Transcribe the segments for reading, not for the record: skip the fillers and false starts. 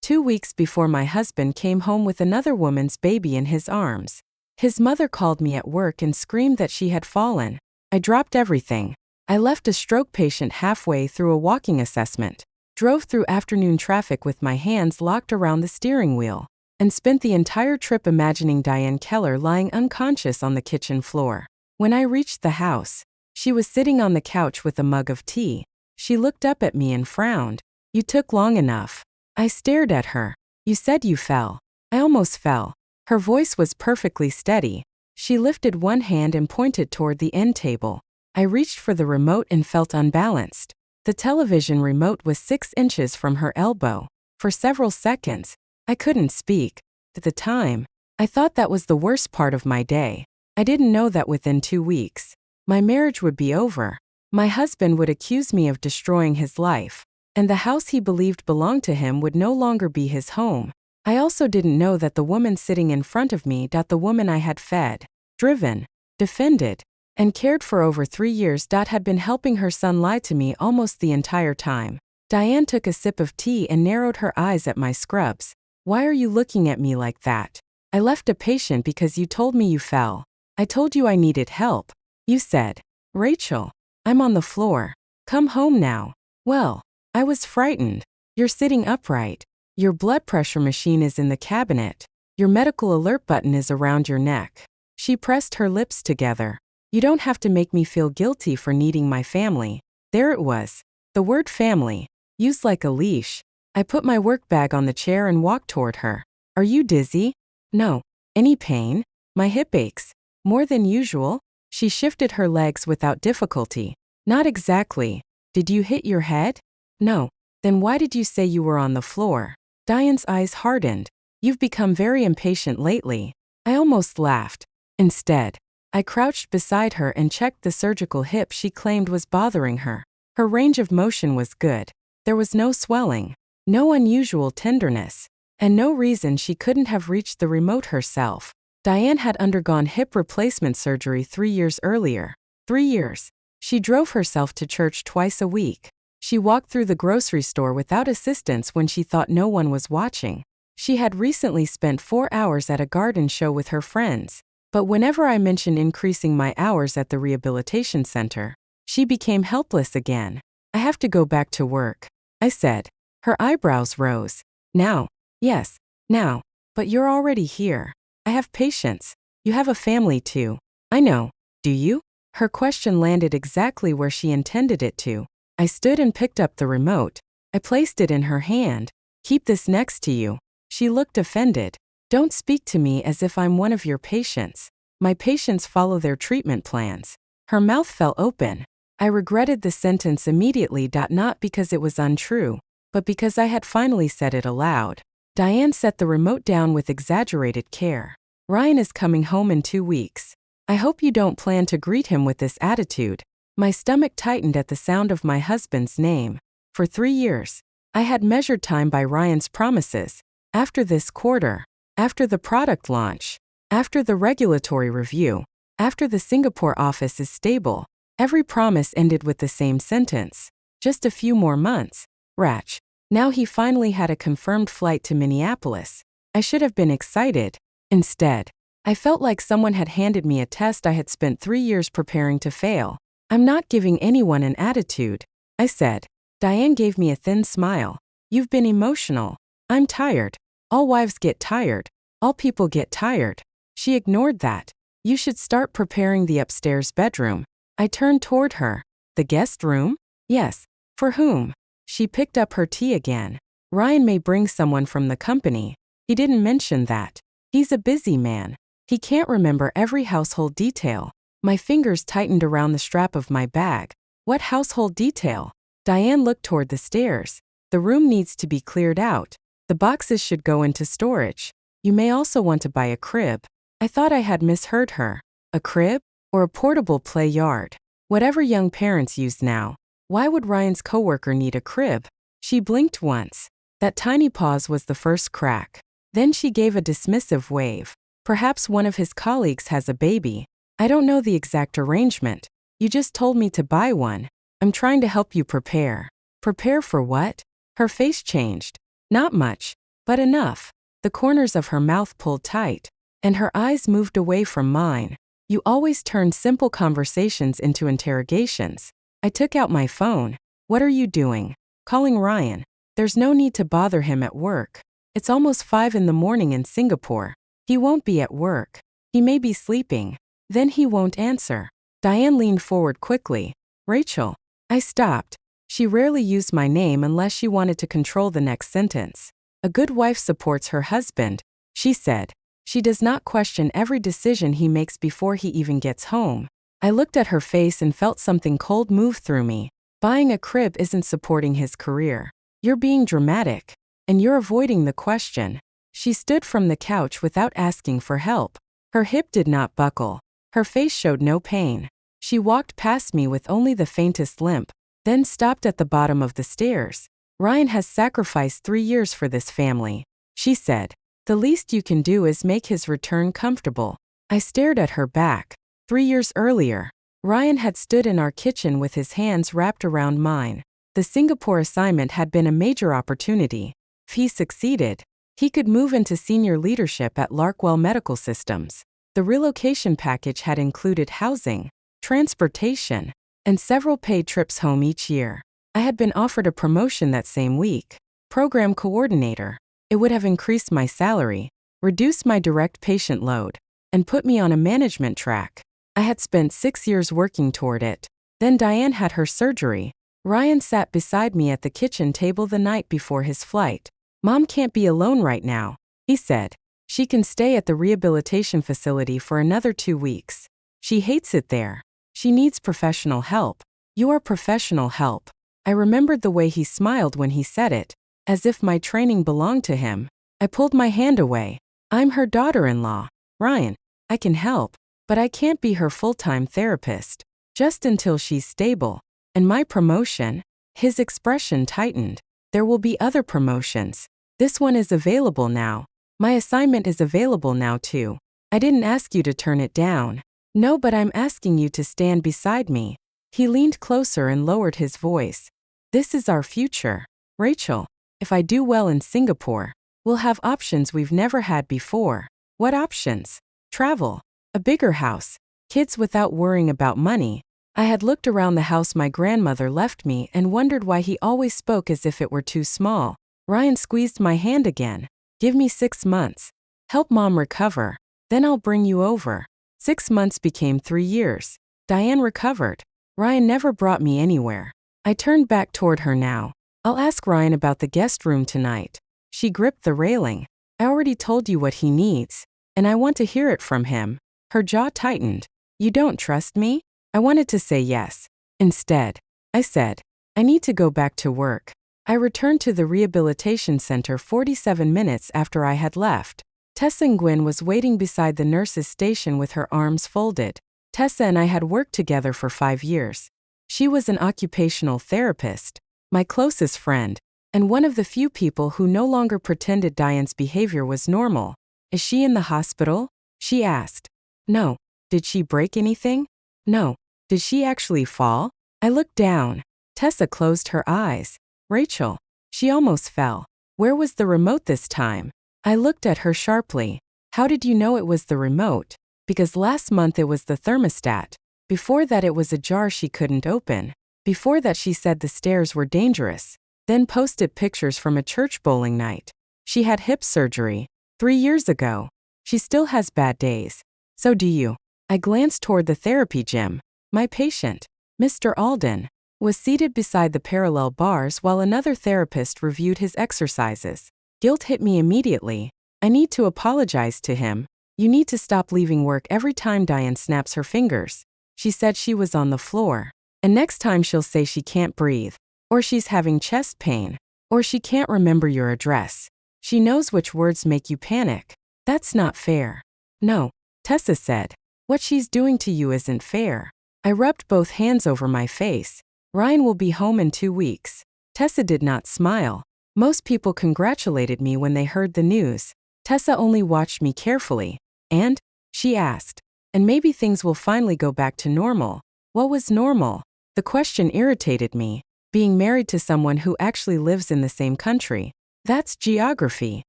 2 weeks before my husband came home with another woman's baby in his arms. His mother called me at work and screamed that she had fallen. I dropped everything. I left a stroke patient halfway through a walking assessment, drove through afternoon traffic with my hands locked around the steering wheel, and spent the entire trip imagining Diane Keller lying unconscious on the kitchen floor. When I reached the house, she was sitting on the couch with a mug of tea. She looked up at me and frowned. "You took long enough." I stared at her. "You said you fell." "I almost fell." Her voice was perfectly steady. She lifted one hand and pointed toward the end table. I reached for the remote and felt unbalanced. The television remote was 6 inches from her elbow. For several seconds, I couldn't speak. At the time, I thought that was the worst part of my day. I didn't know that within 2 weeks, my marriage would be over. My husband would accuse me of destroying his life, and the house he believed belonged to him would no longer be his home. I also didn't know that the woman sitting in front of me, the woman I had fed, driven, defended, and cared for over 3 years, had been helping her son lie to me almost the entire time. Diane took a sip of tea and narrowed her eyes at my scrubs. "Why are you looking at me like that?" "I left a patient because you told me you fell. I told you I needed help. You said, 'Rachel, I'm on the floor. Come home now.' Well, I was frightened. You're sitting upright. Your blood pressure machine is in the cabinet. Your medical alert button is around your neck." She pressed her lips together. "You don't have to make me feel guilty for needing my family." There it was. The word family, used like a leash. I put my work bag on the chair and walked toward her. "Are you dizzy?" "No." "Any pain?" "My hip aches. More than usual?" She shifted her legs without difficulty. "Not exactly." "Did you hit your head?" "No." "Then why did you say you were on the floor?" Diane's eyes hardened. "You've become very impatient lately." I almost laughed. Instead, I crouched beside her and checked the surgical hip she claimed was bothering her. Her range of motion was good. There was no swelling, no unusual tenderness, and no reason she couldn't have reached the remote herself. Diane had undergone hip replacement surgery 3 years earlier. 3 years. She drove herself to church twice a week. She walked through the grocery store without assistance when she thought no one was watching. She had recently spent 4 hours at a garden show with her friends. But whenever I mentioned increasing my hours at the rehabilitation center, she became helpless again. "I have to go back to work," I said. Her eyebrows rose. "Now?" "Yes, now. But you're already here. I have patience. You have a family too." "I know. Do you?" Her question landed exactly where she intended it to. I stood and picked up the remote. I placed it in her hand. "Keep this next to you." She looked offended. "Don't speak to me as if I'm one of your patients. My patients follow their treatment plans." Her mouth fell open. I regretted the sentence immediately, not because it was untrue, but because I had finally said it aloud. Diane set the remote down with exaggerated care. "Ryan is coming home in 2 weeks. I hope you don't plan to greet him with this attitude." My stomach tightened at the sound of my husband's name. For 3 years, I had measured time by Ryan's promises. After this quarter, after the product launch, after the regulatory review, after the Singapore office is stable, every promise ended with the same sentence. "Just a few more months." Ratch. Now he finally had a confirmed flight to Minneapolis. I should have been excited. Instead, I felt like someone had handed me a test I had spent 3 years preparing to fail. "I'm not giving anyone an attitude," I said. Diane gave me a thin smile. "You've been emotional." "I'm tired. All wives get tired. All people get tired." She ignored that. "You should start preparing the upstairs bedroom." I turned toward her. "The guest room?" "Yes." "For whom?" She picked up her tea again. "Ryan may bring someone from the company. He didn't mention that. He's a busy man. He can't remember every household detail." My fingers tightened around the strap of my bag. "What household detail?" Diane looked toward the stairs. "The room needs to be cleared out. The boxes should go into storage. You may also want to buy a crib." I thought I had misheard her. A crib? Or a portable play yard? Whatever young parents use now. Why would Ryan's coworker need a crib? She blinked once. That tiny pause was the first crack. Then she gave a dismissive wave. "Perhaps one of his colleagues has a baby. I don't know the exact arrangement. You just told me to buy one. I'm trying to help you prepare." "Prepare for what?" Her face changed. "Not much. But enough. The corners of her mouth pulled tight, and her eyes moved away from mine. You always turn simple conversations into interrogations. I took out my phone. What are you doing? Calling Ryan. There's no need to bother him at work. It's almost 5 in the morning in Singapore. He won't be at work. He may be sleeping. Then he won't answer. Diane leaned forward quickly. Rachel. I stopped. She rarely used my name unless she wanted to control the next sentence. A good wife supports her husband, she said. She does not question every decision he makes before he even gets home. I looked at her face and felt something cold move through me. Buying a crib isn't supporting his career. You're being dramatic. And you're avoiding the question. She stood from the couch without asking for help. Her hip did not buckle. Her face showed no pain. She walked past me with only the faintest limp, then stopped at the bottom of the stairs. Ryan has sacrificed 3 years for this family, she said. The least you can do is make his return comfortable. I stared at her back. 3 years earlier, Ryan had stood in our kitchen with his hands wrapped around mine. The Singapore assignment had been a major opportunity. If he succeeded, he could move into senior leadership at Larkwell Medical Systems. The relocation package had included housing, transportation, and several paid trips home each year. I had been offered a promotion that same week, program coordinator. It would have increased my salary, reduced my direct patient load, and put me on a management track. I had spent 6 years working toward it. Then Diane had her surgery. Ryan sat beside me at the kitchen table the night before his flight. Mom can't be alone right now, he said. She can stay at the rehabilitation facility for another 2 weeks. She hates it there. She needs professional help. You are professional help. I remembered the way he smiled when he said it, as if my training belonged to him. I pulled my hand away. I'm her daughter-in-law, Ryan. I can help, but I can't be her full-time therapist. Just until she's stable. And my promotion? His expression tightened. There will be other promotions. This one is available now. My assignment is available now too. I didn't ask you to turn it down. No, but I'm asking you to stand beside me. He leaned closer and lowered his voice. This is our future. Rachel, if I do well in Singapore, we'll have options we've never had before. What options? Travel, a bigger house, kids without worrying about money. I had looked around the house my grandmother left me and wondered why he always spoke as if it were too small. Ryan squeezed my hand again. Give me 6 months. Help Mom recover. Then I'll bring you over. 6 months became 3 years. Diane recovered. Ryan never brought me anywhere. I turned back toward her now. I'll ask Ryan about the guest room tonight. She gripped the railing. I already told you what he needs, and I want to hear it from him. Her jaw tightened. You don't trust me? I wanted to say yes. Instead, I said, I need to go back to work. I returned to the rehabilitation center 47 minutes after I had left. Tessa Nguyen was waiting beside the nurse's station with her arms folded. Tessa and I had worked together for 5 years. She was an occupational therapist, my closest friend, and one of the few people who no longer pretended Diane's behavior was normal. Is she in the hospital? She asked. No. Did she break anything? No. Did she actually fall? I looked down. Tessa closed her eyes. Rachel. She almost fell. Where was the remote this time? I looked at her sharply. How did you know it was the remote? Because last month it was the thermostat. Before that it was a jar she couldn't open. Before that she said the stairs were dangerous. Then posted pictures from a church bowling night. She had hip surgery 3 years ago. She still has bad days. So do you. I glanced toward the therapy gym. My patient, Mr. Alden, was seated beside the parallel bars while another therapist reviewed his exercises. Guilt hit me immediately. I need to apologize to him. You need to stop leaving work every time Diane snaps her fingers. She said she was on the floor. And next time she'll say she can't breathe. Or she's having chest pain. Or she can't remember your address. She knows which words make you panic. That's not fair. No, Tessa said. What she's doing to you isn't fair. I rubbed both hands over my face. Ryan will be home in 2 weeks. Tessa did not smile. Most people congratulated me when they heard the news. Tessa only watched me carefully. And? She asked. And maybe things will finally go back to normal. What was normal? The question irritated me. Being married to someone who actually lives in the same country. That's geography.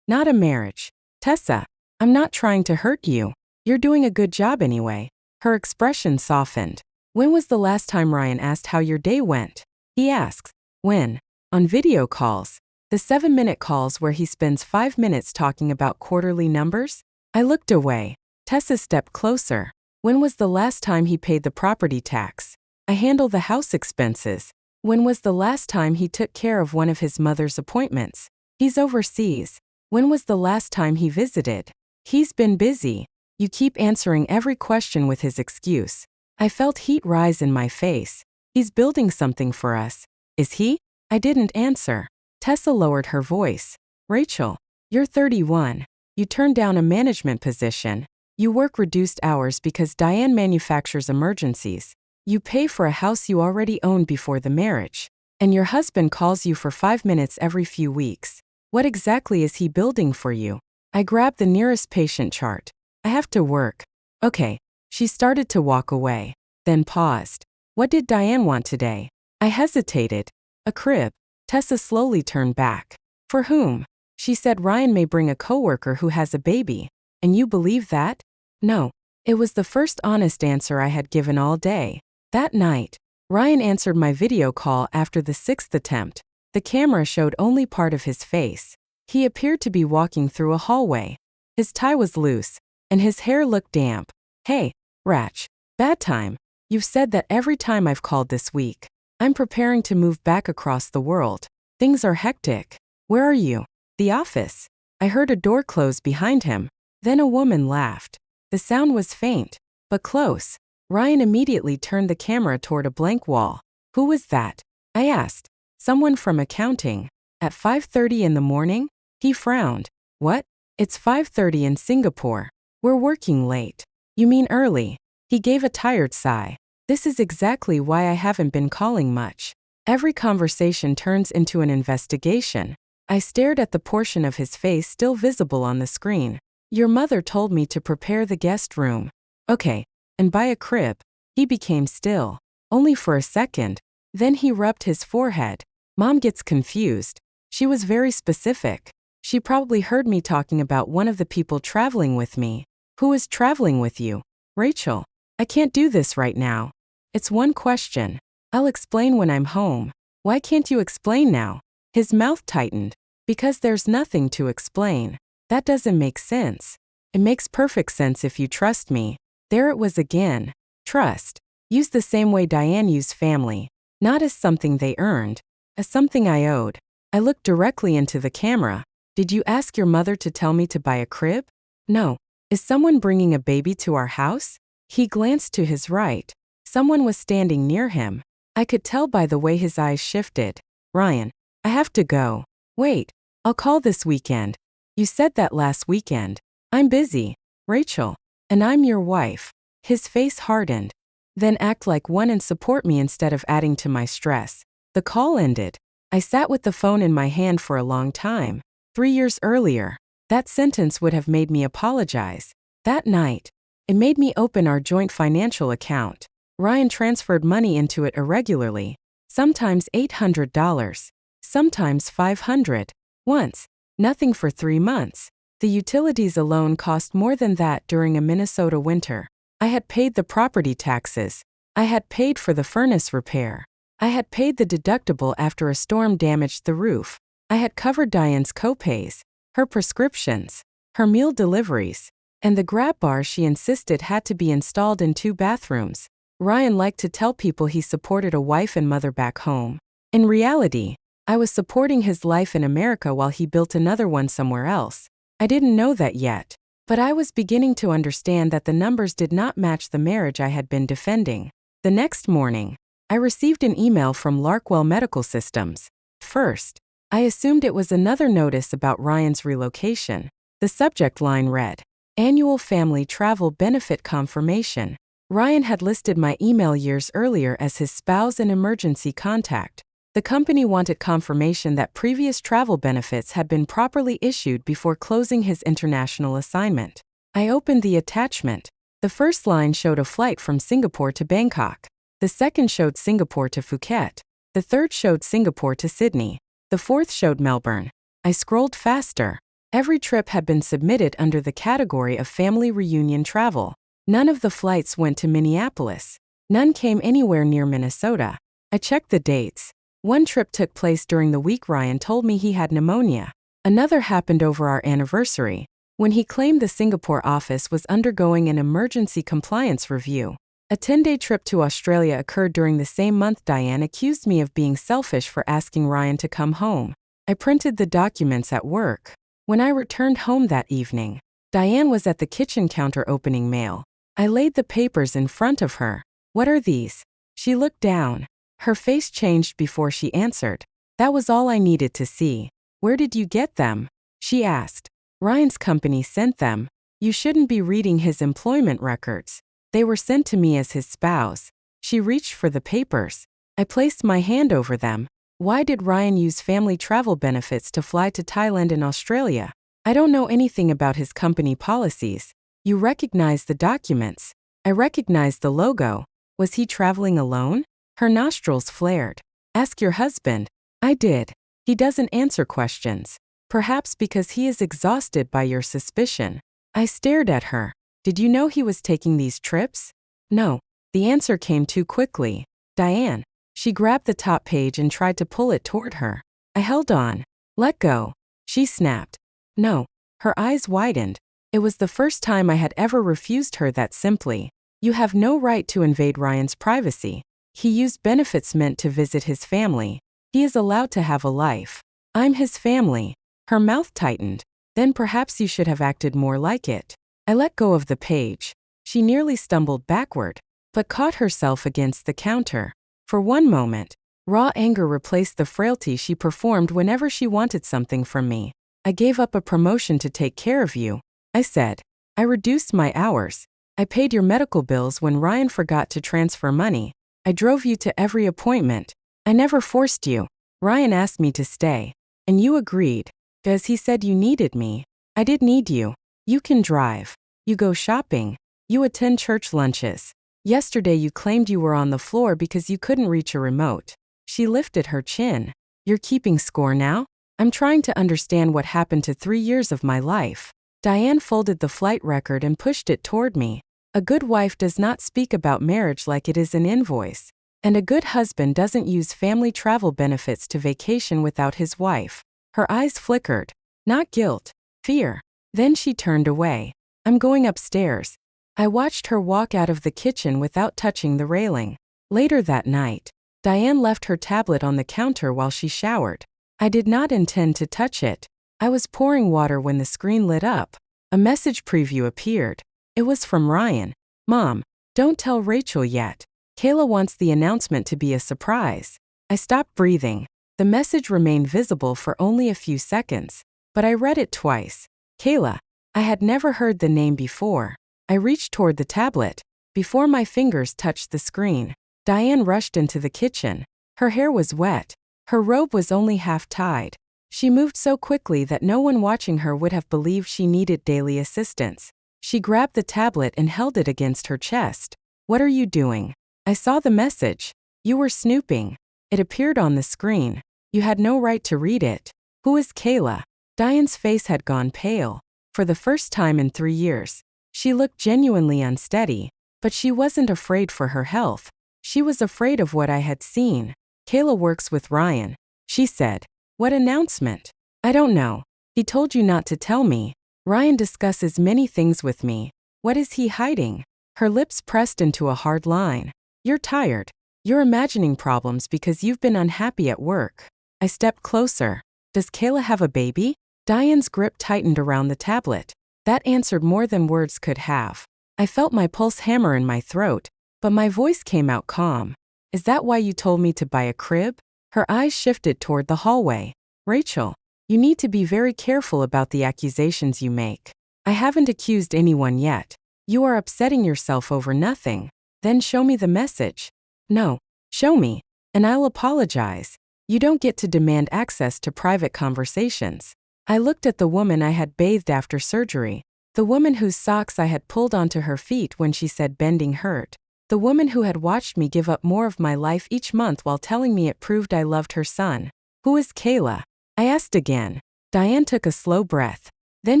not a marriage. Tessa, I'm not trying to hurt you. You're doing a good job anyway. Her expression softened. When was the last time Ryan asked how your day went? He asks. When? On video calls. The 7-minute calls where he spends 5 minutes talking about quarterly numbers? I looked away. Tessa stepped closer. When was the last time he paid the property tax? I handle the house expenses. When was the last time he took care of one of his mother's appointments? He's overseas. When was the last time he visited? He's been busy. You keep answering every question with his excuse. I felt heat rise in my face. He's building something for us. Is he? I didn't answer. Tessa lowered her voice. Rachel, you're 31. You turned down a management position. You work reduced hours because Diane manufactures emergencies. You pay for a house you already owned before the marriage. And your husband calls you for 5 minutes every few weeks. What exactly is he building for you? I grabbed the nearest patient chart. I have to work. Okay. She started to walk away, then paused. What did Diane want today? I hesitated. A crib. Tessa slowly turned back. For whom? She said Ryan may bring a coworker who has a baby. And you believe that? No. It was the first honest answer I had given all day. That night, Ryan answered my video call after the 6th attempt. The camera showed only part of his face. He appeared to be walking through a hallway. His tie was loose, and his hair looked damp. Hey, Rach, bad time. You've said that every time I've called this week. I'm preparing to move back across the world. Things are hectic. Where are you? The office. I heard a door close behind him. Then a woman laughed. The sound was faint, but close. Ryan immediately turned the camera toward a blank wall. Who was that? I asked. Someone from accounting. At 5:30 in the morning? He frowned. What? It's 5:30 in Singapore. We're working late. You mean early? He gave a tired sigh. This is exactly why I haven't been calling much. Every conversation turns into an investigation. I stared at the portion of his face still visible on the screen. Your mother told me to prepare the guest room. Okay, and buy a crib. He became still. Only for a second. Then he rubbed his forehead. Mom gets confused. She was very specific. She probably heard me talking about one of the people traveling with me. Who is traveling with you? Rachel. I can't do this right now. It's one question. I'll explain when I'm home. Why can't you explain now? His mouth tightened. Because there's nothing to explain. That doesn't make sense. It makes perfect sense if you trust me. There it was again. Trust. Used the same way Diane used family. Not as something they earned. As something I owed. I looked directly into the camera. Did you ask your mother to tell me to buy a crib? No. Is someone bringing a baby to our house? He glanced to his right. Someone was standing near him. I could tell by the way his eyes shifted. Ryan, I have to go. Wait, I'll call this weekend. You said that last weekend. I'm busy, Rachel. And I'm your wife. His face hardened. Then act like one and support me instead of adding to my stress. The call ended. I sat with the phone in my hand for a long time. 3 years earlier, that sentence would have made me apologize. That night, it made me open our joint financial account. Ryan transferred money into it irregularly. Sometimes $800. Sometimes $500. Once, nothing for 3 months. The utilities alone cost more than that during a Minnesota winter. I had paid the property taxes. I had paid for the furnace repair. I had paid the deductible after a storm damaged the roof. I had covered Diane's copays, her prescriptions, her meal deliveries, and the grab bar she insisted had to be installed in 2 bathrooms. Ryan liked to tell people he supported a wife and mother back home. In reality, I was supporting his life in America while he built another one somewhere else. I didn't know that yet, but I was beginning to understand that the numbers did not match the marriage I had been defending. The next morning, I received an email from Larkwell Medical Systems. First, I assumed it was another notice about Ryan's relocation. The subject line read, Annual Family Travel Benefit Confirmation. Ryan had listed my email years earlier as his spouse and emergency contact. The company wanted confirmation that previous travel benefits had been properly issued before closing his international assignment. I opened the attachment. The first line showed a flight from Singapore to Bangkok. The second showed Singapore to Phuket. The third showed Singapore to Sydney. The fourth showed Melbourne. I scrolled faster. Every trip had been submitted under the category of family reunion travel. None of the flights went to Minneapolis. None came anywhere near Minnesota. I checked the dates. One trip took place during the week Ryan told me he had pneumonia. Another happened over our anniversary, when he claimed the Singapore office was undergoing an emergency compliance review. A 10-day trip to Australia occurred during the same month. Diane accused me of being selfish for asking Ryan to come home. I printed the documents at work. When I returned home that evening, Diane was at the kitchen counter opening mail. I laid the papers in front of her. "What are these?" She looked down. Her face changed before she answered. "That was all I needed to see." "Where did you get them?" she asked. "Ryan's company sent them." "You shouldn't be reading his employment records. They were sent to me as his spouse." She reached for the papers. I placed my hand over them. "Why did Ryan use family travel benefits to fly to Thailand and Australia?" "I don't know anything about his company policies." "You recognize the documents." "I recognize the logo." "Was he traveling alone?" Her nostrils flared. "Ask your husband." I did. "He doesn't answer questions. Perhaps because he is exhausted by your suspicion." I stared at her. "Did you know he was taking these trips?" "No." The answer came too quickly. "Diane." She grabbed the top page and tried to pull it toward her. I held on. "Let go." She snapped. "No." Her eyes widened. It was the first time I had ever refused her that simply. "You have no right to invade Ryan's privacy. He used benefits meant to visit his family. He is allowed to have a life. I'm his family." Her mouth tightened. "Then perhaps you should have acted more like it." I let go of the page. She nearly stumbled backward, but caught herself against the counter. For one moment, raw anger replaced the frailty she performed whenever she wanted something from me. "I gave up a promotion to take care of you," I said. "I reduced my hours. I paid your medical bills when Ryan forgot to transfer money. I drove you to every appointment. I never forced you. Ryan asked me to stay. And you agreed. Because he said you needed me. I did need you. You can drive. You go shopping. You attend church lunches. Yesterday you claimed you were on the floor because you couldn't reach a remote." She lifted her chin. "You're keeping score now?" "I'm trying to understand what happened to 3 years of my life." Diane folded the flight record and pushed it toward me. "A good wife does not speak about marriage like it is an invoice. And a good husband doesn't use family travel benefits to vacation without his wife." Her eyes flickered. Not guilt, fear. Then she turned away. "I'm going upstairs." I watched her walk out of the kitchen without touching the railing. Later that night, Diane left her tablet on the counter while she showered. I did not intend to touch it. I was pouring water when the screen lit up. A message preview appeared. It was from Ryan. "Mom, don't tell Rachel yet. Kayla wants the announcement to be a surprise." I stopped breathing. The message remained visible for only a few seconds, but I read it twice. Kayla. I had never heard the name before. I reached toward the tablet. Before my fingers touched the screen, Diane rushed into the kitchen. Her hair was wet. Her robe was only half tied. She moved so quickly that no one watching her would have believed she needed daily assistance. She grabbed the tablet and held it against her chest. "What are you doing?" I saw the message. "You were snooping." It appeared on the screen. "You had no right to read it." "Who is Kayla?" Diane's face had gone pale. For the first time in 3 years, she looked genuinely unsteady, but she wasn't afraid for her health. She was afraid of what I had seen. "Kayla works with Ryan," she said. "What announcement?" "I don't know. He told you not to tell me. Ryan discusses many things with me." "What is he hiding?" Her lips pressed into a hard line. "You're tired. You're imagining problems because you've been unhappy at work." I stepped closer. "Does Kayla have a baby?" Diane's grip tightened around the tablet. That answered more than words could have. I felt my pulse hammer in my throat, but my voice came out calm. "Is that why you told me to buy a crib?" Her eyes shifted toward the hallway. "Rachel, you need to be very careful about the accusations you make. I haven't accused anyone yet. You are upsetting yourself over nothing. Then show me the message." "No. Show me, and I'll apologize. You don't get to demand access to private conversations." I looked at the woman I had bathed after surgery, the woman whose socks I had pulled onto her feet when she said bending hurt, the woman who had watched me give up more of my life each month while telling me it proved I loved her son. "Who is Kayla?" I asked again. Diane took a slow breath. Then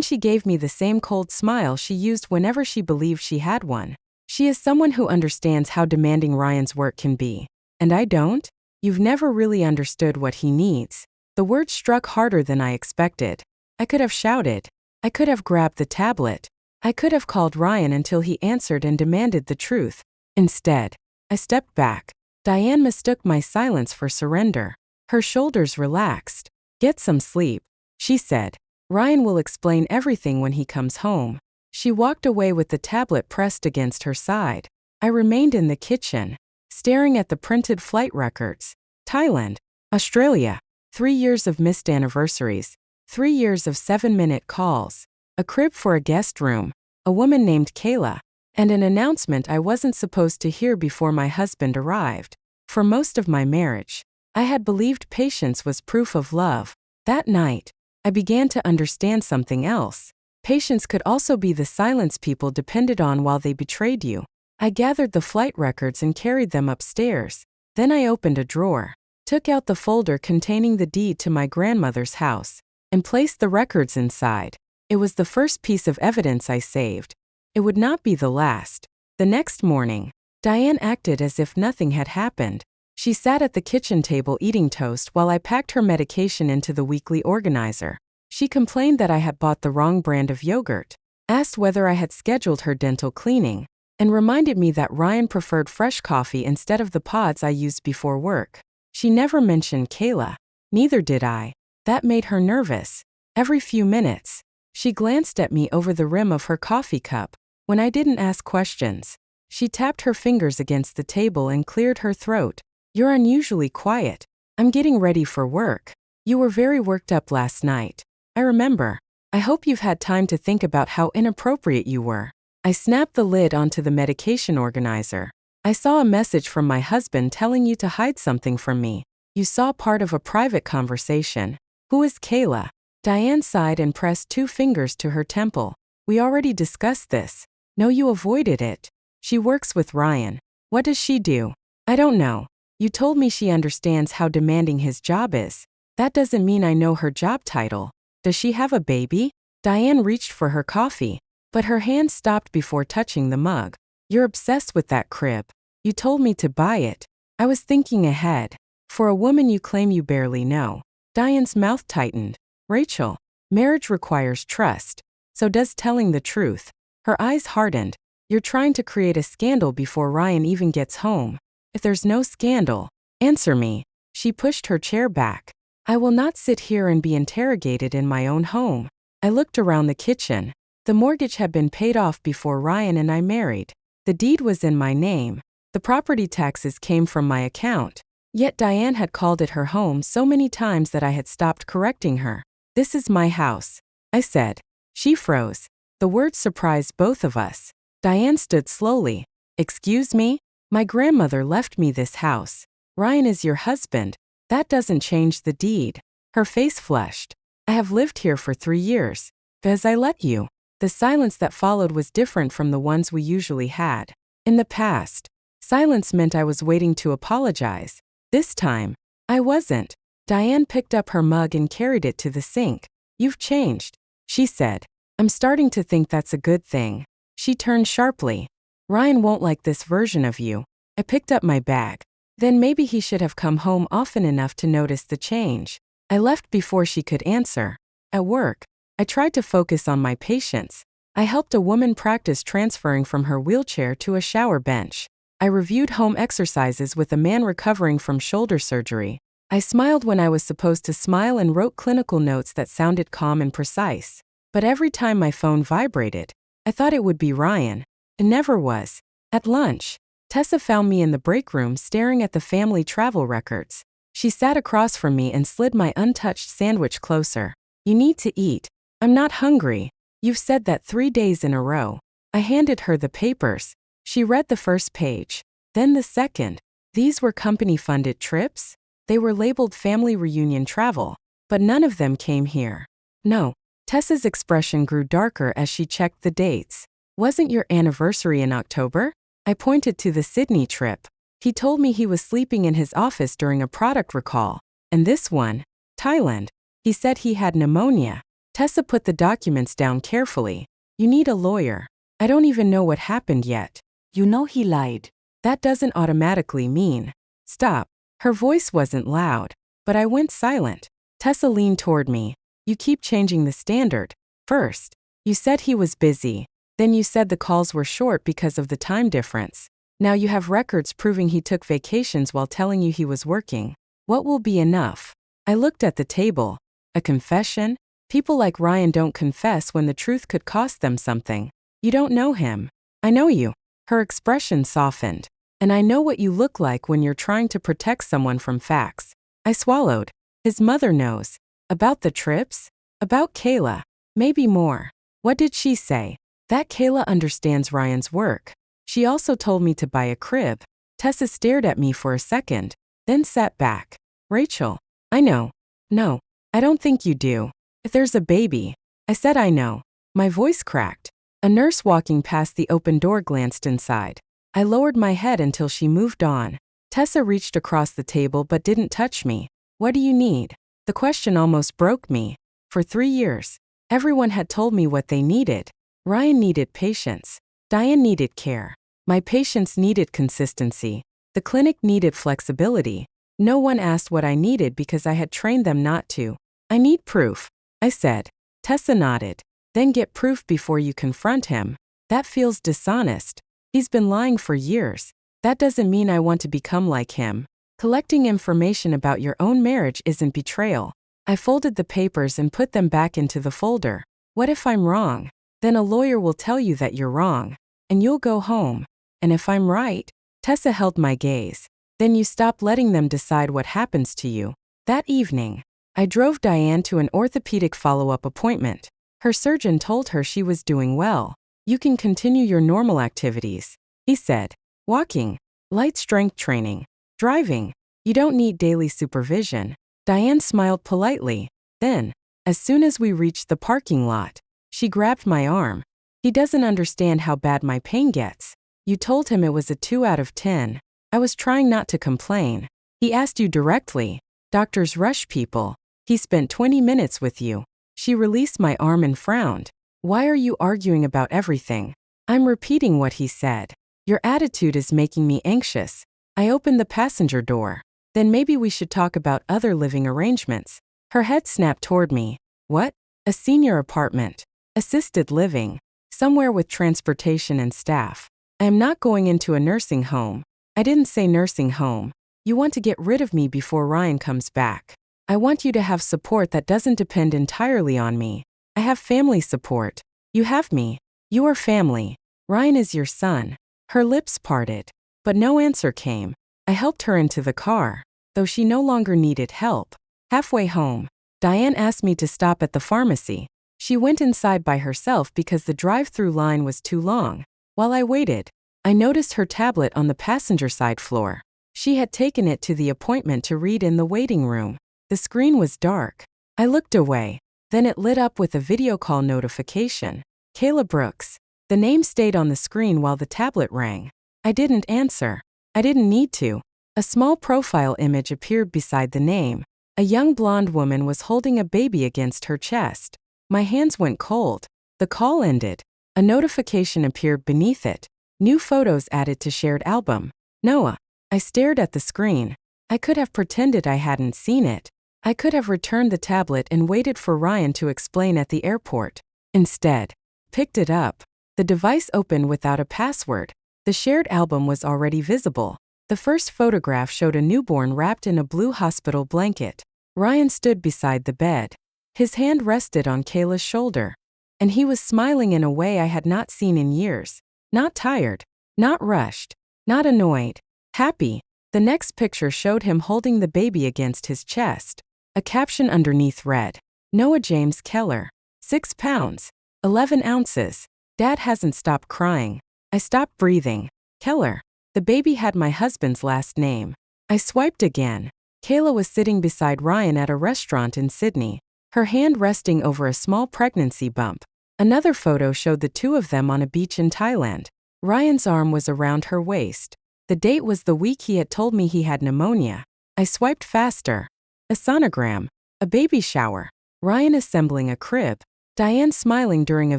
she gave me the same cold smile she used whenever she believed she had one. She is someone who understands how demanding Ryan's work can be. And I don't? You've never really understood what he needs. The word struck harder than I expected. I could have shouted. I could have grabbed the tablet. I could have called Ryan until he answered and demanded the truth. Instead, I stepped back. Diane mistook my silence for surrender. Her shoulders relaxed. Get some sleep, she said. Ryan will explain everything when he comes home. She walked away with the tablet pressed against her side. I remained in the kitchen, staring at the printed flight records. Thailand, Australia, 3 years of missed anniversaries, 3 years of 7-minute calls, a crib for a guest room, a woman named Kayla, and an announcement I wasn't supposed to hear before my husband arrived. For most of my marriage, I had believed patience was proof of love. That night, I began to understand something else. Patience could also be the silence people depended on while they betrayed you. I gathered the flight records and carried them upstairs. Then I opened a drawer, took out the folder containing the deed to my grandmother's house, and placed the records inside. It was the first piece of evidence I saved. It would not be the last. The next morning, Diane acted as if nothing had happened. She sat at the kitchen table eating toast while I packed her medication into the weekly organizer. She complained that I had bought the wrong brand of yogurt, asked whether I had scheduled her dental cleaning, and reminded me that Ryan preferred fresh coffee instead of the pods I used before work. She never mentioned Kayla. Neither did I. That made her nervous. Every few minutes, she glanced at me over the rim of her coffee cup. When I didn't ask questions, she tapped her fingers against the table and cleared her throat. You're unusually quiet. I'm getting ready for work. You were very worked up last night. I remember. I hope you've had time to think about how inappropriate you were. I snapped the lid onto the medication organizer. I saw a message from my husband telling you to hide something from me. You saw part of a private conversation. Who is Kayla? Diane sighed and pressed 2 fingers to her temple. We already discussed this. No, you avoided it. She works with Ryan. What does she do? I don't know. You told me she understands how demanding his job is. That doesn't mean I know her job title. Does she have a baby? Diane reached for her coffee, but her hand stopped before touching the mug. You're obsessed with that crib. You told me to buy it. I was thinking ahead. For a woman you claim you barely know. Diane's mouth tightened. Rachel, marriage requires trust. So does telling the truth. Her eyes hardened. You're trying to create a scandal before Ryan even gets home. If there's no scandal, answer me. She pushed her chair back. I will not sit here and be interrogated in my own home. I looked around the kitchen. The mortgage had been paid off before Ryan and I married. The deed was in my name. The property taxes came from my account. Yet Diane had called it her home so many times that I had stopped correcting her. This is my house, I said. She froze. The words surprised both of us. Diane stood slowly. Excuse me? My grandmother left me this house. Ryan is your husband. That doesn't change the deed. Her face flushed. I have lived here for 3 years. Because I let you. The silence that followed was different from the ones we usually had. In the past, silence meant I was waiting to apologize. This time, I wasn't. Diane picked up her mug and carried it to the sink. You've changed, she said. I'm starting to think that's a good thing. She turned sharply. Ryan won't like this version of you. I picked up my bag. Then maybe he should have come home often enough to notice the change. I left before she could answer. At work, I tried to focus on my patients. I helped a woman practice transferring from her wheelchair to a shower bench. I reviewed home exercises with a man recovering from shoulder surgery. I smiled when I was supposed to smile and wrote clinical notes that sounded calm and precise. But every time my phone vibrated, I thought it would be Ryan. It never was. At lunch, Tessa found me in the break room staring at the family travel records. She sat across from me and slid my untouched sandwich closer. You need to eat. I'm not hungry. You've said that 3 days in a row. I handed her the papers. She read the first page, then the second. These were company-funded trips? They were labeled family reunion travel, but none of them came here. No. Tessa's expression grew darker as she checked the dates. Wasn't your anniversary in October? I pointed to the Sydney trip. He told me he was sleeping in his office during a product recall. And this one, Thailand. He said he had pneumonia. Tessa put the documents down carefully. You need a lawyer. I don't even know what happened yet. You know he lied. That doesn't automatically mean. Stop. Her voice wasn't loud, but I went silent. Tessa leaned toward me. You keep changing the standard. First, you said he was busy. Then you said the calls were short because of the time difference. Now you have records proving he took vacations while telling you he was working. What will be enough? I looked at the table. A confession? People like Ryan don't confess when the truth could cost them something. You don't know him. I know you. Her expression softened. And I know what you look like when you're trying to protect someone from facts. I swallowed. His mother knows. About the trips? About Kayla. Maybe more. What did she say? That Kayla understands Ryan's work. She also told me to buy a crib. Tessa stared at me for a second, then sat back. Rachel. I know. No. I don't think you do. If there's a baby. I said I know. My voice cracked. A nurse walking past the open door glanced inside. I lowered my head until she moved on. Tessa reached across the table but didn't touch me. What do you need? The question almost broke me. For 3 years, everyone had told me what they needed. Ryan needed patience. Diane needed care. My patients needed consistency. The clinic needed flexibility. No one asked what I needed because I had trained them not to. I need proof, I said. Tessa nodded. Then get proof before you confront him. That feels dishonest. He's been lying for years. That doesn't mean I want to become like him. Collecting information about your own marriage isn't betrayal. I folded the papers and put them back into the folder. What if I'm wrong? Then a lawyer will tell you that you're wrong. And you'll go home. And if I'm right? Tessa held my gaze. Then you stop letting them decide what happens to you. That evening, I drove Diane to an orthopedic follow-up appointment. Her surgeon told her she was doing well. You can continue your normal activities, he said. Walking, light strength training, driving. You don't need daily supervision. Diane smiled politely. Then, as soon as we reached the parking lot, she grabbed my arm. He doesn't understand how bad my pain gets. You told him it was a 2 out of 10. I was trying not to complain. He asked you directly. Doctors rush people. He spent 20 minutes with you. She released my arm and frowned. Why are you arguing about everything? I'm repeating what he said. Your attitude is making me anxious. I opened the passenger door. Then maybe we should talk about other living arrangements. Her head snapped toward me. What? A senior apartment. Assisted living. Somewhere with transportation and staff. I am not going into a nursing home. I didn't say nursing home. You want to get rid of me before Ryan comes back. I want you to have support that doesn't depend entirely on me. I have family support. You have me. You are family. Ryan is your son. Her lips parted, but no answer came. I helped her into the car, though she no longer needed help. Halfway home, Diane asked me to stop at the pharmacy. She went inside by herself because the drive-through line was too long. While I waited, I noticed her tablet on the passenger side floor. She had taken it to the appointment to read in the waiting room. The screen was dark. I looked away. Then it lit up with a video call notification. Kayla Brooks. The name stayed on the screen while the tablet rang. I didn't answer. I didn't need to. A small profile image appeared beside the name. A young blonde woman was holding a baby against her chest. My hands went cold. The call ended. A notification appeared beneath it. New photos added to shared album. Noah. I stared at the screen. I could have pretended I hadn't seen it. I could have returned the tablet and waited for Ryan to explain at the airport. Instead, picked it up. The device opened without a password. The shared album was already visible. The first photograph showed a newborn wrapped in a blue hospital blanket. Ryan stood beside the bed. His hand rested on Kayla's shoulder. And he was smiling in a way I had not seen in years. Not tired. Not rushed. Not annoyed. Happy. The next picture showed him holding the baby against his chest. A caption underneath read, Noah James Keller. 6 pounds. 11 ounces. Dad hasn't stopped crying. I stopped breathing. Keller. The baby had my husband's last name. I swiped again. Kayla was sitting beside Ryan at a restaurant in Sydney, her hand resting over a small pregnancy bump. Another photo showed the two of them on a beach in Thailand. Ryan's arm was around her waist. The date was the week he had told me he had pneumonia. I swiped faster. A sonogram. A baby shower. Ryan assembling a crib, Diane smiling during a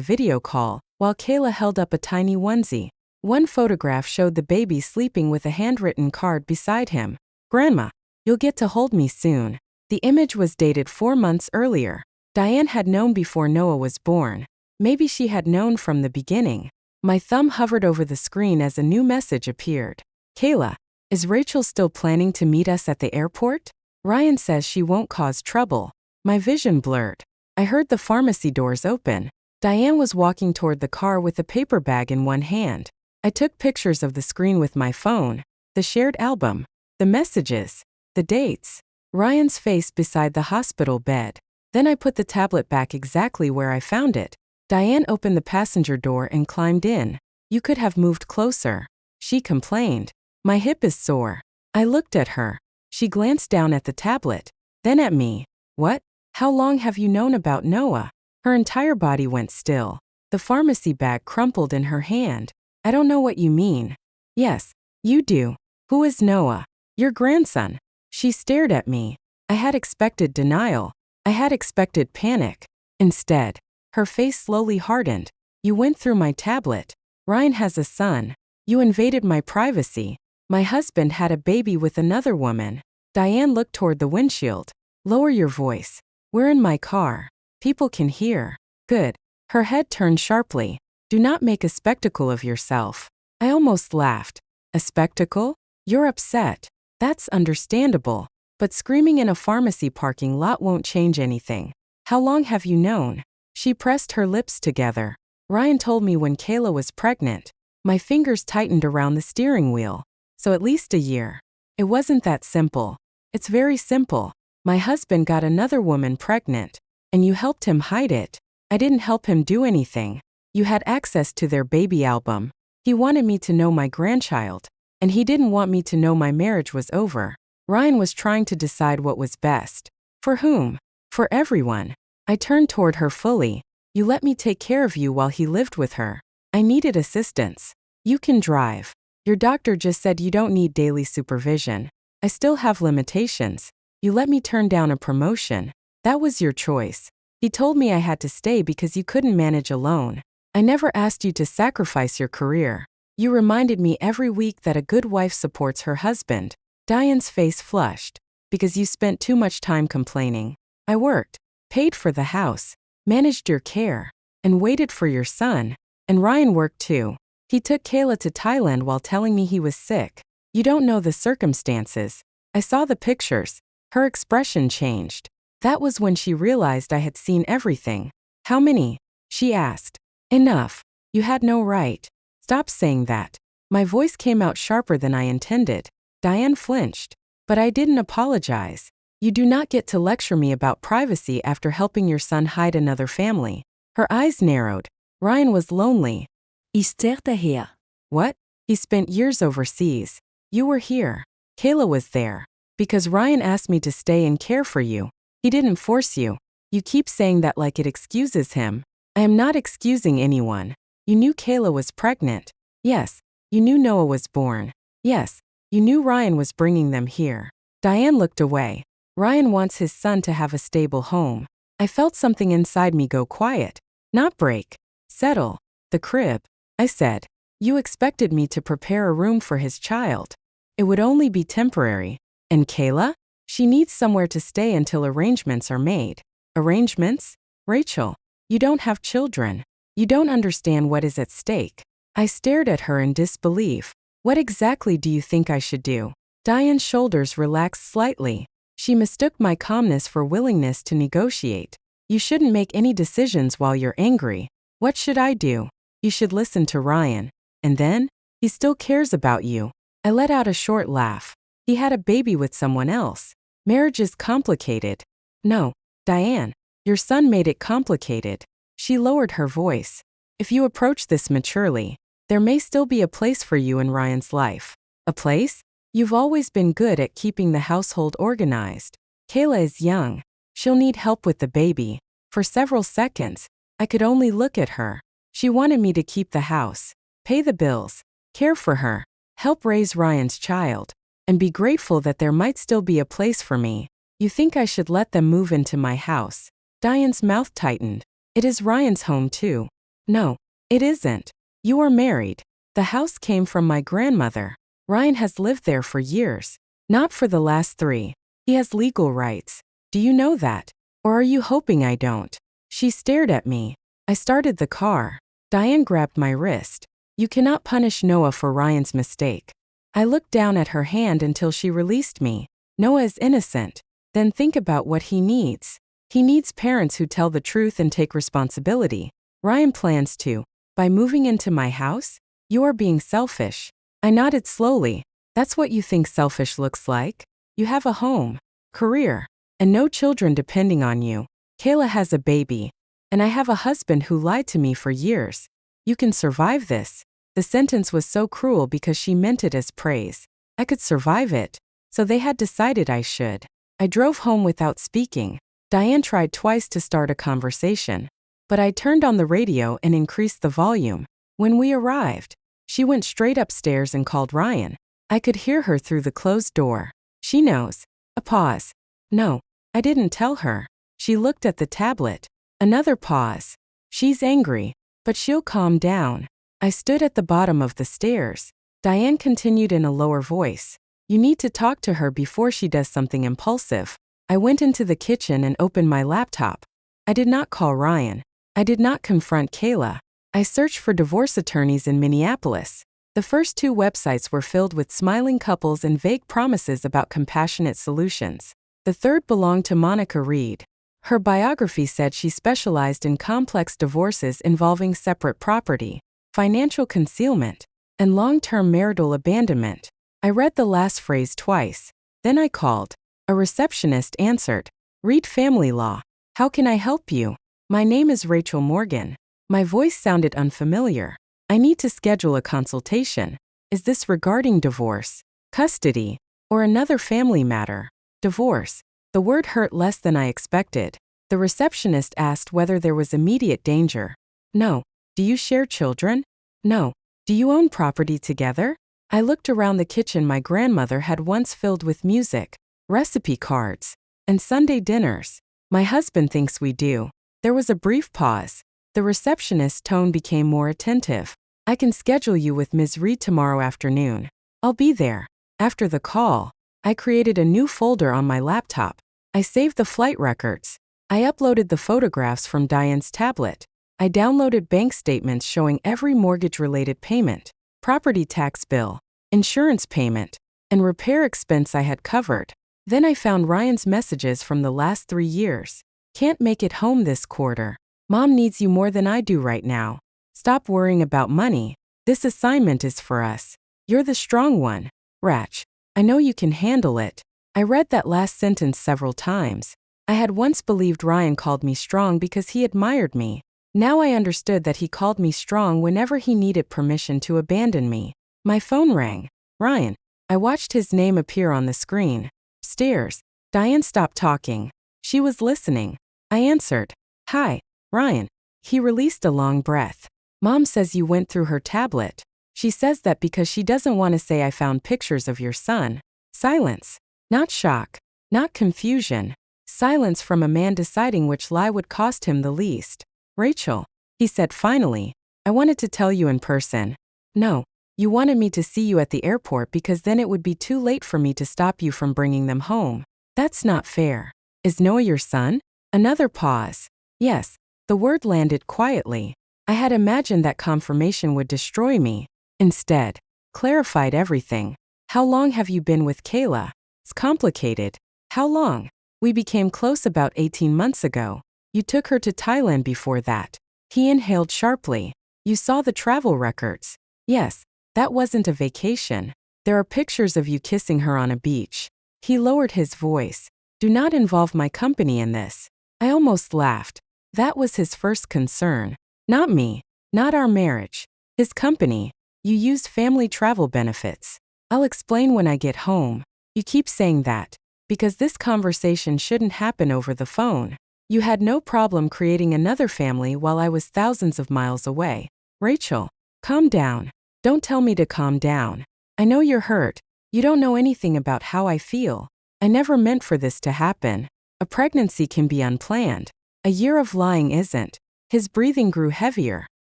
video call, while Kayla held up a tiny onesie. One photograph showed the baby sleeping with a handwritten card beside him. "Grandma, you'll get to hold me soon." The image was dated 4 months earlier. Diane had known before Noah was born. Maybe she had known from the beginning. My thumb hovered over the screen as a new message appeared. "Kayla, is Rachel still planning to meet us at the airport? Ryan says she won't cause trouble." My vision blurred. I heard the pharmacy doors open. Diane was walking toward the car with a paper bag in one hand. I took pictures of the screen with my phone, the shared album, the messages, the dates, Ryan's face beside the hospital bed. Then I put the tablet back exactly where I found it. Diane opened the passenger door and climbed in. "You could have moved closer," she complained. "My hip is sore." I looked at her. She glanced down at the tablet, then at me. "What? How long have you known about Noah?" Her entire body went still. The pharmacy bag crumpled in her hand. "I don't know what you mean." "Yes, you do. Who is Noah?" "Your grandson." She stared at me. I had expected denial. I had expected panic. Instead, her face slowly hardened. "You went through my tablet. Ryan has a son. You invaded my privacy. My husband had a baby with another woman." Diane looked toward the windshield. "Lower your voice. We're in my car. People can hear." "Good." Her head turned sharply. "Do not make a spectacle of yourself." I almost laughed. "A spectacle? You're upset. That's understandable. But screaming in a pharmacy parking lot won't change anything. How long have you known?" She pressed her lips together. "Ryan told me when Kayla was pregnant." My fingers tightened around the steering wheel. "So at least a year." "It wasn't that simple." "It's very simple. My husband got another woman pregnant. And you helped him hide it." "I didn't help him do anything. You had access to their baby album. He wanted me to know my grandchild. And he didn't want me to know my marriage was over." Ryan was trying to decide what was best. For whom? For everyone. I turned toward her fully. "You let me take care of you while he lived with her. I needed assistance. You can drive. Your doctor just said you don't need daily supervision. I still have limitations. You let me turn down a promotion. That was your choice. He told me I had to stay because you couldn't manage alone. I never asked you to sacrifice your career. You reminded me every week that a good wife supports her husband." Diane's face flushed. "Because you spent too much time complaining. I worked, paid for the house, managed your care, and waited for your son. And Ryan worked too. He took Kayla to Thailand while telling me he was sick. You don't know the circumstances." I saw the pictures. Her expression changed. That was when she realized I had seen everything. "How many?" she asked. "Enough. You had no right." "Stop saying that." My voice came out sharper than I intended. Diane flinched. "But I didn't apologize. You do not get to lecture me about privacy after helping your son hide another family." Her eyes narrowed. "Ryan was lonely." Hier. "What?" "He spent years overseas. You were here. Kayla was there. Because Ryan asked me to stay and care for you. He didn't force you." "You keep saying that like it excuses him." "I am not excusing anyone. You knew Kayla was pregnant." "Yes." "You knew Noah was born." "Yes." "You knew Ryan was bringing them here." Diane looked away. "Ryan wants his son to have a stable home." I felt something inside me go quiet. Not break. Settle. "The crib," I said. "You expected me to prepare a room for his child. It would only be temporary. And Kayla? She needs somewhere to stay until arrangements are made." "Arrangements? Rachel, you don't have children. You don't understand what is at stake." I stared at her in disbelief. "What exactly do you think I should do?" Diane's shoulders relaxed slightly. She mistook my calmness for willingness to negotiate. "You shouldn't make any decisions while you're angry." "What should I do?" "You should listen to Ryan. And then? He still cares about you." I let out a short laugh. "He had a baby with someone else. Marriage is complicated." "No, Diane, your son made it complicated." She lowered her voice. "If you approach this maturely, there may still be a place for you in Ryan's life." "A place?" "You've always been good at keeping the household organized. Kayla is young. She'll need help with the baby." For several seconds, I could only look at her. She wanted me to keep the house, pay the bills, care for her, help raise Ryan's child, and be grateful that there might still be a place for me. "You think I should let them move into my house?" Diane's mouth tightened. It is Ryan's home too. No, it isn't. You are married. The house came from my grandmother. Ryan has lived there for years. Not for the last 3. He has legal rights. Do you know that? Or are you hoping I don't? She stared at me. I started the car. Diane grabbed my wrist. You cannot punish Noah for Ryan's mistake. I looked down at her hand until she released me. Noah is innocent. Then think about what he needs. He needs parents who tell the truth and take responsibility. Ryan plans to. By moving into my house? You are being selfish. I nodded slowly. That's what you think selfish looks like? You have a home, career, and no children depending on you. Kayla has a baby. And I have a husband who lied to me for years. You can survive this. The sentence was so cruel because she meant it as praise. I could survive it. So they had decided I should. I drove home without speaking. Diane tried twice to start a conversation. But I turned on the radio and increased the volume. When we arrived, she went straight upstairs and called Ryan. I could hear her through the closed door. She knows. A pause. No, I didn't tell her. She looked at the tablet. Another pause. She's angry, but she'll calm down. I stood at the bottom of the stairs. Diane continued in a lower voice. You need to talk to her before she does something impulsive. I went into the kitchen and opened my laptop. I did not call Ryan. I did not confront Kayla. I searched for divorce attorneys in Minneapolis. The first 2 websites were filled with smiling couples and vague promises about compassionate solutions. The third belonged to Monica Reed. Her biography said she specialized in complex divorces involving separate property, financial concealment, and long-term marital abandonment. I read the last phrase twice. Then I called. A receptionist answered. Reed Family Law. How can I help you? My name is Rachel Morgan. My voice sounded unfamiliar. I need to schedule a consultation. Is this regarding divorce, custody, or another family matter? Divorce. The word hurt less than I expected. The receptionist asked whether there was immediate danger. No. Do you share children? No. Do you own property together? I looked around the kitchen my grandmother had once filled with music, recipe cards, and Sunday dinners. My husband thinks we do. There was a brief pause. The receptionist's tone became more attentive. I can schedule you with Ms. Reed tomorrow afternoon. I'll be there. After the call, I created a new folder on my laptop. I saved the flight records. I uploaded the photographs from Diane's tablet. I downloaded bank statements showing every mortgage-related payment, property tax bill, insurance payment, and repair expense I had covered. Then I found Ryan's messages from the last 3 years. Can't make it home this quarter. Mom needs you more than I do right now. Stop worrying about money. This assignment is for us. You're the strong one. Ratch. I know you can handle it. I read that last sentence several times. I had once believed Ryan called me strong because he admired me. Now I understood that he called me strong whenever he needed permission to abandon me. My phone rang. Ryan. I watched his name appear on the screen. Stairs. Diane stopped talking. She was listening. I answered. Hi, Ryan. He released a long breath. Mom says you went through her tablet. She says that because she doesn't want to say I found pictures of your son. Silence. Not shock. Not confusion. Silence from a man deciding which lie would cost him the least. Rachel, he said finally, I wanted to tell you in person. No, you wanted me to see you at the airport because then it would be too late for me to stop you from bringing them home. That's not fair. Is Noah your son? Another pause. Yes, the word landed quietly. I had imagined that confirmation would destroy me. Instead, clarified everything. How long have you been with Kayla? It's complicated. How long? We became close about 18 months ago. You took her to Thailand before that. He inhaled sharply. You saw the travel records. Yes, that wasn't a vacation. There are pictures of you kissing her on a beach. He lowered his voice. Do not involve my company in this. I almost laughed. That was his first concern. Not me. Not our marriage. His company. You used family travel benefits. I'll explain when I get home. You keep saying that. Because this conversation shouldn't happen over the phone. You had no problem creating another family while I was thousands of miles away. Rachel, calm down. Don't tell me to calm down. I know you're hurt. You don't know anything about how I feel. I never meant for this to happen. A pregnancy can be unplanned. A year of lying isn't. His breathing grew heavier.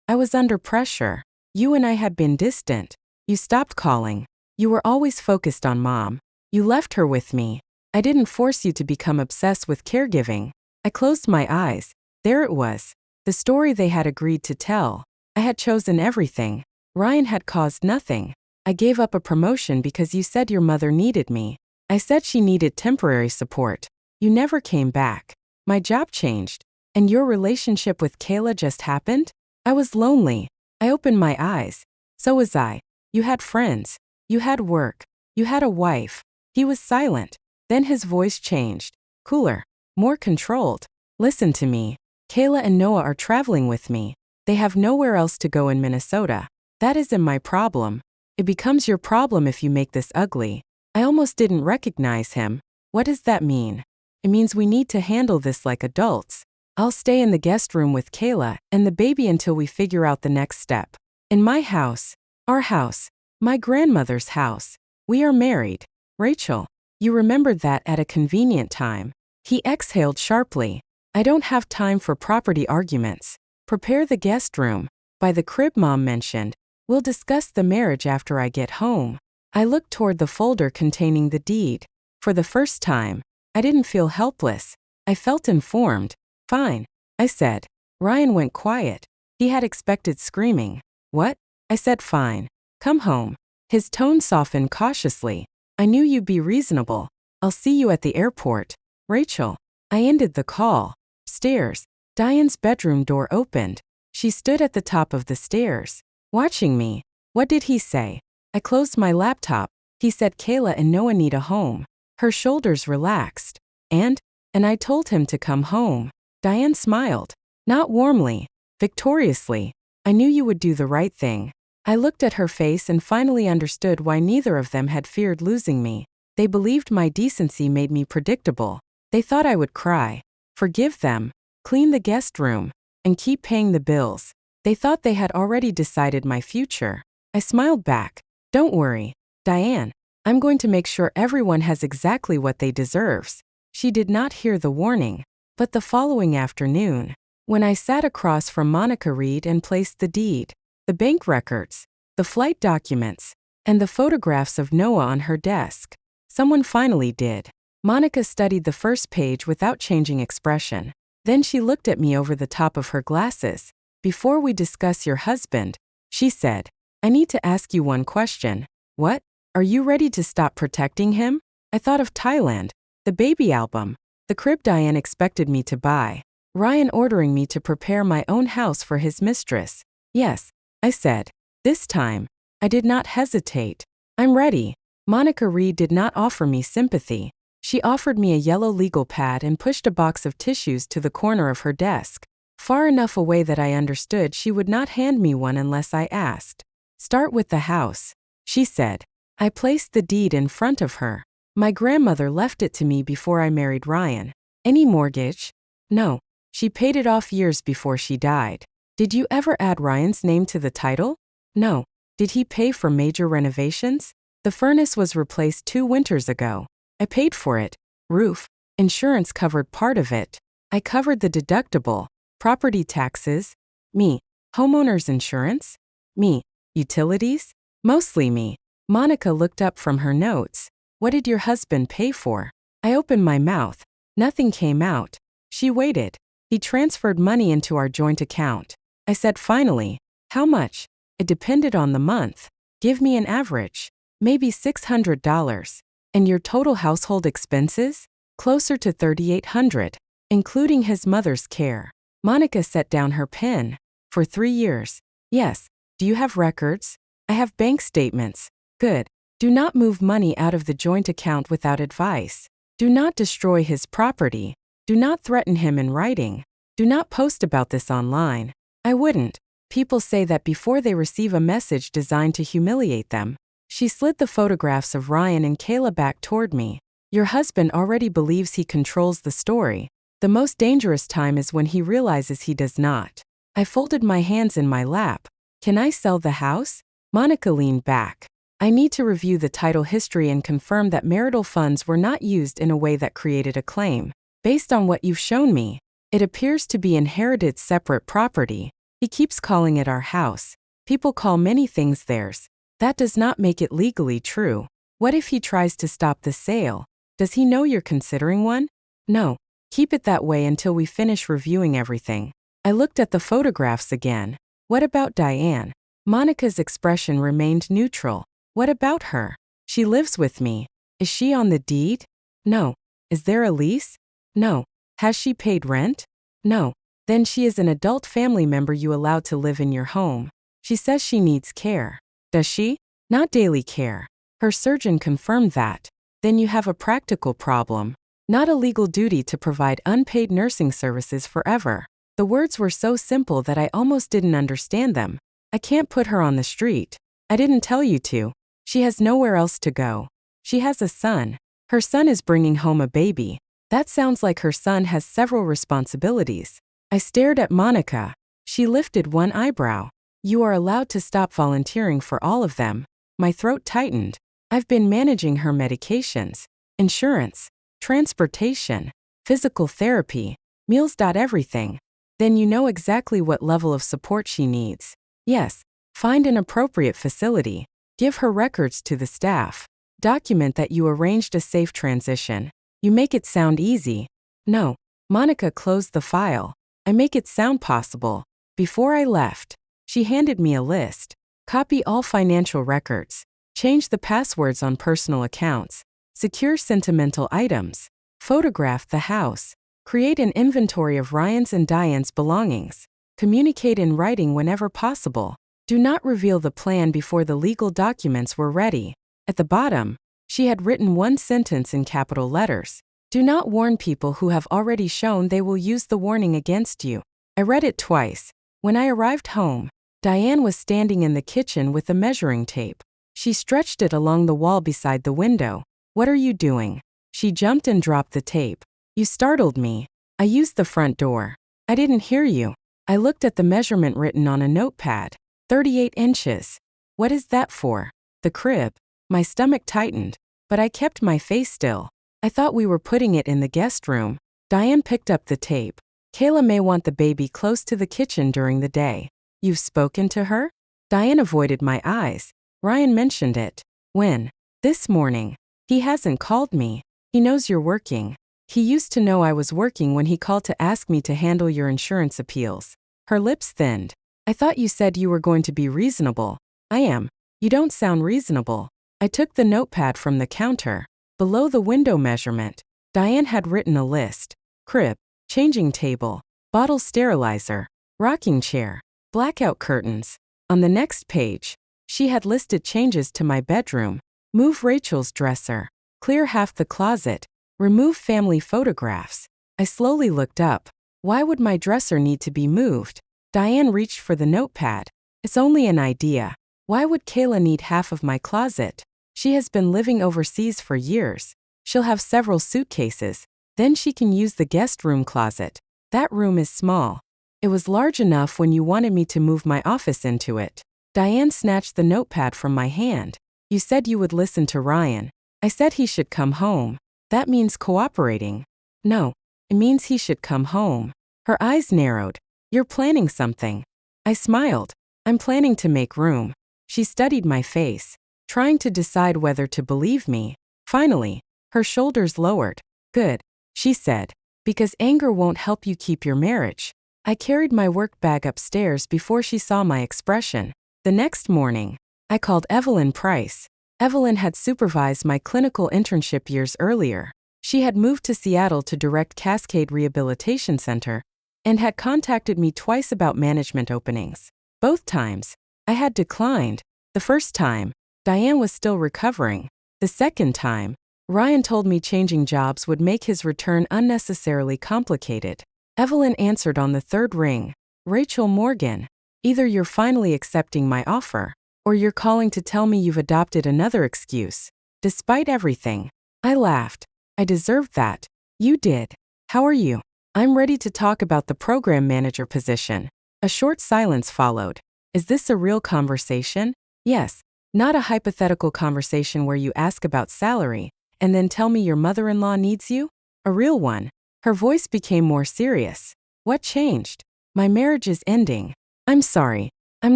I was under pressure. You and I had been distant. You stopped calling. You were always focused on Mom. You left her with me. I didn't force you to become obsessed with caregiving. I closed my eyes. There it was. The story they had agreed to tell. I had chosen everything. Ryan had caused nothing. I gave up a promotion because you said your mother needed me. I said she needed temporary support. You never came back. My job changed. And your relationship with Kayla just happened? I was lonely. I opened my eyes. So was I. You had friends. You had work. You had a wife. He was silent. Then his voice changed. Cooler. More controlled. Listen to me. Kayla and Noah are traveling with me. They have nowhere else to go in Minnesota. That isn't my problem. It becomes your problem if you make this ugly. I almost didn't recognize him. What does that mean? It means we need to handle this like adults. I'll stay in the guest room with Kayla and the baby until we figure out the next step. In my house. Our house. My grandmother's house. We are married. Rachel. You remembered that at a convenient time. He exhaled sharply. I don't have time for property arguments. Prepare the guest room. By the crib Mom mentioned. We'll discuss the marriage after I get home. I looked toward the folder containing the deed. For the first time, I didn't feel helpless. I felt informed. Fine, I said. Ryan went quiet. He had expected screaming. What? I said fine. Come home. His tone softened cautiously. I knew you'd be reasonable. I'll see you at the airport. Rachel. I ended the call. Stairs. Diane's bedroom door opened. She stood at the top of the stairs, watching me. What did he say? I closed my laptop. He said Kayla and Noah need a home. Her shoulders relaxed. And I told him to come home. Diane smiled. Not warmly. Victoriously. I knew you would do the right thing. I looked at her face and finally understood why neither of them had feared losing me. They believed my decency made me predictable. They thought I would cry. Forgive them. Clean the guest room. And keep paying the bills. They thought they had already decided my future. I smiled back. Don't worry, Diane. I'm going to make sure everyone has exactly what they deserve. She did not hear the warning. But the following afternoon, when I sat across from Monica Reed and placed the deed, the bank records, the flight documents, and the photographs of Noah on her desk, someone finally did. Monica studied the first page without changing expression. Then she looked at me over the top of her glasses. Before we discuss your husband, she said, I need to ask you one question. What? Are you ready to stop protecting him? I thought of Thailand, the baby album, the crib Diane expected me to buy, Ryan ordering me to prepare my own house for his mistress. Yes, I said. This time, I did not hesitate. I'm ready. Monica Reed did not offer me sympathy. She offered me a yellow legal pad and pushed a box of tissues to the corner of her desk, far enough away that I understood she would not hand me one unless I asked. Start with the house, she said. I placed the deed in front of her. My grandmother left it to me before I married Ryan. Any mortgage? No. She paid it off years before she died. Did you ever add Ryan's name to the title? No. Did he pay for major renovations? The furnace was replaced 2 winters ago. I paid for it. Roof. Insurance covered part of it. I covered the deductible. Property taxes. Me. Homeowner's insurance. Me. Utilities. Mostly me. Monica looked up from her notes. What did your husband pay for? I opened my mouth. Nothing came out. She waited. He transferred money into our joint account. I said finally, how much? It depended on the month. Give me an average. Maybe $600. And your total household expenses? Closer to $3,800, including his mother's care. Monica set down her pen. For 3 years. Yes. Do you have records? I have bank statements. Good. Do not move money out of the joint account without advice. Do not destroy his property. Do not threaten him in writing. Do not post about this online. I wouldn't. People say that before they receive a message designed to humiliate them. She slid the photographs of Ryan and Kayla back toward me. Your husband already believes he controls the story. The most dangerous time is when he realizes he does not. I folded my hands in my lap. Can I sell the house? Monica leaned back. I need to review the title history and confirm that marital funds were not used in a way that created a claim. Based on what you've shown me, It appears to be inherited separate property. He keeps calling it our house. People call many things theirs. That does not make it legally true. What if he tries to stop the sale? Does he know you're considering one? No. Keep it that way until we finish reviewing everything. I looked at the photographs again. What about Diane? Monica's expression remained neutral. What about her? She lives with me. Is she on the deed? No. Is there a lease? No. Has she paid rent? No. Then she is an adult family member you allowed to live in your home. She says she needs care. Does she? Not daily care. Her surgeon confirmed that. Then you have a practical problem. Not a legal duty to provide unpaid nursing services forever. The words were so simple that I almost didn't understand them. I can't put her on the street. I didn't tell you to. She has nowhere else to go. She has a son. Her son is bringing home a baby. That sounds like her son has several responsibilities. I stared at Monica. She lifted one eyebrow. You are allowed to stop volunteering for all of them. My throat tightened. I've been managing her medications, insurance, transportation, physical therapy, meals. Everything. Then you know exactly what level of support she needs. Yes. Find an appropriate facility. Give her records to the staff. Document that you arranged a safe transition. You make it sound easy. No. Monica closed the file. I make it sound possible. Before I left, she handed me a list. Copy all financial records. Change the passwords on personal accounts. Secure sentimental items. Photograph the house. Create an inventory of Ryan's and Diane's belongings. Communicate in writing whenever possible. Do not reveal the plan before the legal documents were ready. At the bottom, she had written one sentence in capital letters. Do not warn people who have already shown they will use the warning against you. I read it twice. When I arrived home, Diane was standing in the kitchen with a measuring tape. She stretched it along the wall beside the window. What are you doing? She jumped and dropped the tape. You startled me. I used the front door. I didn't hear you. I looked at the measurement written on a notepad. 38 inches. What is that for? The crib. My stomach tightened, but I kept my face still. I thought we were putting it in the guest room. Diane picked up the tape. Kayla may want the baby close to the kitchen during the day. You've spoken to her? Diane avoided my eyes. Ryan mentioned it. When? This morning. He hasn't called me. He knows you're working. He used to know I was working when he called to ask me to handle your insurance appeals. Her lips thinned. I thought you said you were going to be reasonable. I am. You don't sound reasonable. I took the notepad from the counter. Below the window measurement, Diane had written a list. Crib, changing table, bottle sterilizer, rocking chair, blackout curtains. On the next page, she had listed changes to my bedroom. Move Rachel's dresser. Clear half the closet. Remove family photographs. I slowly looked up. Why would my dresser need to be moved? Diane reached for the notepad. It's only an idea. Why would Kayla need half of my closet? She has been living overseas for years. She'll have several suitcases. Then she can use the guest room closet. That room is small. It was large enough when you wanted me to move my office into it. Diane snatched the notepad from my hand. You said you would listen to Ryan. I said he should come home. That means cooperating. No, it means he should come home. Her eyes narrowed. You're planning something. I smiled. I'm planning to make room. She studied my face, trying to decide whether to believe me. Finally, her shoulders lowered. Good, she said, because anger won't help you keep your marriage. I carried my work bag upstairs before she saw my expression. The next morning, I called Evelyn Price. Evelyn had supervised my clinical internship years earlier. She had moved to Seattle to direct Cascade Rehabilitation Center and had contacted me twice about management openings. Both times, I had declined. The first time, Diane was still recovering. The second time, Ryan told me changing jobs would make his return unnecessarily complicated. Evelyn answered on the third ring. Rachel Morgan, either you're finally accepting my offer, or you're calling to tell me you've adopted another excuse. Despite everything, I laughed. I deserved that. You did. How are you? I'm ready to talk about the program manager position. A short silence followed. Is this a real conversation? Yes. Not a hypothetical conversation where you ask about salary and then tell me your mother-in-law needs you? A real one. Her voice became more serious. What changed? My marriage is ending. I'm sorry. I'm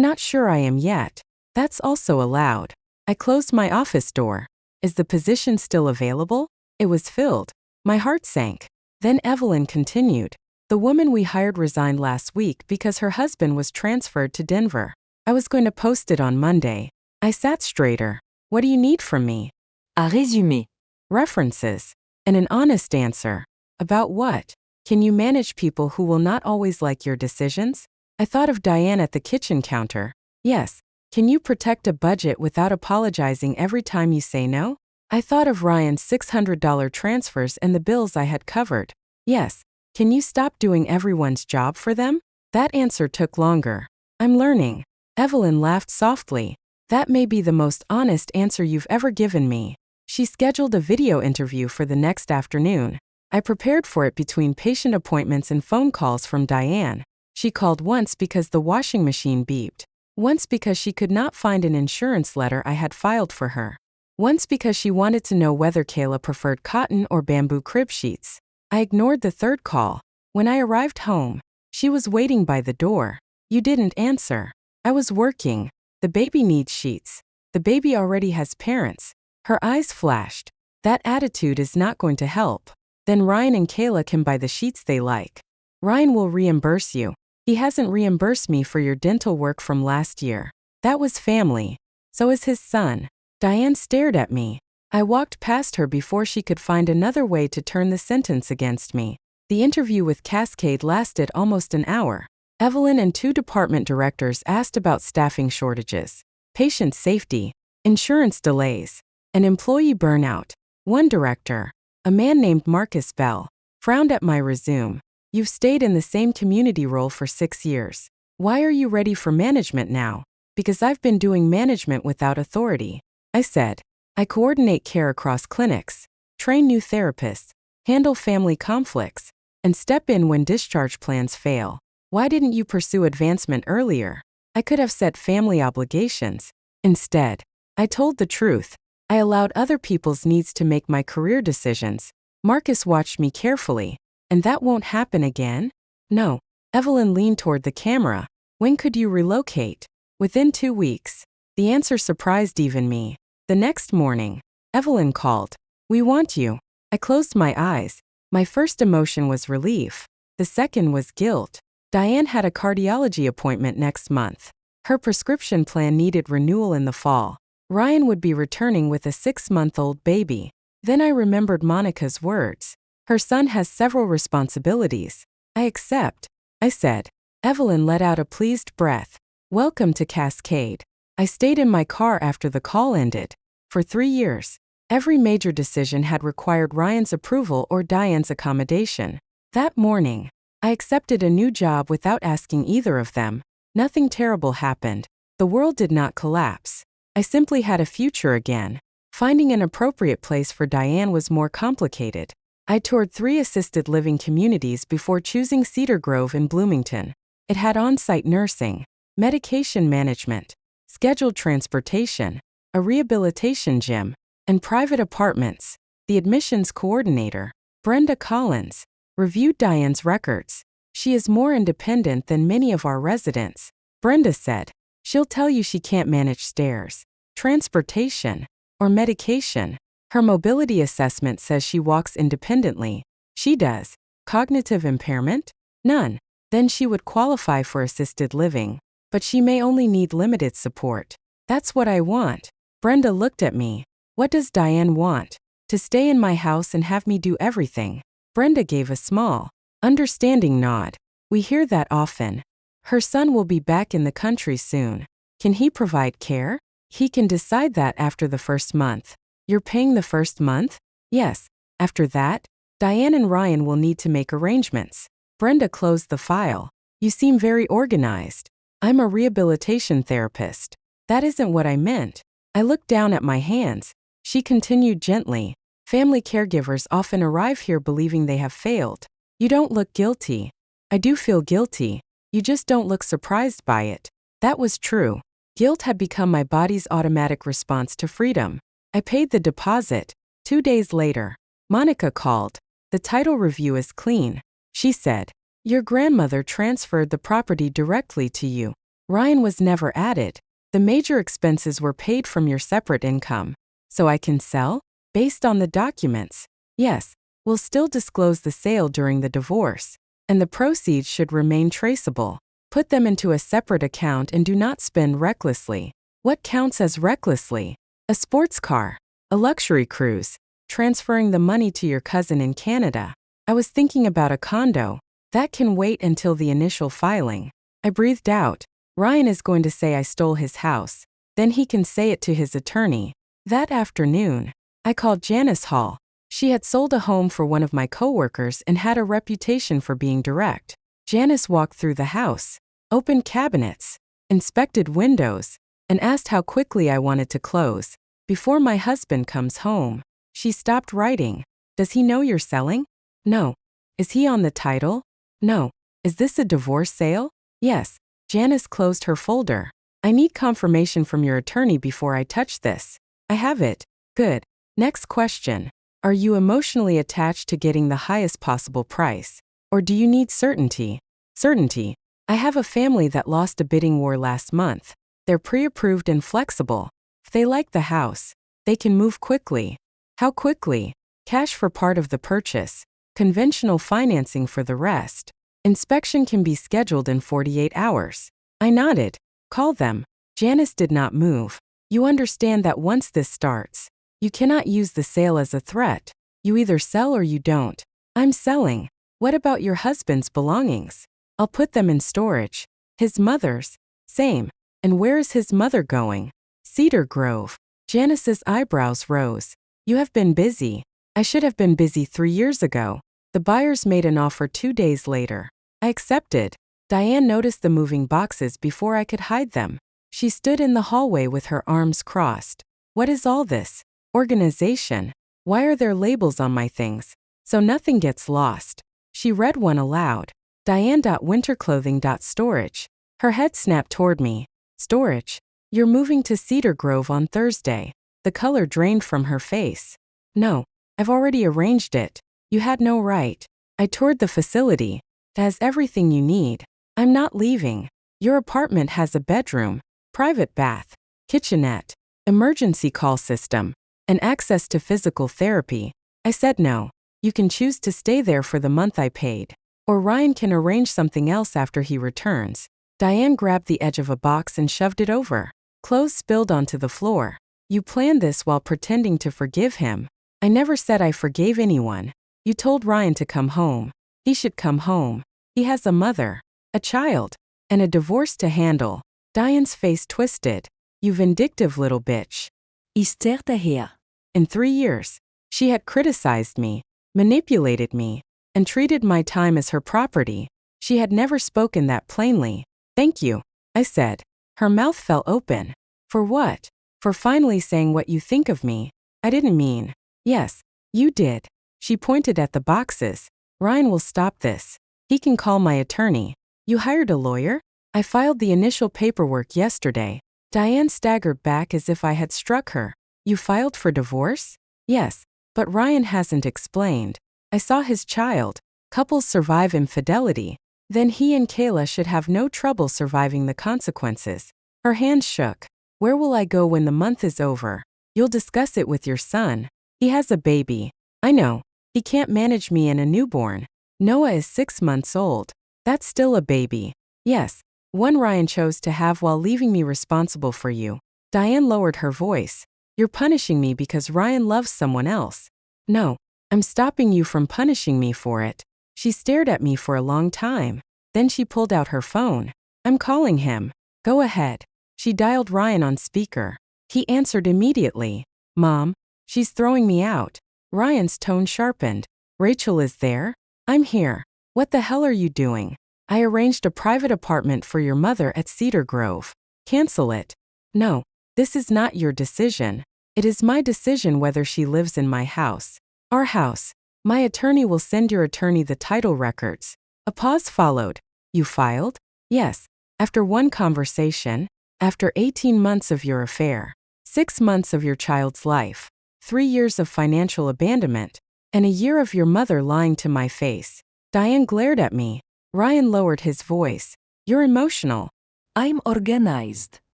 not sure I am yet. That's also allowed. I closed my office door. Is the position still available? It was filled. My heart sank. Then Evelyn continued. The woman we hired resigned last week because her husband was transferred to Denver. I was going to post it on Monday. I sat straighter. What do you need from me? À résumer. References. And an honest answer. About what? Can you manage people who will not always like your decisions? I thought of Diane at the kitchen counter. Yes. Can you protect a budget without apologizing every time you say no? I thought of Ryan's $600 transfers and the bills I had covered. Yes. Can you stop doing everyone's job for them? That answer took longer. I'm learning. Evelyn laughed softly. That may be the most honest answer you've ever given me. She scheduled a video interview for the next afternoon. I prepared for it between patient appointments and phone calls from Diane. She called once because the washing machine beeped. Once because she could not find an insurance letter I had filed for her. Once because she wanted to know whether Kayla preferred cotton or bamboo crib sheets. I ignored the third call. When I arrived home, she was waiting by the door. You didn't answer. I was working. The baby needs sheets. The baby already has parents. Her eyes flashed. That attitude is not going to help. Then Ryan and Kayla can buy the sheets they like. Ryan will reimburse you. He hasn't reimbursed me for your dental work from last year. That was family. So is his son. Diane stared at me. I walked past her before she could find another way to turn the sentence against me. The interview with Cascade lasted almost an hour. Evelyn and 2 department directors asked about staffing shortages, patient safety, insurance delays, and employee burnout. One director, a man named Marcus Bell, frowned at my resume. You've stayed in the same community role for 6 years. Why are you ready for management now? Because I've been doing management without authority. I said, I coordinate care across clinics, train new therapists, handle family conflicts, and step in when discharge plans fail. Why didn't you pursue advancement earlier? I could have set family obligations. Instead, I told the truth. I allowed other people's needs to make my career decisions. Marcus watched me carefully. And that won't happen again? No. Evelyn leaned toward the camera. When could you relocate? Within 2 weeks. The answer surprised even me. The next morning, Evelyn called. We want you. I closed my eyes. My first emotion was relief. The second was guilt. Diane had a cardiology appointment next month. Her prescription plan needed renewal in the fall. Ryan would be returning with a 6-month-old baby. Then I remembered Monica's words. Her son has several responsibilities. I accept, I said. Evelyn let out a pleased breath. Welcome to Cascade. I stayed in my car after the call ended. For 3 years, every major decision had required Ryan's approval or Diane's accommodation. That morning, I accepted a new job without asking either of them. Nothing terrible happened. The world did not collapse. I simply had a future again. Finding an appropriate place for Diane was more complicated. I toured 3 assisted living communities before choosing Cedar Grove in Bloomington. It had on-site nursing, medication management, scheduled transportation, a rehabilitation gym, and private apartments. The admissions coordinator, Brenda Collins, reviewed Diane's records. She is more independent than many of our residents, Brenda said. She'll tell you she can't manage stairs, transportation, or medication. Her mobility assessment says she walks independently. She does. Cognitive impairment? None. Then she would qualify for assisted living. But she may only need limited support. That's what I want. Brenda looked at me. What does Diane want? To stay in my house and have me do everything. Brenda gave a small, understanding nod. We hear that often. Her son will be back in the country soon. Can he provide care? He can decide that after the first month. You're paying the first month? Yes. After that, Diane and Ryan will need to make arrangements. Brenda closed the file. You seem very organized. I'm a rehabilitation therapist. That isn't what I meant. I looked down at my hands. She continued gently. Family caregivers often arrive here believing they have failed. You don't look guilty. I do feel guilty. You just don't look surprised by it. That was true. Guilt had become my body's automatic response to freedom. I paid the deposit. 2 days later, Monica called. The title review is clean. She said, Your grandmother transferred the property directly to you. Ryan was never added. The major expenses were paid from your separate income. So I can sell? Based on the documents. Yes, we'll still disclose the sale during the divorce. And the proceeds should remain traceable. Put them into a separate account and do not spend recklessly. What counts as recklessly? A sports car, a luxury cruise, transferring the money to your cousin in Canada. I was thinking about a condo. That can wait until the initial filing. I breathed out. Ryan is going to say I stole his house. Then he can say it to his attorney. That afternoon, I called Janice Hall. She had sold a home for one of my coworkers and had a reputation for being direct. Janice walked through the house, opened cabinets, inspected windows, and asked how quickly I wanted to close. Before my husband comes home. She stopped writing. Does he know you're selling? No. Is he on the title? No. Is this a divorce sale? Yes. Janice closed her folder. I need confirmation from your attorney before I touch this. I have it. Good. Next question. Are you emotionally attached to getting the highest possible price? Or do you need certainty? Certainty. I have a family that lost a bidding war last month. They're pre-approved and flexible. If they like the house, they can move quickly. How quickly? Cash for part of the purchase. Conventional financing for the rest. Inspection can be scheduled in 48 hours. I nodded. Call them. Janice did not move. You understand that once this starts, you cannot use the sale as a threat. You either sell or you don't. I'm selling. What about your husband's belongings? I'll put them in storage. His mother's? Same. And where is his mother going? Cedar Grove. Janice's eyebrows rose. You have been busy. I should have been busy 3 years ago. The buyers made an offer 2 days later. I accepted. Diane noticed the moving boxes before I could hide them. She stood in the hallway with her arms crossed. What is all this? Organization. Why are there labels on my things? So nothing gets lost. She read one aloud. Diane.winterclothing.storage. Her head snapped toward me. Storage. You're moving to Cedar Grove on Thursday. The color drained from her face. No, I've already arranged it. You had no right. I toured the facility. It has everything you need. I'm not leaving. Your apartment has a bedroom, private bath, kitchenette, emergency call system, and access to physical therapy. I said no. You can choose to stay there for the month I paid. Or Ryan can arrange something else after he returns. Diane grabbed the edge of a box and shoved it over. Clothes spilled onto the floor. You planned this while pretending to forgive him. I never said I forgave anyone. You told Ryan to come home. He should come home. He has a mother, a child, and a divorce to handle. Diane's face twisted. You vindictive little bitch. Esther daher. In 3 years, she had criticized me, manipulated me, and treated my time as her property. She had never spoken that plainly. Thank you, I said. Her mouth fell open. For what? For finally saying what you think of me. I didn't mean. Yes, you did. She pointed at the boxes. Ryan will stop this. He can call my attorney. You hired a lawyer? I filed the initial paperwork yesterday. Diane staggered back as if I had struck her. You filed for divorce? Yes, but Ryan hasn't explained. I saw his child. Couples survive infidelity. Then he and Kayla should have no trouble surviving the consequences. Her hands shook. Where will I go when the month is over? You'll discuss it with your son. He has a baby. I know. He can't manage me and a newborn. Noah is 6 months old. That's still a baby. Yes, one Ryan chose to have while leaving me responsible for you. Diane lowered her voice. You're punishing me because Ryan loves someone else. No, I'm stopping you from punishing me for it. She stared at me for a long time. Then she pulled out her phone. I'm calling him. Go ahead. She dialed Ryan on speaker. He answered immediately. Mom, she's throwing me out. Ryan's tone sharpened. Rachel is there? I'm here. What the hell are you doing? I arranged a private apartment for your mother at Cedar Grove. Cancel it. No, this is not your decision. It is my decision whether she lives in my house. Our house. My attorney will send your attorney the title records. A pause followed. You filed? Yes. After one conversation. After 18 months of your affair. 6 months of your child's life. 3 years of financial abandonment. And a year of your mother lying to my face. Diane glared at me. Ryan lowered his voice. You're emotional. I'm organized.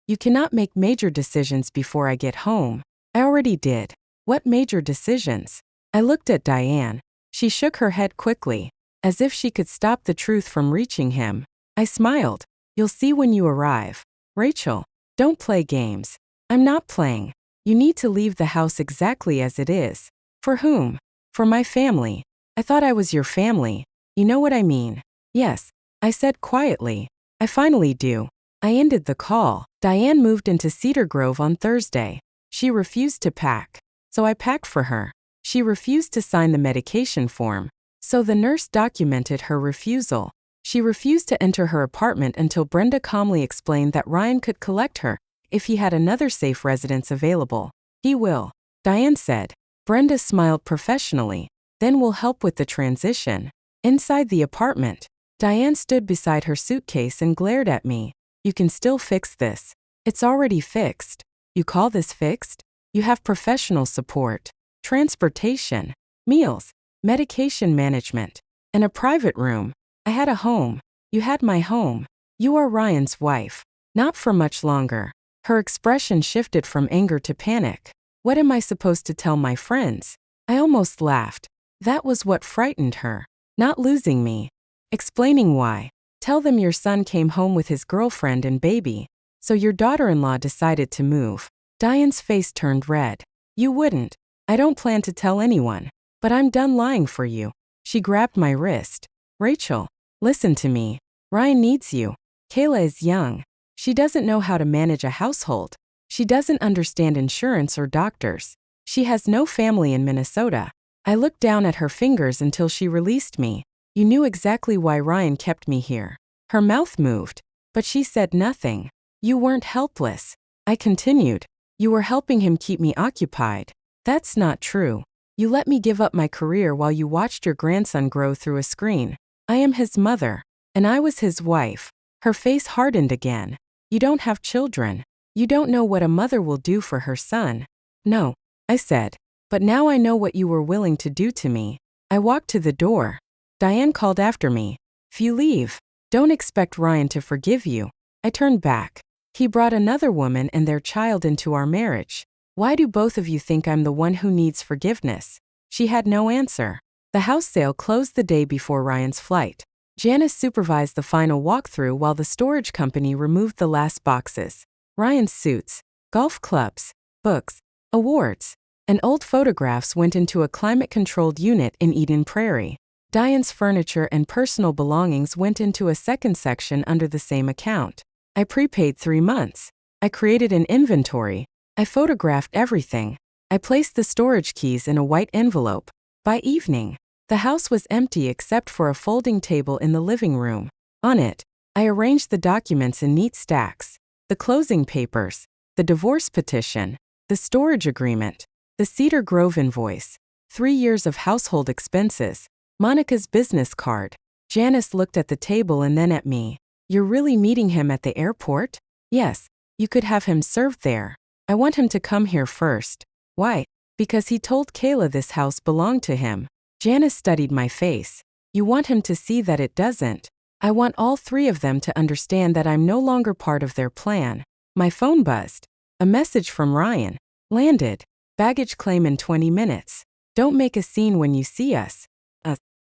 You cannot make major decisions before I get home. I already did. What major decisions? I looked at Diane. She shook her head quickly, as if she could stop the truth from reaching him. I smiled. You'll see when you arrive. Rachel, don't play games. I'm not playing. You need to leave the house exactly as it is. For whom? For my family. I thought I was your family. You know what I mean? Yes, I said quietly. I finally do. I ended the call. Diane moved into Cedar Grove on Thursday. She refused to pack, so I packed for her. She refused to sign the medication form, so the nurse documented her refusal. She refused to enter her apartment until Brenda calmly explained that Ryan could collect her if he had another safe residence available. He will, Diane said. Brenda smiled professionally. Then we'll help with the transition. Inside the apartment, Diane stood beside her suitcase and glared at me. You can still fix this. It's already fixed. You call this fixed? You have professional support, transportation, meals, medication management, and a private room. I had a home. You had my home. You are Ryan's wife. Not for much longer. Her expression shifted from anger to panic. What am I supposed to tell my friends? I almost laughed. That was what frightened her. Not losing me. Explaining why. Tell them your son came home with his girlfriend and baby, so your daughter-in-law decided to move. Diane's face turned red. You wouldn't. I don't plan to tell anyone. But I'm done lying for you. She grabbed my wrist. Rachel, listen to me. Ryan needs you. Kayla is young. She doesn't know how to manage a household. She doesn't understand insurance or doctors. She has no family in Minnesota. I looked down at her fingers until she released me. You knew exactly why Ryan kept me here. Her mouth moved, but she said nothing. You weren't helpless. I continued. You were helping him keep me occupied. That's not true. You let me give up my career while you watched your grandson grow through a screen. I am his mother, and I was his wife. Her face hardened again. You don't have children. You don't know what a mother will do for her son. No, I said. But now I know what you were willing to do to me. I walked to the door. Diane called after me. If you leave, don't expect Ryan to forgive you. I turned back. He brought another woman and their child into our marriage. Why do both of you think I'm the one who needs forgiveness? She had no answer. The house sale closed the day before Ryan's flight. Janice supervised the final walkthrough while the storage company removed the last boxes. Ryan's suits, golf clubs, books, awards, and old photographs went into a climate-controlled unit in Eden Prairie. Diane's furniture and personal belongings went into a second section under the same account. I prepaid 3 months. I created an inventory. I photographed everything. I placed the storage keys in a white envelope. By evening, the house was empty except for a folding table in the living room. On it, I arranged the documents in neat stacks. The closing papers, the divorce petition, the storage agreement, the Cedar Grove invoice, 3 years of household expenses, Monica's business card. Janice looked at the table and then at me. You're really meeting him at the airport? Yes, you could have him served there. I want him to come here first. Why? Because he told Kayla this house belonged to him. Janice studied my face. You want him to see that it doesn't. I want all 3 of them to understand that I'm no longer part of their plan. My phone buzzed. A message from Ryan. Landed. Baggage claim in 20 minutes. Don't make a scene when you see us.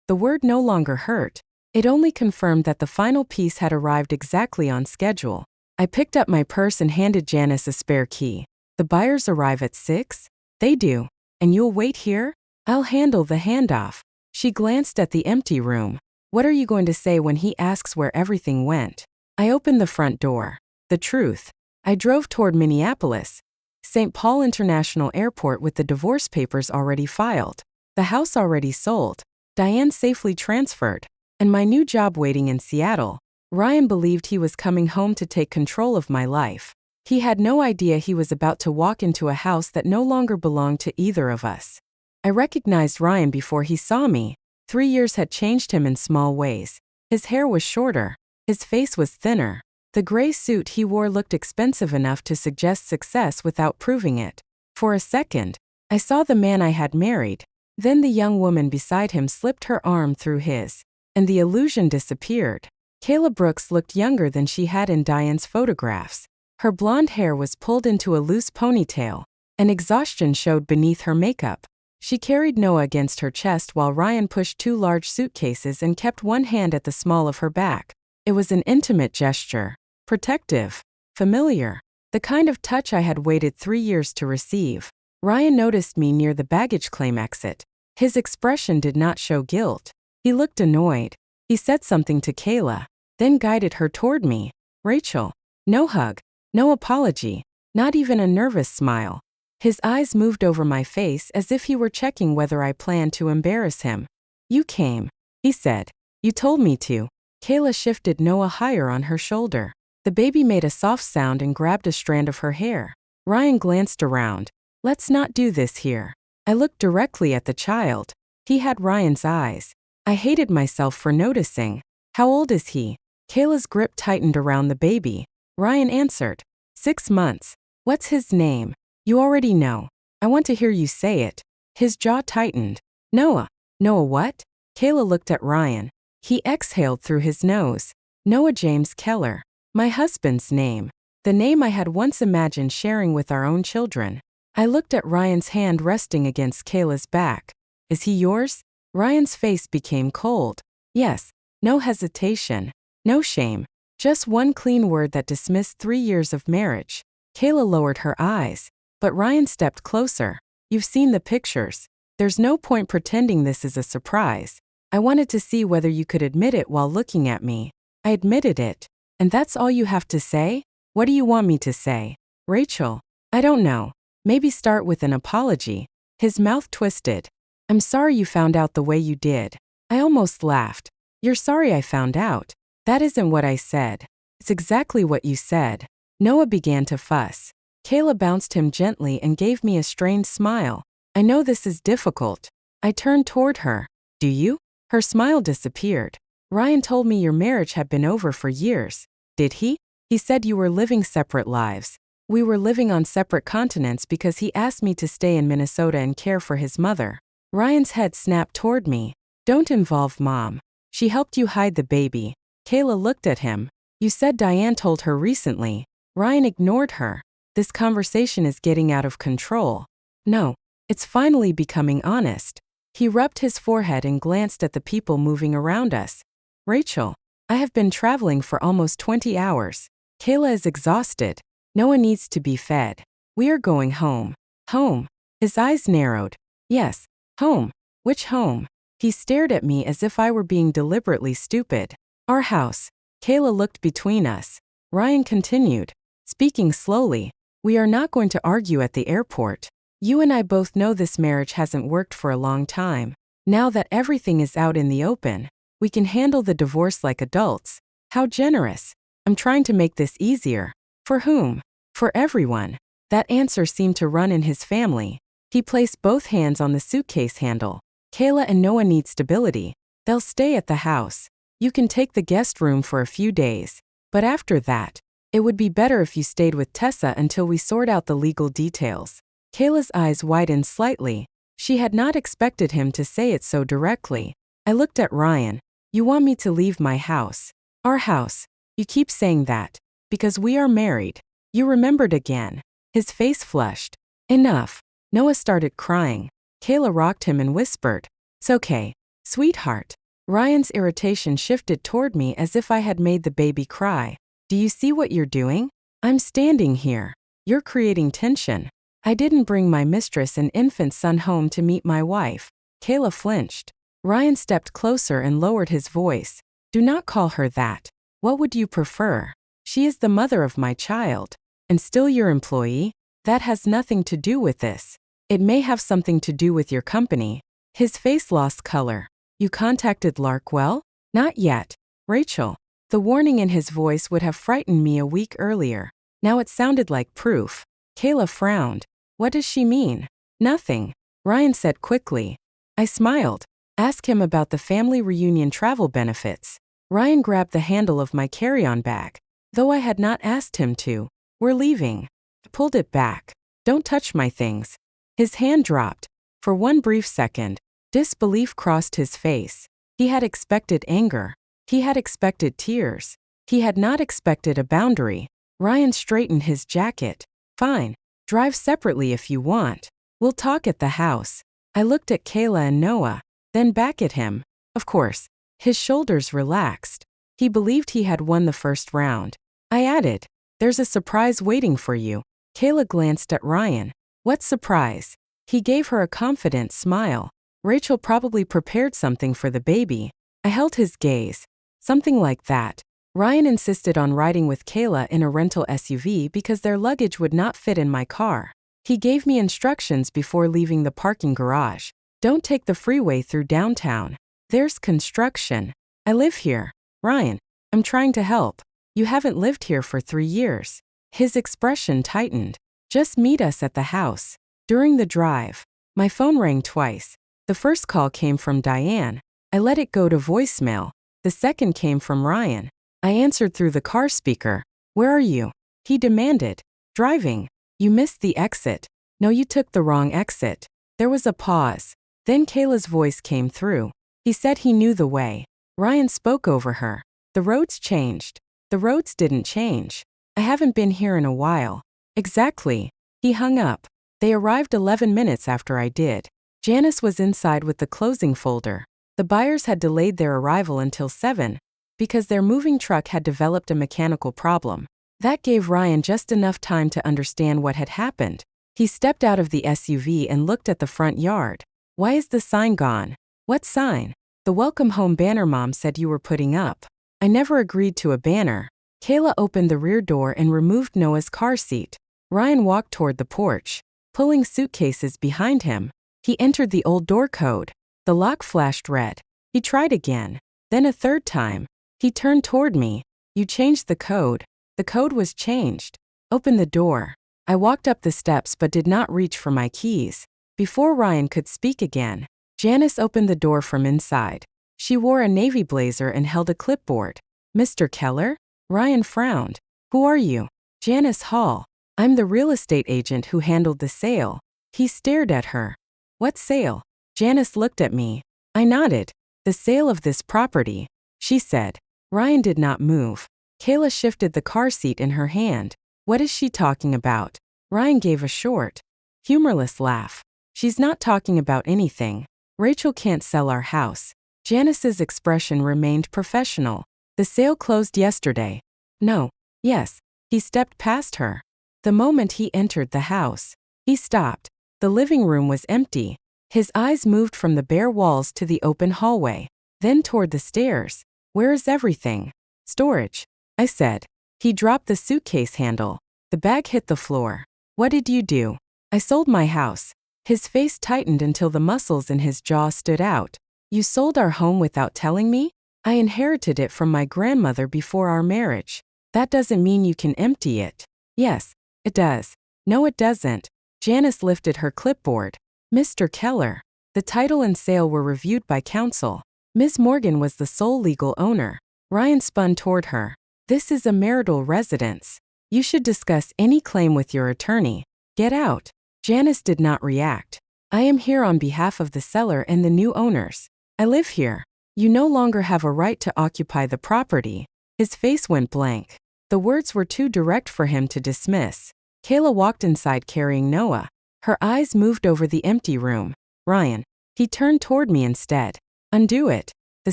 The word no longer hurt. It only confirmed that the final piece had arrived exactly on schedule. I picked up my purse and handed Janice a spare key. The buyers arrive at 6? They do. And you'll wait here? I'll handle the handoff. She glanced at the empty room. What are you going to say when he asks where everything went? I opened the front door. The truth. I drove toward Minneapolis, St. Paul International Airport with the divorce papers already filed, the house already sold, Diane safely transferred, and my new job waiting in Seattle. Ryan believed he was coming home to take control of my life. He had no idea he was about to walk into a house that no longer belonged to either of us. I recognized Ryan before he saw me. 3 years had changed him in small ways. His hair was shorter. His face was thinner. The gray suit he wore looked expensive enough to suggest success without proving it. For a second, I saw the man I had married. Then the young woman beside him slipped her arm through his. and the illusion disappeared. Kayla Brooks looked younger than she had in Diane's photographs. Her blonde hair was pulled into a loose ponytail, and exhaustion showed beneath her makeup. She carried Noah against her chest while Ryan pushed 2 large suitcases and kept one hand at the small of her back. It was an intimate gesture. Protective. Familiar. The kind of touch I had waited 3 years to receive. Ryan noticed me near the baggage claim exit. His expression did not show guilt. He looked annoyed. He said something to Kayla, then guided her toward me. Rachel. No hug. No apology. Not even a nervous smile. His eyes moved over my face as if he were checking whether I planned to embarrass him. You came, he said. You told me to. Kayla shifted Noah higher on her shoulder. The baby made a soft sound and grabbed a strand of her hair. Ryan glanced around. Let's not do this here. I looked directly at the child. He had Ryan's eyes. I hated myself for noticing. How old is he? Kayla's grip tightened around the baby. Ryan answered. 6 months. What's his name? You already know. I want to hear you say it. His jaw tightened. Noah. Noah what? Kayla looked at Ryan. He exhaled through his nose. Noah James Keller. My husband's name. The name I had once imagined sharing with our own children. I looked at Ryan's hand resting against Kayla's back. Is he yours? Ryan's face became cold. Yes. No hesitation. No shame. Just one clean word that dismissed 3 years of marriage. Kayla lowered her eyes. But Ryan stepped closer. You've seen the pictures. There's no point pretending this is a surprise. I wanted to see whether you could admit it while looking at me. I admitted it. And that's all you have to say? What do you want me to say? Rachel. I don't know. Maybe start with an apology. His mouth twisted. I'm sorry you found out the way you did. I almost laughed. You're sorry I found out. That isn't what I said. It's exactly what you said. Noah began to fuss. Kayla bounced him gently and gave me a strained smile. I know this is difficult. I turned toward her. Do you? Her smile disappeared. Ryan told me your marriage had been over for years. Did he? He said you were living separate lives. We were living on separate continents because he asked me to stay in Minnesota and care for his mother. Ryan's head snapped toward me. Don't involve Mom. She helped you hide the baby. Kayla looked at him. You said Diane told her recently. Ryan ignored her. This conversation is getting out of control. No, it's finally becoming honest. He rubbed his forehead and glanced at the people moving around us. Rachel, I have been traveling for almost 20 hours. Kayla is exhausted. Noah needs to be fed. We are going home. Home. His eyes narrowed. Yes, home. Which home? He stared at me as if I were being deliberately stupid. Our house. Kayla looked between us. Ryan continued, speaking slowly. We are not going to argue at the airport. You and I both know this marriage hasn't worked for a long time. Now that everything is out in the open, we can handle the divorce like adults. How generous. I'm trying to make this easier. For whom? For everyone. That answer seemed to run in his family. He placed both hands on the suitcase handle. Kayla and Noah need stability. They'll stay at the house. You can take the guest room for a few days. But after that, it would be better if you stayed with Tessa until we sort out the legal details. Kayla's eyes widened slightly. She had not expected him to say it so directly. I looked at Ryan. You want me to leave my house? Our house. You keep saying that. Because we are married. You remembered again. His face flushed. Enough. Noah started crying. Kayla rocked him and whispered. It's okay, sweetheart. Ryan's irritation shifted toward me as if I had made the baby cry. Do you see what you're doing? I'm standing here. You're creating tension. I didn't bring my mistress and infant son home to meet my wife. Kayla flinched. Ryan stepped closer and lowered his voice. Do not call her that. What would you prefer? She is the mother of my child. And still your employee? That has nothing to do with this. It may have something to do with your company. His face lost color. You contacted Larkwell? Not yet. Rachel. The warning in his voice would have frightened me a week earlier. Now it sounded like proof. Kayla frowned. What does she mean? Nothing. Ryan said quickly. I smiled. Ask him about the family reunion travel benefits. Ryan grabbed the handle of my carry-on bag. Though I had not asked him to. We're leaving. I pulled it back. Don't touch my things. His hand dropped. For one brief second, disbelief crossed his face. He had expected anger. He had expected tears. He had not expected a boundary. Ryan straightened his jacket. Fine. Drive separately if you want. We'll talk at the house. I looked at Kayla and Noah, then back at him. Of course. His shoulders relaxed. He believed he had won the first round. I added, "There's a surprise waiting for you." Kayla glanced at Ryan. "What surprise?" He gave her a confident smile. "Rachel probably prepared something for the baby." I held his gaze. "Something like that." Ryan insisted on riding with Kayla in a rental SUV because their luggage would not fit in my car. He gave me instructions before leaving the parking garage. "Don't take the freeway through downtown. There's construction. I live here." "Ryan, I'm trying to help. You haven't lived here for 3 years." His expression tightened. "Just meet us at the house." During the drive, my phone rang twice. The first call came from Diane. I let it go to voicemail. The second came from Ryan. I answered through the car speaker. "Where are you?" He demanded. "Driving." "You missed the exit." "No, you took the wrong exit." There was a pause. Then Kayla's voice came through. "He said he knew the way." Ryan spoke over her. "The roads changed." "The roads didn't change. I haven't been here in a while." "Exactly." He hung up. They arrived 11 minutes after I did. Janice was inside with the closing folder. The buyers had delayed their arrival until 7 because their moving truck had developed a mechanical problem. That gave Ryan just enough time to understand what had happened. He stepped out of the SUV and looked at the front yard. "Why is the sign gone?" "What sign?" "The welcome home banner Mom said you were putting up." "I never agreed to a banner." Kayla opened the rear door and removed Noah's car seat. Ryan walked toward the porch, pulling suitcases behind him. He entered the old door code. The lock flashed red. He tried again, then a third time. He turned toward me. "You changed the code." The code was changed. "Open the door." I walked up the steps but did not reach for my keys. Before Ryan could speak again, Janice opened the door from inside. She wore a navy blazer and held a clipboard. "Mr. Keller?" Ryan frowned. "Who are you?" "Janice Hall. I'm the real estate agent who handled the sale." He stared at her. "What sale?" Janice looked at me. I nodded. "The sale of this property," she said. Ryan did not move. Kayla shifted the car seat in her hand. "What is she talking about?" Ryan gave a short, humorless laugh. "She's not talking about anything. Rachel can't sell our house." Janice's expression remained professional. "The sale closed yesterday." "No." "Yes." He stepped past her. The moment he entered the house, he stopped. The living room was empty. His eyes moved from the bare walls to the open hallway, then toward the stairs. "Where is everything?" "Storage," I said. He dropped the suitcase handle. The bag hit the floor. "What did you do?" "I sold my house." His face tightened until the muscles in his jaw stood out. "You sold our home without telling me?" "I inherited it from my grandmother before our marriage." "That doesn't mean you can empty it." "Yes, it does." "No, it doesn't." Janice lifted her clipboard. "Mr. Keller." The title and sale were reviewed by counsel. Ms. Morgan was the sole legal owner. Ryan spun toward her. "This is a marital residence. You should discuss any claim with your attorney. Get out." Janice did not react. "I am here on behalf of the seller and the new owners. I live here. You no longer have a right to occupy the property." His face went blank. The words were too direct for him to dismiss. Kayla walked inside carrying Noah. Her eyes moved over the empty room. "Ryan." He turned toward me instead. "Undo it. The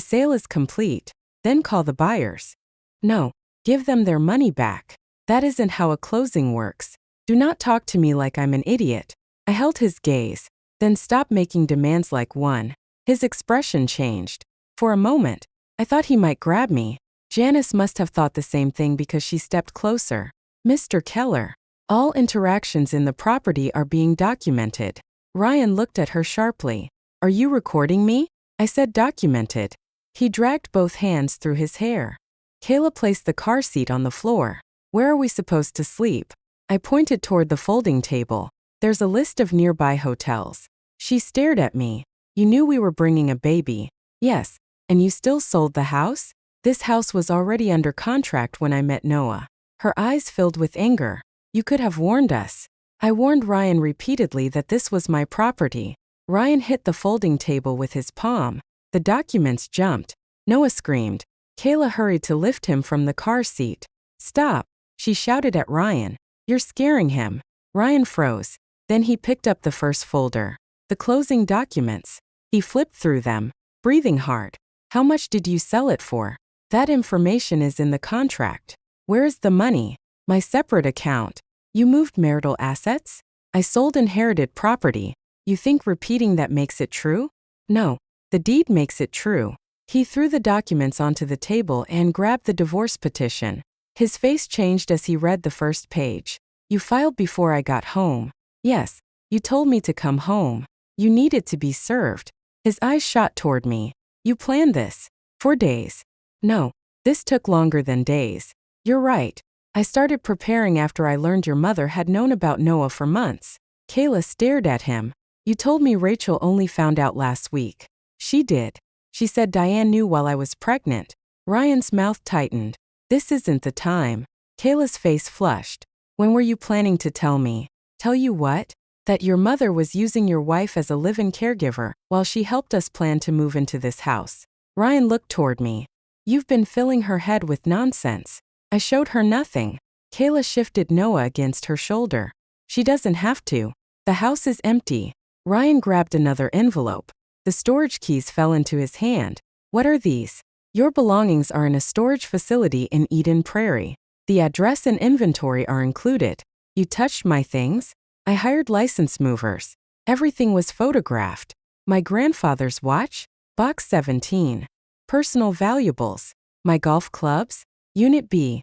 sale is complete. Then call the buyers." "No. Give them their money back. That isn't how a closing works. Do not talk to me like I'm an idiot." I held his gaze, then stopped making demands like one. His expression changed. For a moment, I thought he might grab me. Janice must have thought the same thing because she stepped closer. "Mr. Keller, all interactions in the property are being documented." Ryan looked at her sharply. "Are you recording me?" I said documented. He dragged both hands through his hair. Kayla placed the car seat on the floor. "Where are we supposed to sleep?" I pointed toward the folding table. "There's a list of nearby hotels." She stared at me. "You knew we were bringing a baby." "Yes. And you still sold the house?" "This house was already under contract when I met Noah." Her eyes filled with anger. "You could have warned us." I warned Ryan repeatedly that this was my property. Ryan hit the folding table with his palm. The documents jumped. Noah screamed. Kayla hurried to lift him from the car seat. Stop, she shouted at Ryan. You're scaring him. Ryan froze. Then he picked up the first folder. The closing documents. He flipped through them, breathing hard. How much did you sell it for? That information is in the contract. Where is the money? My separate account. You moved marital assets? I sold inherited property. You think repeating that makes it true? No, the deed makes it true. He threw the documents onto the table and grabbed the divorce petition. His face changed as he read the first page. You filed before I got home. Yes, you told me to come home. You needed to be served. His eyes shot toward me. You planned this. For days. No, this took longer than days. You're right. I started preparing after I learned your mother had known about Noah for months. Kayla stared at him. You told me Rachel only found out last week. She did. She said Diane knew while I was pregnant. Ryan's mouth tightened. This isn't the time. Kayla's face flushed. When were you planning to tell me? Tell you what? That your mother was using your wife as a live-in caregiver while she helped us plan to move into this house. Ryan looked toward me. You've been filling her head with nonsense. I showed her nothing. Kayla shifted Noah against her shoulder. She doesn't have to. The house is empty. Ryan grabbed another envelope. The storage keys fell into his hand. What are these? Your belongings are in a storage facility in Eden Prairie. The address and inventory are included. You touched my things? I hired license movers. Everything was photographed. My grandfather's watch? Box 17. Personal valuables. My golf clubs? Unit B.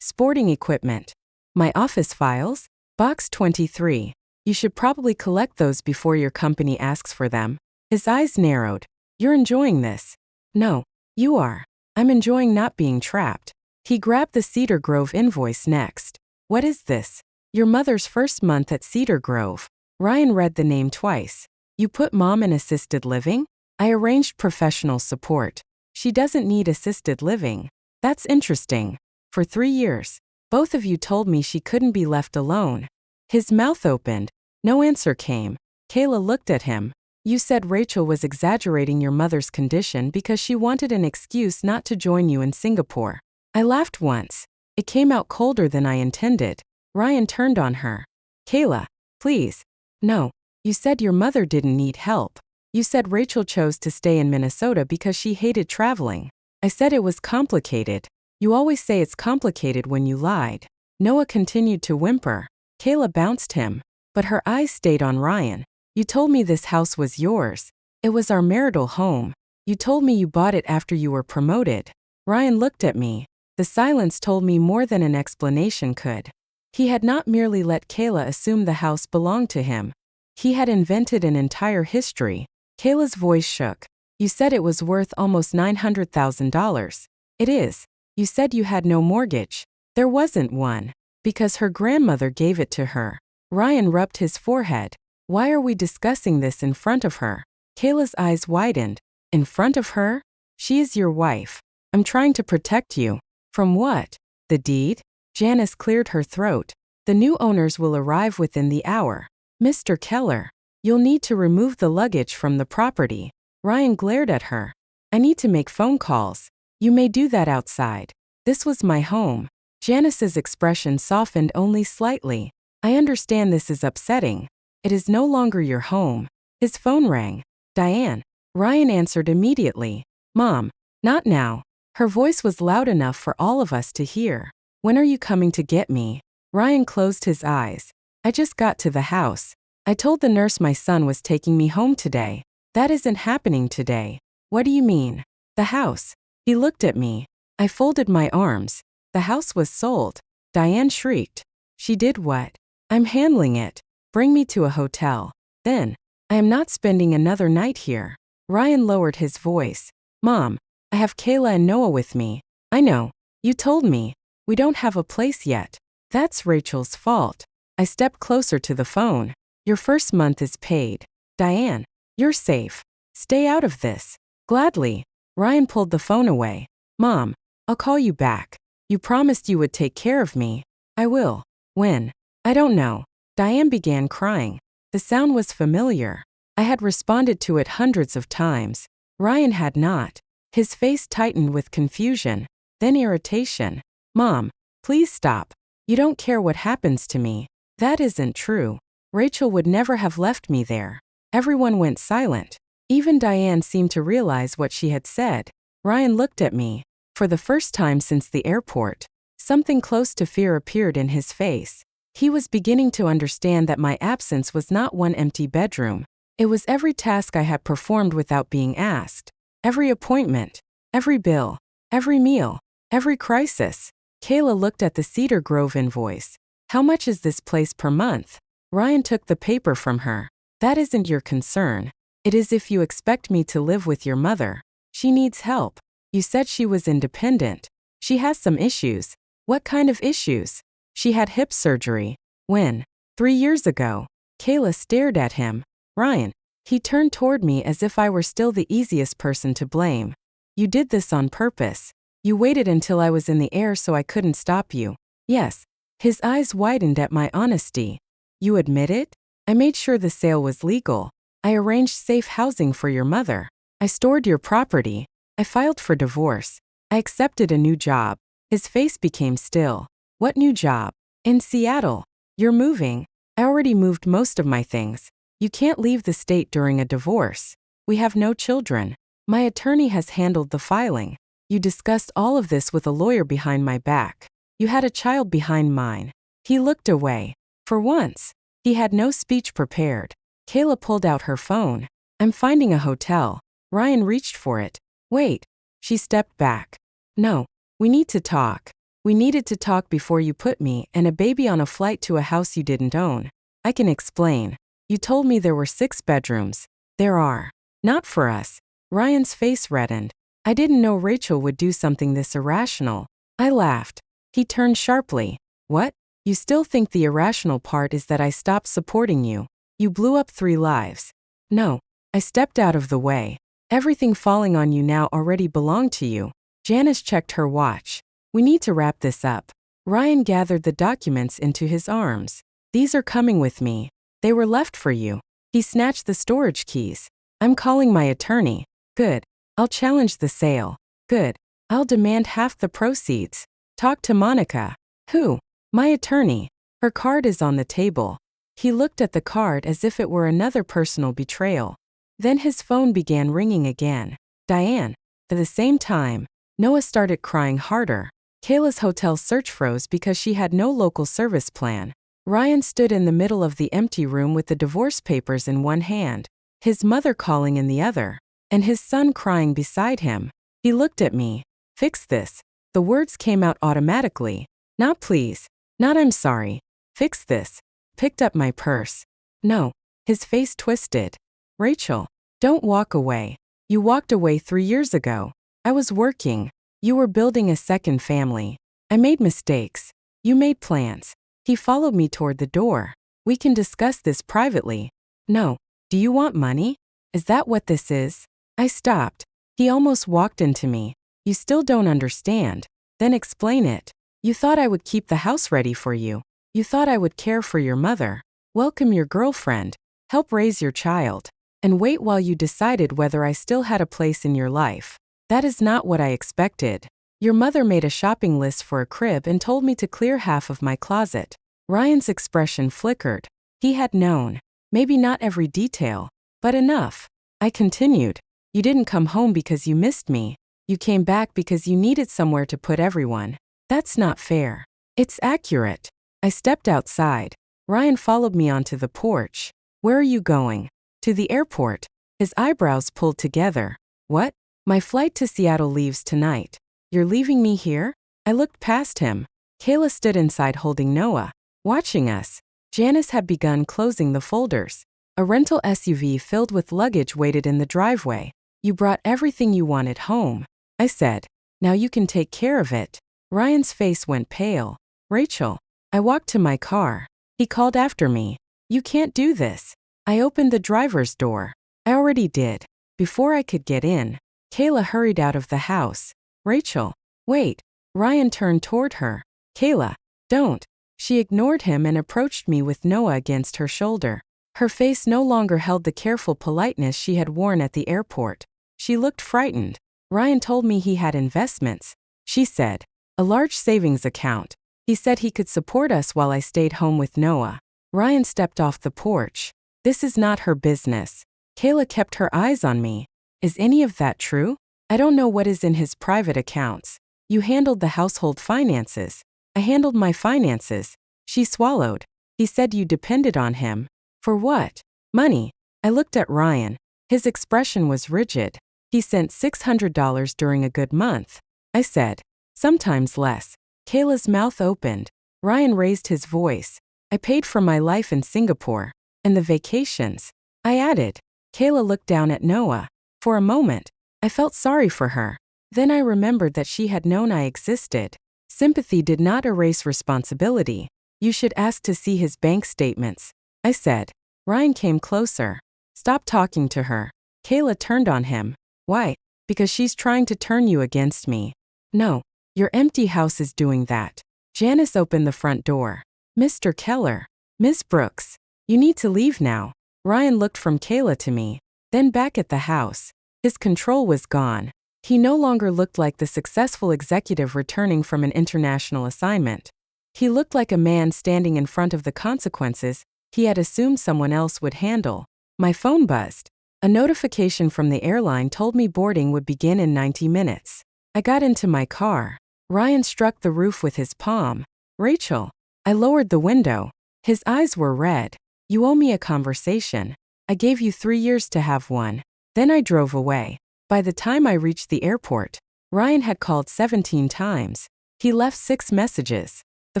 Sporting equipment. My office files? Box 23. You should probably collect those before your company asks for them. His eyes narrowed. You're enjoying this. No, you are. I'm enjoying not being trapped. He grabbed the Cedar Grove invoice next. What is this? Your mother's first month at Cedar Grove. Ryan read the name twice. You put mom in assisted living? I arranged professional support. She doesn't need assisted living. That's interesting. For 3 years, both of you told me she couldn't be left alone. His mouth opened. No answer came. Kayla looked at him. You said Rachel was exaggerating your mother's condition because she wanted an excuse not to join you in Singapore. I laughed once. It came out colder than I intended. Ryan turned on her. Kayla, please. No, you said your mother didn't need help. You said Rachel chose to stay in Minnesota because she hated traveling. I said it was complicated. You always say it's complicated when you lied. Noah continued to whimper. Kayla bounced him, but her eyes stayed on Ryan. You told me this house was yours. It was our marital home. You told me you bought it after you were promoted. Ryan looked at me. The silence told me more than an explanation could. He had not merely let Kayla assume the house belonged to him. He had invented an entire history. Kayla's voice shook. You said it was worth almost $900,000. It is. You said you had no mortgage. There wasn't one. Because her grandmother gave it to her. Ryan rubbed his forehead. Why are we discussing this in front of her? Kayla's eyes widened. In front of her? She is your wife. I'm trying to protect you. From what? The deed? Janice cleared her throat. The new owners will arrive within the hour. Mr. Keller, you'll need to remove the luggage from the property. Ryan glared at her. I need to make phone calls. You may do that outside. This was my home. Janice's expression softened only slightly. I understand this is upsetting. It is no longer your home. His phone rang. Diane. Ryan answered immediately. Mom, not now. Her voice was loud enough for all of us to hear. When are you coming to get me? Ryan closed his eyes. I just got to the house. I told the nurse my son was taking me home today. That isn't happening today. What do you mean? The house. He looked at me. I folded my arms. The house was sold. Diane shrieked. She did what? I'm handling it. Bring me to a hotel. Then. I am not spending another night here. Ryan lowered his voice. Mom, I have Kayla and Noah with me. I know. You told me. We don't have a place yet. That's Rachel's fault. I stepped closer to the phone. Your first month is paid. Diane, you're safe. Stay out of this. Gladly. Ryan pulled the phone away. Mom, I'll call you back. You promised you would take care of me. I will. When? I don't know. Diane began crying. The sound was familiar. I had responded to it hundreds of times. Ryan had not. His face tightened with confusion, then irritation. Mom, please stop. You don't care what happens to me. That isn't true. Rachel would never have left me there. Everyone went silent. Even Diane seemed to realize what she had said. Ryan looked at me. For the first time since the airport, something close to fear appeared in his face. He was beginning to understand that my absence was not one empty bedroom. It was every task I had performed without being asked. Every appointment, every bill, every meal, every crisis. Kayla looked at the Cedar Grove invoice. How much is this place per month? Ryan took the paper from her. That isn't your concern. It is if you expect me to live with your mother. She needs help. You said she was independent. She has some issues. What kind of issues? She had hip surgery. When? 3 years ago. Kayla stared at him. Ryan. He turned toward me as if I were still the easiest person to blame. You did this on purpose. You waited until I was in the air so I couldn't stop you. Yes. His eyes widened at my honesty. You admit it? I made sure the sale was legal. I arranged safe housing for your mother. I stored your property. I filed for divorce. I accepted a new job. His face became still. What new job? In Seattle. You're moving. I already moved most of my things. You can't leave the state during a divorce. We have no children. My attorney has handled the filing. You discussed all of this with a lawyer behind my back. You had a child behind mine. He looked away. For once, he had no speech prepared. Kayla pulled out her phone. I'm finding a hotel. Ryan reached for it. Wait. She stepped back. No. We need to talk. We needed to talk before you put me and a baby on a flight to a house you didn't own. I can explain. You told me there were 6 bedrooms. There are. Not for us. Ryan's face reddened. I didn't know Rachel would do something this irrational. I laughed. He turned sharply. What? You still think the irrational part is that I stopped supporting you? You blew up 3 lives. No. I stepped out of the way. Everything falling on you now already belonged to you. Janice checked her watch. We need to wrap this up. Ryan gathered the documents into his arms. These are coming with me. They were left for you. He snatched the storage keys. I'm calling my attorney. Good. I'll challenge the sale. Good. I'll demand half the proceeds. Talk to Monica. Who? My attorney. Her card is on the table. He looked at the card as if it were another personal betrayal. Then his phone began ringing again. Diane. At the same time, Noah started crying harder. Kayla's hotel search froze because she had no local service plan. Ryan stood in the middle of the empty room with the divorce papers in one hand, his mother calling in the other, and his son crying beside him. He looked at me. Fix this. The words came out automatically. Not please. Not I'm sorry. Fix this. Picked up my purse. No. His face twisted. Rachel, don't walk away. You walked away 3 years ago. I was working. You were building a second family. I made mistakes. You made plans. He followed me toward the door. We can discuss this privately. No. Do you want money? Is that what this is? I stopped. He almost walked into me. You still don't understand. Then explain it. You thought I would keep the house ready for you. You thought I would care for your mother, welcome your girlfriend, help raise your child, and wait while you decided whether I still had a place in your life. That is not what I expected. Your mother made a shopping list for a crib and told me to clear half of my closet. Ryan's expression flickered. He had known. Maybe not every detail, but enough. I continued. You didn't come home because you missed me. You came back because you needed somewhere to put everyone. That's not fair. It's accurate. I stepped outside. Ryan followed me onto the porch. Where are you going? To the airport. His eyebrows pulled together. What? My flight to Seattle leaves tonight. You're leaving me here? I looked past him. Kayla stood inside holding Noah, watching us. Janice had begun closing the folders. A rental SUV filled with luggage waited in the driveway. You brought everything you wanted home. I said, now you can take care of it. Ryan's face went pale. Rachel. I walked to my car. He called after me. You can't do this. I opened the driver's door. I already did. Before I could get in, Kayla hurried out of the house. Rachel. Wait. Ryan turned toward her. Kayla. Don't. She ignored him and approached me with Noah against her shoulder. Her face no longer held the careful politeness she had worn at the airport. She looked frightened. Ryan told me he had investments, she said. A large savings account. He said he could support us while I stayed home with Noah. Ryan stepped off the porch. This is not her business. Kayla kept her eyes on me. Is any of that true? I don't know what is in his private accounts. You handled the household finances. I handled my finances. She swallowed. He said you depended on him. For what? Money. I looked at Ryan. His expression was rigid. He sent $600 during a good month. I said, sometimes less. Kayla's mouth opened. Ryan raised his voice. I paid for my life in Singapore. And the vacations. I added. Kayla looked down at Noah. For a moment, I felt sorry for her. Then I remembered that she had known I existed. Sympathy did not erase responsibility. You should ask to see his bank statements, I said. Ryan came closer. Stop talking to her. Kayla turned on him. Why? Because she's trying to turn you against me. No. Your empty house is doing that. Janice opened the front door. Mr. Keller. Miss Brooks. You need to leave now. Ryan looked from Kayla to me, then back at the house. His control was gone. He no longer looked like the successful executive returning from an international assignment. He looked like a man standing in front of the consequences he had assumed someone else would handle. My phone buzzed. A notification from the airline told me boarding would begin in 90 minutes. I got into my car. Ryan struck the roof with his palm. Rachel. I lowered the window. His eyes were red. You owe me a conversation. I gave you 3 years to have one. Then I drove away. By the time I reached the airport, Ryan had called 17 times. He left 6 messages. The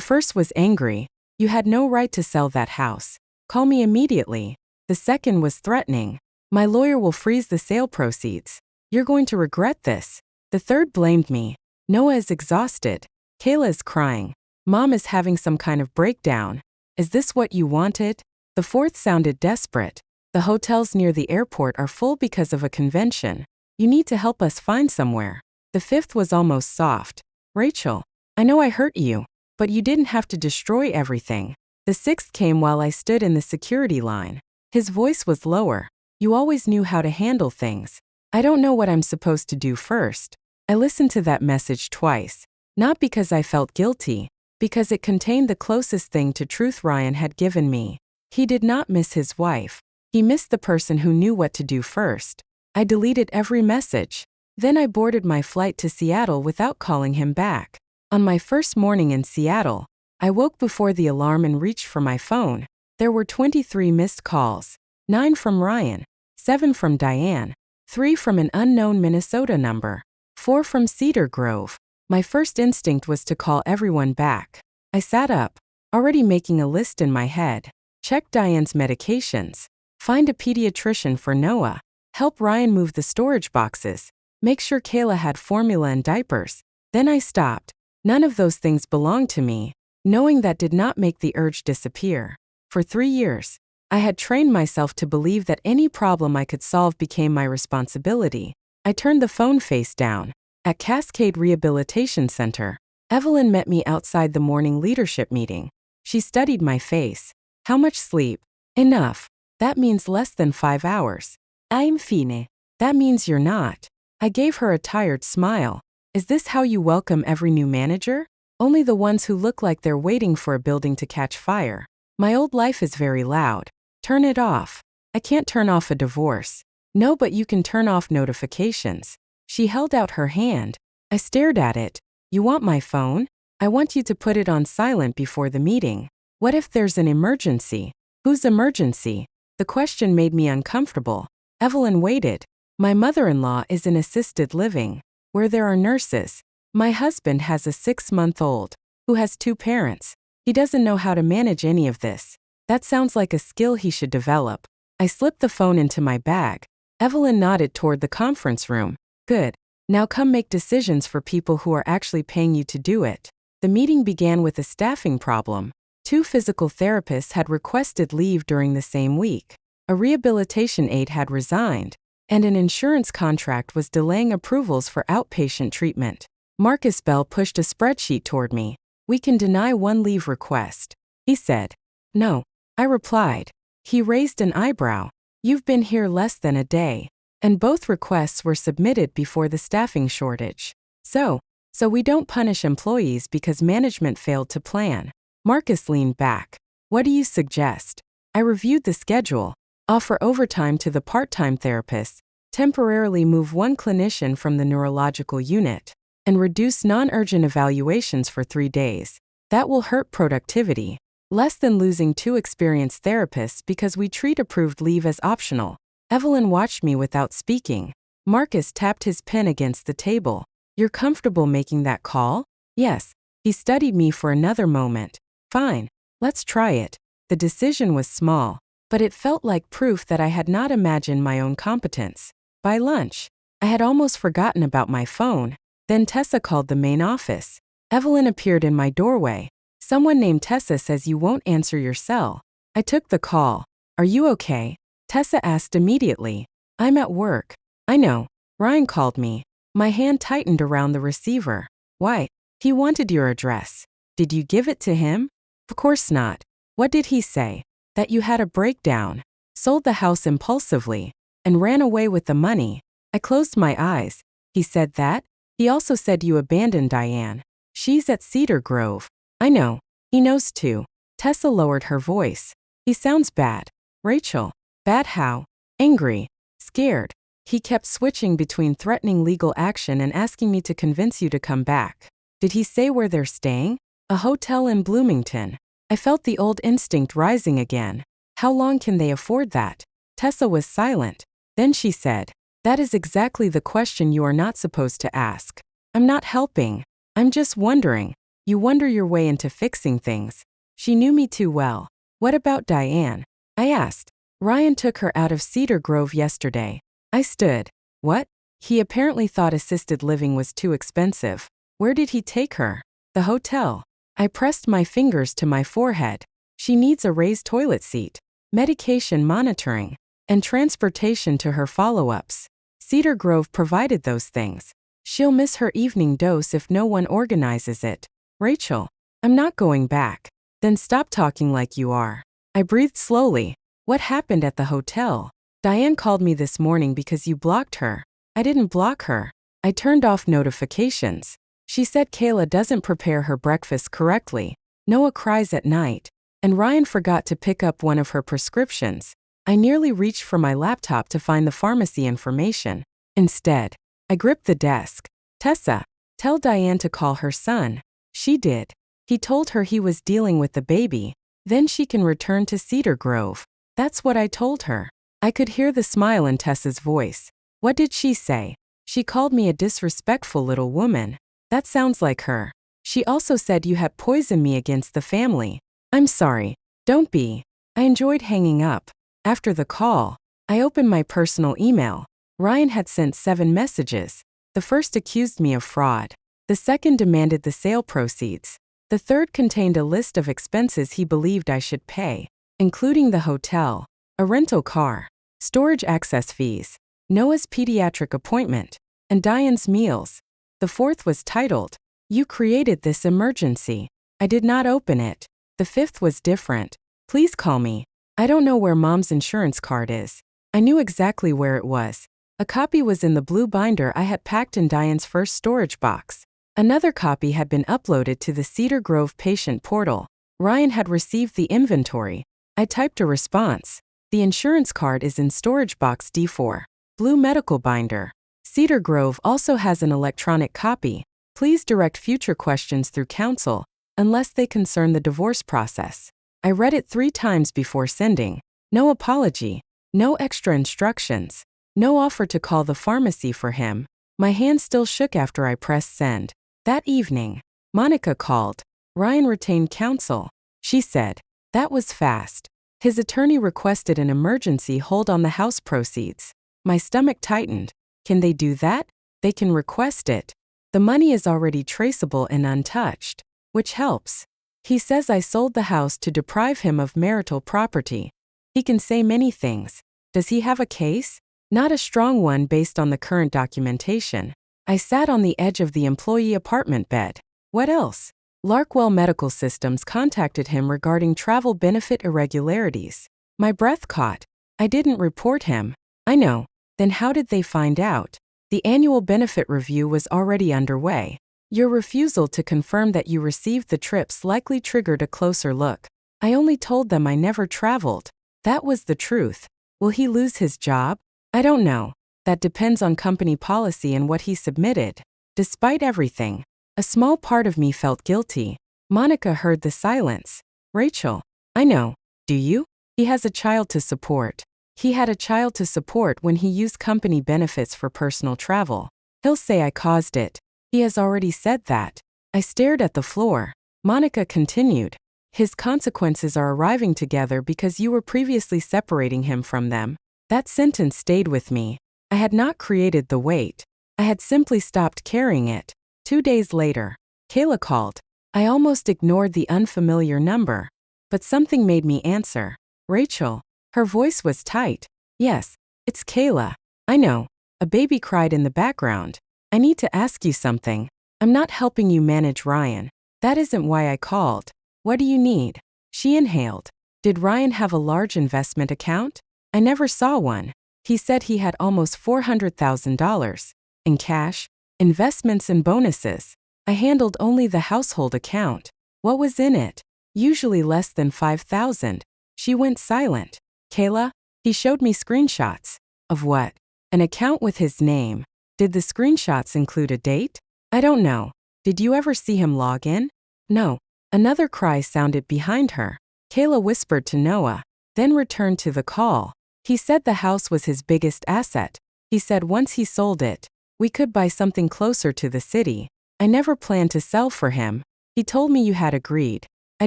first was angry. You had no right to sell that house. Call me immediately. The second was threatening. My lawyer will freeze the sale proceeds. You're going to regret this. The third blamed me. Noah is exhausted. Kayla is crying. Mom is having some kind of breakdown. Is this what you wanted? The fourth sounded desperate. The hotels near the airport are full because of a convention. You need to help us find somewhere. The fifth was almost soft. Rachel, I know I hurt you, but you didn't have to destroy everything. The sixth came while I stood in the security line. His voice was lower. You always knew how to handle things. I don't know what I'm supposed to do first. I listened to that message twice. Not because I felt guilty, because it contained the closest thing to truth Ryan had given me. He did not miss his wife. He missed the person who knew what to do first. I deleted every message. Then I boarded my flight to Seattle without calling him back. On my first morning in Seattle, I woke before the alarm and reached for my phone. There were 23 missed calls. 9 from Ryan, 7 from Diane, 3 from an unknown Minnesota number, 4 from Cedar Grove. My first instinct was to call everyone back. I sat up, already making a list in my head. Check Diane's medications. Find a pediatrician for Noah. Help Ryan move the storage boxes. Make sure Kayla had formula and diapers. Then I stopped. None of those things belonged to me. Knowing that did not make the urge disappear. For 3 years, I had trained myself to believe that any problem I could solve became my responsibility. I turned the phone face down. At Cascade Rehabilitation Center, Evelyn met me outside the morning leadership meeting. She studied my face. How much sleep? Enough. That means less than 5 hours. I'm fine. That means you're not. I gave her a tired smile. Is this how you welcome every new manager? Only the ones who look like they're waiting for a building to catch fire. My old life is very loud. Turn it off. I can't turn off a divorce. No, but you can turn off notifications. She held out her hand. I stared at it. You want my phone? I want you to put it on silent before the meeting. What if there's an emergency? Whose emergency? The question made me uncomfortable. Evelyn waited. My mother-in-law is in assisted living, where there are nurses. My husband has a 6-month-old, who has 2 parents. He doesn't know how to manage any of this. That sounds like a skill he should develop. I slipped the phone into my bag. Evelyn nodded toward the conference room. Good. Now come make decisions for people who are actually paying you to do it. The meeting began with a staffing problem. 2 physical therapists had requested leave during the same week. A rehabilitation aide had resigned, and an insurance contract was delaying approvals for outpatient treatment. Marcus Bell pushed a spreadsheet toward me. We can deny 1 leave request. He said. No. I replied. He raised an eyebrow. You've been here less than a day. and both requests were submitted before the staffing shortage. So we don't punish employees because management failed to plan. Marcus leaned back. What do you suggest? I reviewed the schedule. Offer overtime to the part-time therapists, temporarily move one clinician from the neurological unit, and reduce non-urgent evaluations for 3 days. That will hurt productivity. Less than losing 2 experienced therapists because we treat approved leave as optional. Evelyn watched me without speaking. Marcus tapped his pen against the table. You're comfortable making that call? Yes. He studied me for another moment. Fine. Let's try it. The decision was small, but it felt like proof that I had not imagined my own competence. By lunch, I had almost forgotten about my phone. Then Tessa called the main office. Evelyn appeared in my doorway. Someone named Tessa says you won't answer your cell. I took the call. Are you okay? Tessa asked immediately. I'm at work. I know. Ryan called me. My hand tightened around the receiver. Why? He wanted your address. Did you give it to him? Of course not. What did he say? That you had a breakdown, sold the house impulsively, and ran away with the money. I closed my eyes. He said that? He also said you abandoned Diane. She's at Cedar Grove. I know. He knows too. Tessa lowered her voice. He sounds bad. Rachel. Bad how? Angry. Scared. He kept switching between threatening legal action and asking me to convince you to come back. Did he say where they're staying? A hotel in Bloomington. I felt the old instinct rising again. How long can they afford that? Tessa was silent. Then she said, that is exactly the question you are not supposed to ask. I'm not helping. I'm just wondering. You wonder your way into fixing things. She knew me too well. What about Diane? I asked. Ryan took her out of Cedar Grove yesterday. I stood. What? He apparently thought assisted living was too expensive. Where did he take her? The hotel. I pressed my fingers to my forehead. She needs a raised toilet seat, medication monitoring, and transportation to her follow-ups. Cedar Grove provided those things. She'll miss her evening dose if no one organizes it. Rachel, I'm not going back. Then stop talking like you are. I breathed slowly. What happened at the hotel? Diane called me this morning because you blocked her. I didn't block her. I turned off notifications. She said Kayla doesn't prepare her breakfast correctly. Noah cries at night. And Ryan forgot to pick up one of her prescriptions. I nearly reached for my laptop to find the pharmacy information. Instead, I gripped the desk. Tessa, tell Diane to call her son. She did. He told her he was dealing with the baby. Then she can return to Cedar Grove. That's what I told her. I could hear the smile in Tessa's voice. What did she say? She called me a disrespectful little woman. That sounds like her. She also said you had poisoned me against the family. I'm sorry. Don't be. I enjoyed hanging up. After the call, I opened my personal email. Ryan had sent 7 messages. The first accused me of fraud. The second demanded the sale proceeds. The third contained a list of expenses he believed I should pay, including the hotel, a rental car, storage access fees, Noah's pediatric appointment, and Diane's meals. The fourth was titled, You created this emergency. I did not open it. The fifth was different. Please call me. I don't know where Mom's insurance card is. I knew exactly where it was. A copy was in the blue binder I had packed in Diane's first storage box. Another copy had been uploaded to the Cedar Grove patient portal. Ryan had received the inventory. I typed a response. The insurance card is in storage box D4. Blue medical binder. Cedar Grove also has an electronic copy. Please direct future questions through counsel, unless they concern the divorce process. I read it 3 times before sending. No apology. No extra instructions. No offer to call the pharmacy for him. My hand still shook after I pressed send. That evening, Monica called. Ryan retained counsel. She said, that was fast. His attorney requested an emergency hold on the house proceeds. My stomach tightened. Can they do that? They can request it. The money is already traceable and untouched, which helps. He says I sold the house to deprive him of marital property. He can say many things. Does he have a case? Not a strong one based on the current documentation. I sat on the edge of the employee apartment bed. What else? Larkwell Medical Systems contacted him regarding travel benefit irregularities. My breath caught. I didn't report him. I know. Then how did they find out? The annual benefit review was already underway. Your refusal to confirm that you received the trips likely triggered a closer look. I only told them I never traveled. That was the truth. Will he lose his job? I don't know. That depends on company policy and what he submitted. Despite everything, a small part of me felt guilty. Monica heard the silence. Rachel, I know. Do you? He has a child to support. He had a child to support when he used company benefits for personal travel. He'll say I caused it. He has already said that. I stared at the floor. Monica continued. His consequences are arriving together because you were previously separating him from them. That sentence stayed with me. I had not created the weight. I had simply stopped carrying it. 2 days later, Kayla called. I almost ignored the unfamiliar number, but something made me answer. Rachel. Her voice was tight. Yes, it's Kayla. I know. A baby cried in the background. I need to ask you something. I'm not helping you manage Ryan. That isn't why I called. What do you need? She inhaled. Did Ryan have a large investment account? I never saw one. He said he had almost $400,000. In cash, investments and bonuses. I handled only the household account. What was in it? Usually less than $5,000. She went silent. Kayla, he showed me screenshots. Of what? An account with his name. Did the screenshots include a date? I don't know. Did you ever see him log in? No. Another cry sounded behind her. Kayla whispered to Noah, then returned to the call. He said the house was his biggest asset. He said once he sold it, we could buy something closer to the city. I never planned to sell for him. He told me you had agreed. I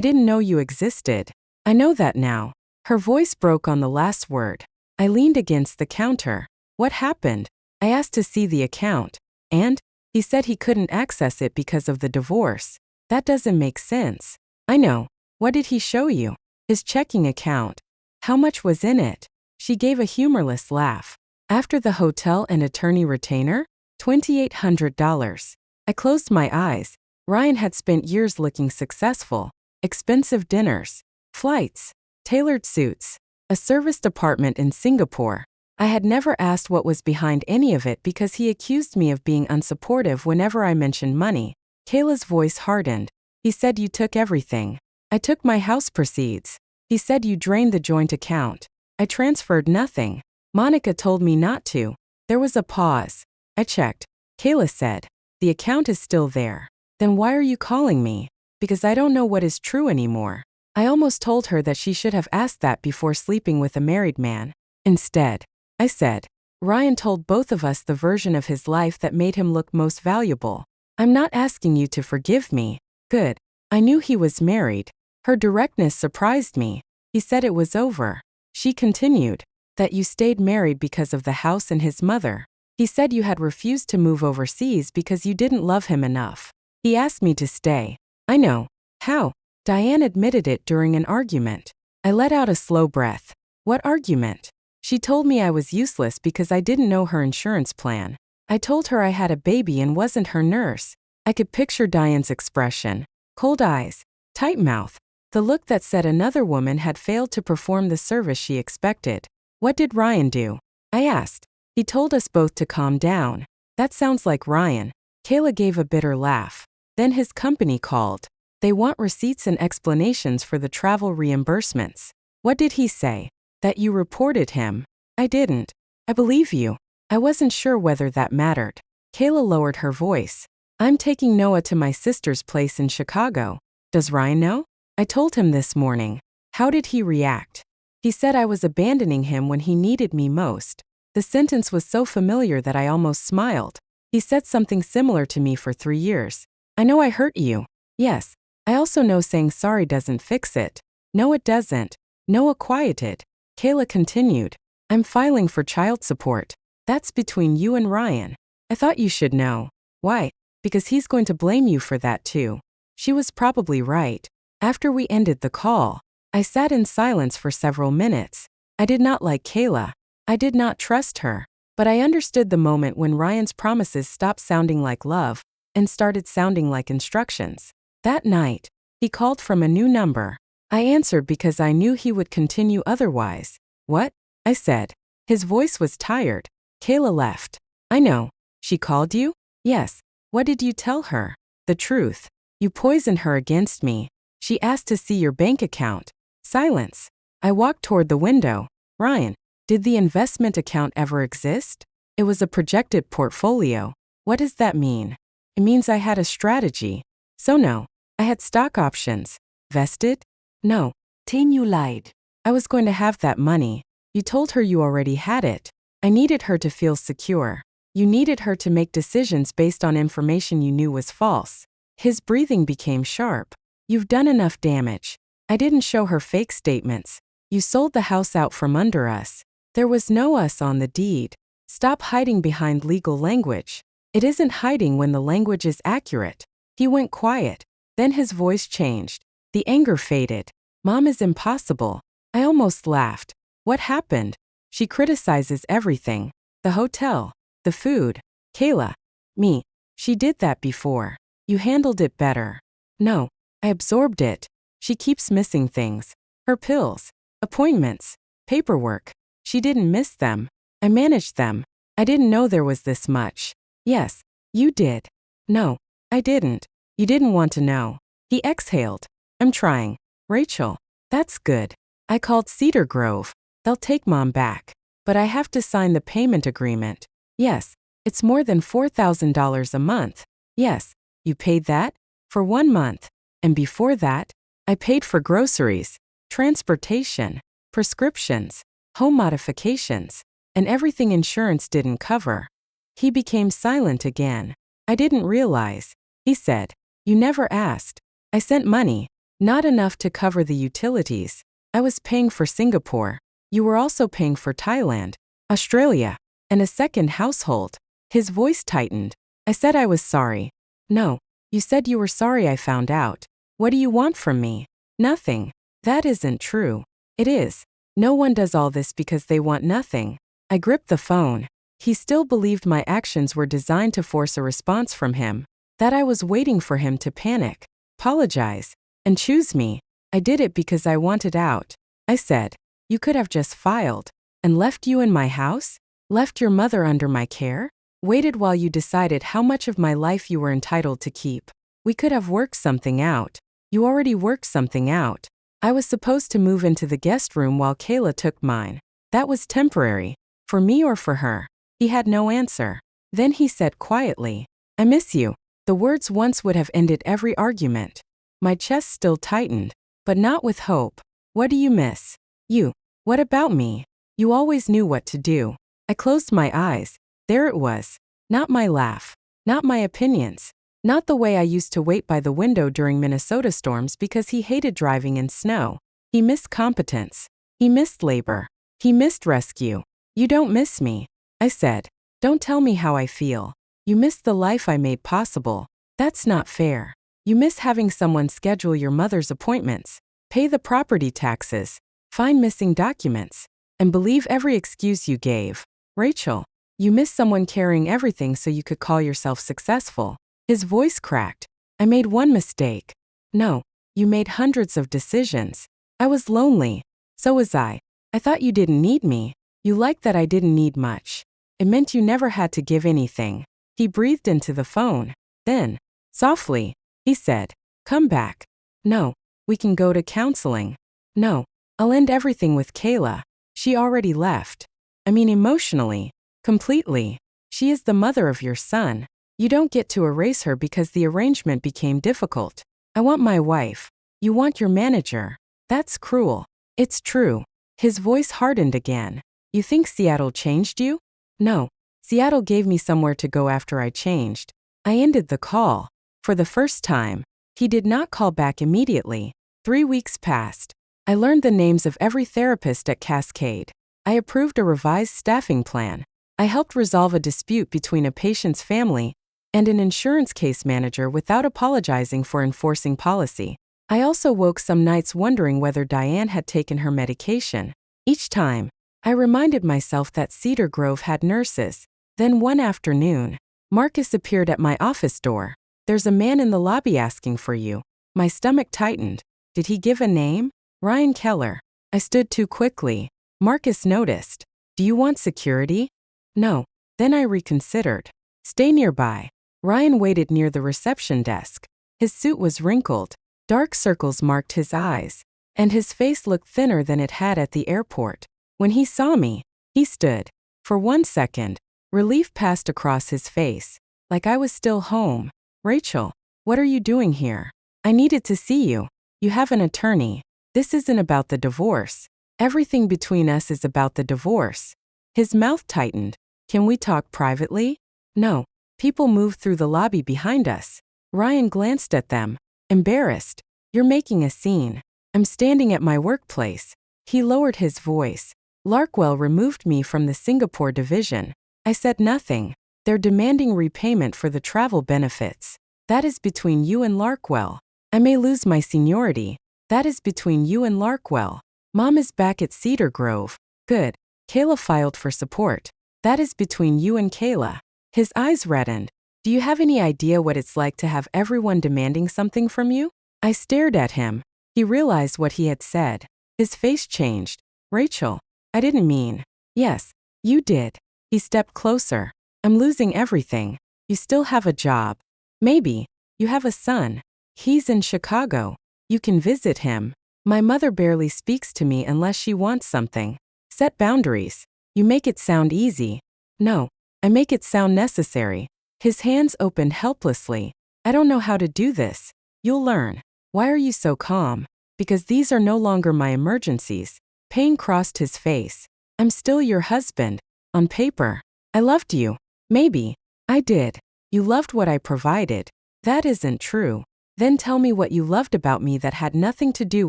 didn't know you existed. I know that now. Her voice broke on the last word. I leaned against the counter. What happened? I asked to see the account. And? He said he couldn't access it because of the divorce. That doesn't make sense. I know. What did he show you? His checking account. How much was in it? She gave a humorless laugh. After the hotel and attorney retainer? $2,800. I closed my eyes. Ryan had spent years looking successful. Expensive dinners, flights, tailored suits, a serviced apartment in Singapore. I had never asked what was behind any of it because he accused me of being unsupportive whenever I mentioned money. Kayla's voice hardened. He said you took everything. I took my house proceeds. He said you drained the joint account. I transferred nothing. Monica told me not to. There was a pause. I checked. Kayla said, the account is still there. Then why are you calling me? Because I don't know what is true anymore. I almost told her that she should have asked that before sleeping with a married man. Instead, I said, Ryan told both of us the version of his life that made him look most valuable. I'm not asking you to forgive me. Good. I knew he was married. Her directness surprised me. He said it was over. She continued, that you stayed married because of the house and his mother. He said you had refused to move overseas because you didn't love him enough. He asked me to stay. I know. How? Diane admitted it during an argument. I let out a slow breath. What argument? She told me I was useless because I didn't know her insurance plan. I told her I had a baby and wasn't her nurse. I could picture Diane's expression. Cold eyes, tight mouth, the look that said another woman had failed to perform the service she expected. What did Ryan do? I asked. He told us both to calm down. That sounds like Ryan. Kayla gave a bitter laugh. Then his company called. They want receipts and explanations for the travel reimbursements. What did he say? That you reported him. I didn't. I believe you. I wasn't sure whether that mattered. Kayla lowered her voice. I'm taking Noah to my sister's place in Chicago. Does Ryan know? I told him this morning. How did he react? He said I was abandoning him when he needed me most. The sentence was so familiar that I almost smiled. He said something similar to me for 3 years. I know I hurt you. Yes. I also know saying sorry doesn't fix it. No, it doesn't. Noah quieted. Kayla continued. I'm filing for child support. That's between you and Ryan. I thought you should know. Why? Because he's going to blame you for that too. She was probably right. After we ended the call, I sat in silence for several minutes. I did not like Kayla. I did not trust her. But I understood the moment when Ryan's promises stopped sounding like love and started sounding like instructions. That night, he called from a new number. I answered because I knew he would continue otherwise. What? I said. His voice was tired. Kayla left. I know. She called you? Yes. What did you tell her? The truth. You poisoned her against me. She asked to see your bank account. Silence. I walked toward the window. Ryan, did the investment account ever exist? It was a projected portfolio. What does that mean? It means I had a strategy. So no. I had stock options. Vested? No. Tin, you lied. I was going to have that money. You told her you already had it. I needed her to feel secure. You needed her to make decisions based on information you knew was false. His breathing became sharp. You've done enough damage. I didn't show her fake statements. You sold the house out from under us. There was no us on the deed. Stop hiding behind legal language. It isn't hiding when the language is accurate. He went quiet. Then his voice changed. The anger faded. Mom is impossible. I almost laughed. What happened? She criticizes everything. The hotel. The food. Kayla. Me. She did that before. You handled it better. No. I absorbed it. She keeps missing things. Her pills. Appointments. Paperwork. She didn't miss them. I managed them. I didn't know there was this much. Yes. You did. No. I didn't. You didn't want to know. He exhaled. I'm trying. Rachel. That's good. I called Cedar Grove. They'll take Mom back. But I have to sign the payment agreement. Yes. It's more than $4,000 a month. Yes. You paid that? For 1 month. And before that, I paid for groceries, transportation, prescriptions, home modifications, and everything insurance didn't cover. He became silent again. I didn't realize. He said, you never asked. I sent money, not enough to cover the utilities. I was paying for Singapore. You were also paying for Thailand, Australia, and a second household. His voice tightened. I said I was sorry. No, you said you were sorry I found out. What do you want from me? Nothing. That isn't true. It is. No one does all this because they want nothing. I gripped the phone. He still believed my actions were designed to force a response from him, that I was waiting for him to panic, apologize, and choose me. I did it because I wanted out. I said, you could have just filed and left you in my house, left your mother under my care, waited while you decided how much of my life you were entitled to keep. We could have worked something out. You already worked something out. I was supposed to move into the guest room while Kayla took mine. That was temporary. For me or for her? He had no answer. Then he said quietly, I miss you. The words once would have ended every argument. My chest still tightened, but not with hope. What do you miss? You. What about me? You always knew what to do. I closed my eyes. There it was. Not my laugh. Not my opinions. Not the way I used to wait by the window during Minnesota storms because he hated driving in snow. He missed competence. He missed labor. He missed rescue. You don't miss me. I said. Don't tell me how I feel. You missed the life I made possible. That's not fair. You miss having someone schedule your mother's appointments, pay the property taxes, find missing documents, and believe every excuse you gave. Rachel, you miss someone carrying everything so you could call yourself successful. His voice cracked. I made one mistake. No, you made hundreds of decisions. I was lonely. So was I. I thought you didn't need me. You liked that I didn't need much. It meant you never had to give anything. He breathed into the phone. Then, softly, he said, come back. No, we can go to counseling. No, I'll end everything with Kayla. She already left. I mean emotionally. Completely. She is the mother of your son. You don't get to erase her because the arrangement became difficult. I want my wife. You want your manager. That's cruel. It's true. His voice hardened again. You think Seattle changed you? No. Seattle gave me somewhere to go after I changed. I ended the call. For the first time. He did not call back immediately. 3 weeks passed. I learned the names of every therapist at Cascade. I approved a revised staffing plan. I helped resolve a dispute between a patient's family and an insurance case manager without apologizing for enforcing policy. I also woke some nights wondering whether Diane had taken her medication. Each time, I reminded myself that Cedar Grove had nurses. Then one afternoon, Marcus appeared at my office door. There's a man in the lobby asking for you. My stomach tightened. Did he give a name? Ryan Keller. I stood too quickly. Marcus noticed. Do you want security? No. Then I reconsidered. Stay nearby. Ryan waited near the reception desk. His suit was wrinkled. Dark circles marked his eyes, and his face looked thinner than it had at the airport. When he saw me, he stood. For 1 second, relief passed across his face, like I was still home. Rachel, what are you doing here? I needed to see you. You have an attorney. This isn't about the divorce. Everything between us is about the divorce. His mouth tightened. Can we talk privately? No. People moved through the lobby behind us. Ryan glanced at them, embarrassed. You're making a scene. I'm standing at my workplace. He lowered his voice. Larkwell removed me from the Singapore division. I said nothing. They're demanding repayment for the travel benefits. That is between you and Larkwell. I may lose my seniority. That is between you and Larkwell. Mom is back at Cedar Grove. Good. Kayla filed for support. That is between you and Kayla. His eyes reddened. Do you have any idea what it's like to have everyone demanding something from you? I stared at him. He realized what he had said. His face changed. Rachel, I didn't mean. Yes, you did. He stepped closer. I'm losing everything. You still have a job. Maybe. You have a son. He's in Chicago. You can visit him. My mother barely speaks to me unless she wants something. Set boundaries. You make it sound easy. No, I make it sound necessary. His hands opened helplessly. I don't know how to do this. You'll learn. Why are you so calm? Because these are no longer my emergencies. Pain crossed his face. I'm still your husband. On paper. I loved you. Maybe. I did. You loved what I provided. That isn't true. Then tell me what you loved about me that had nothing to do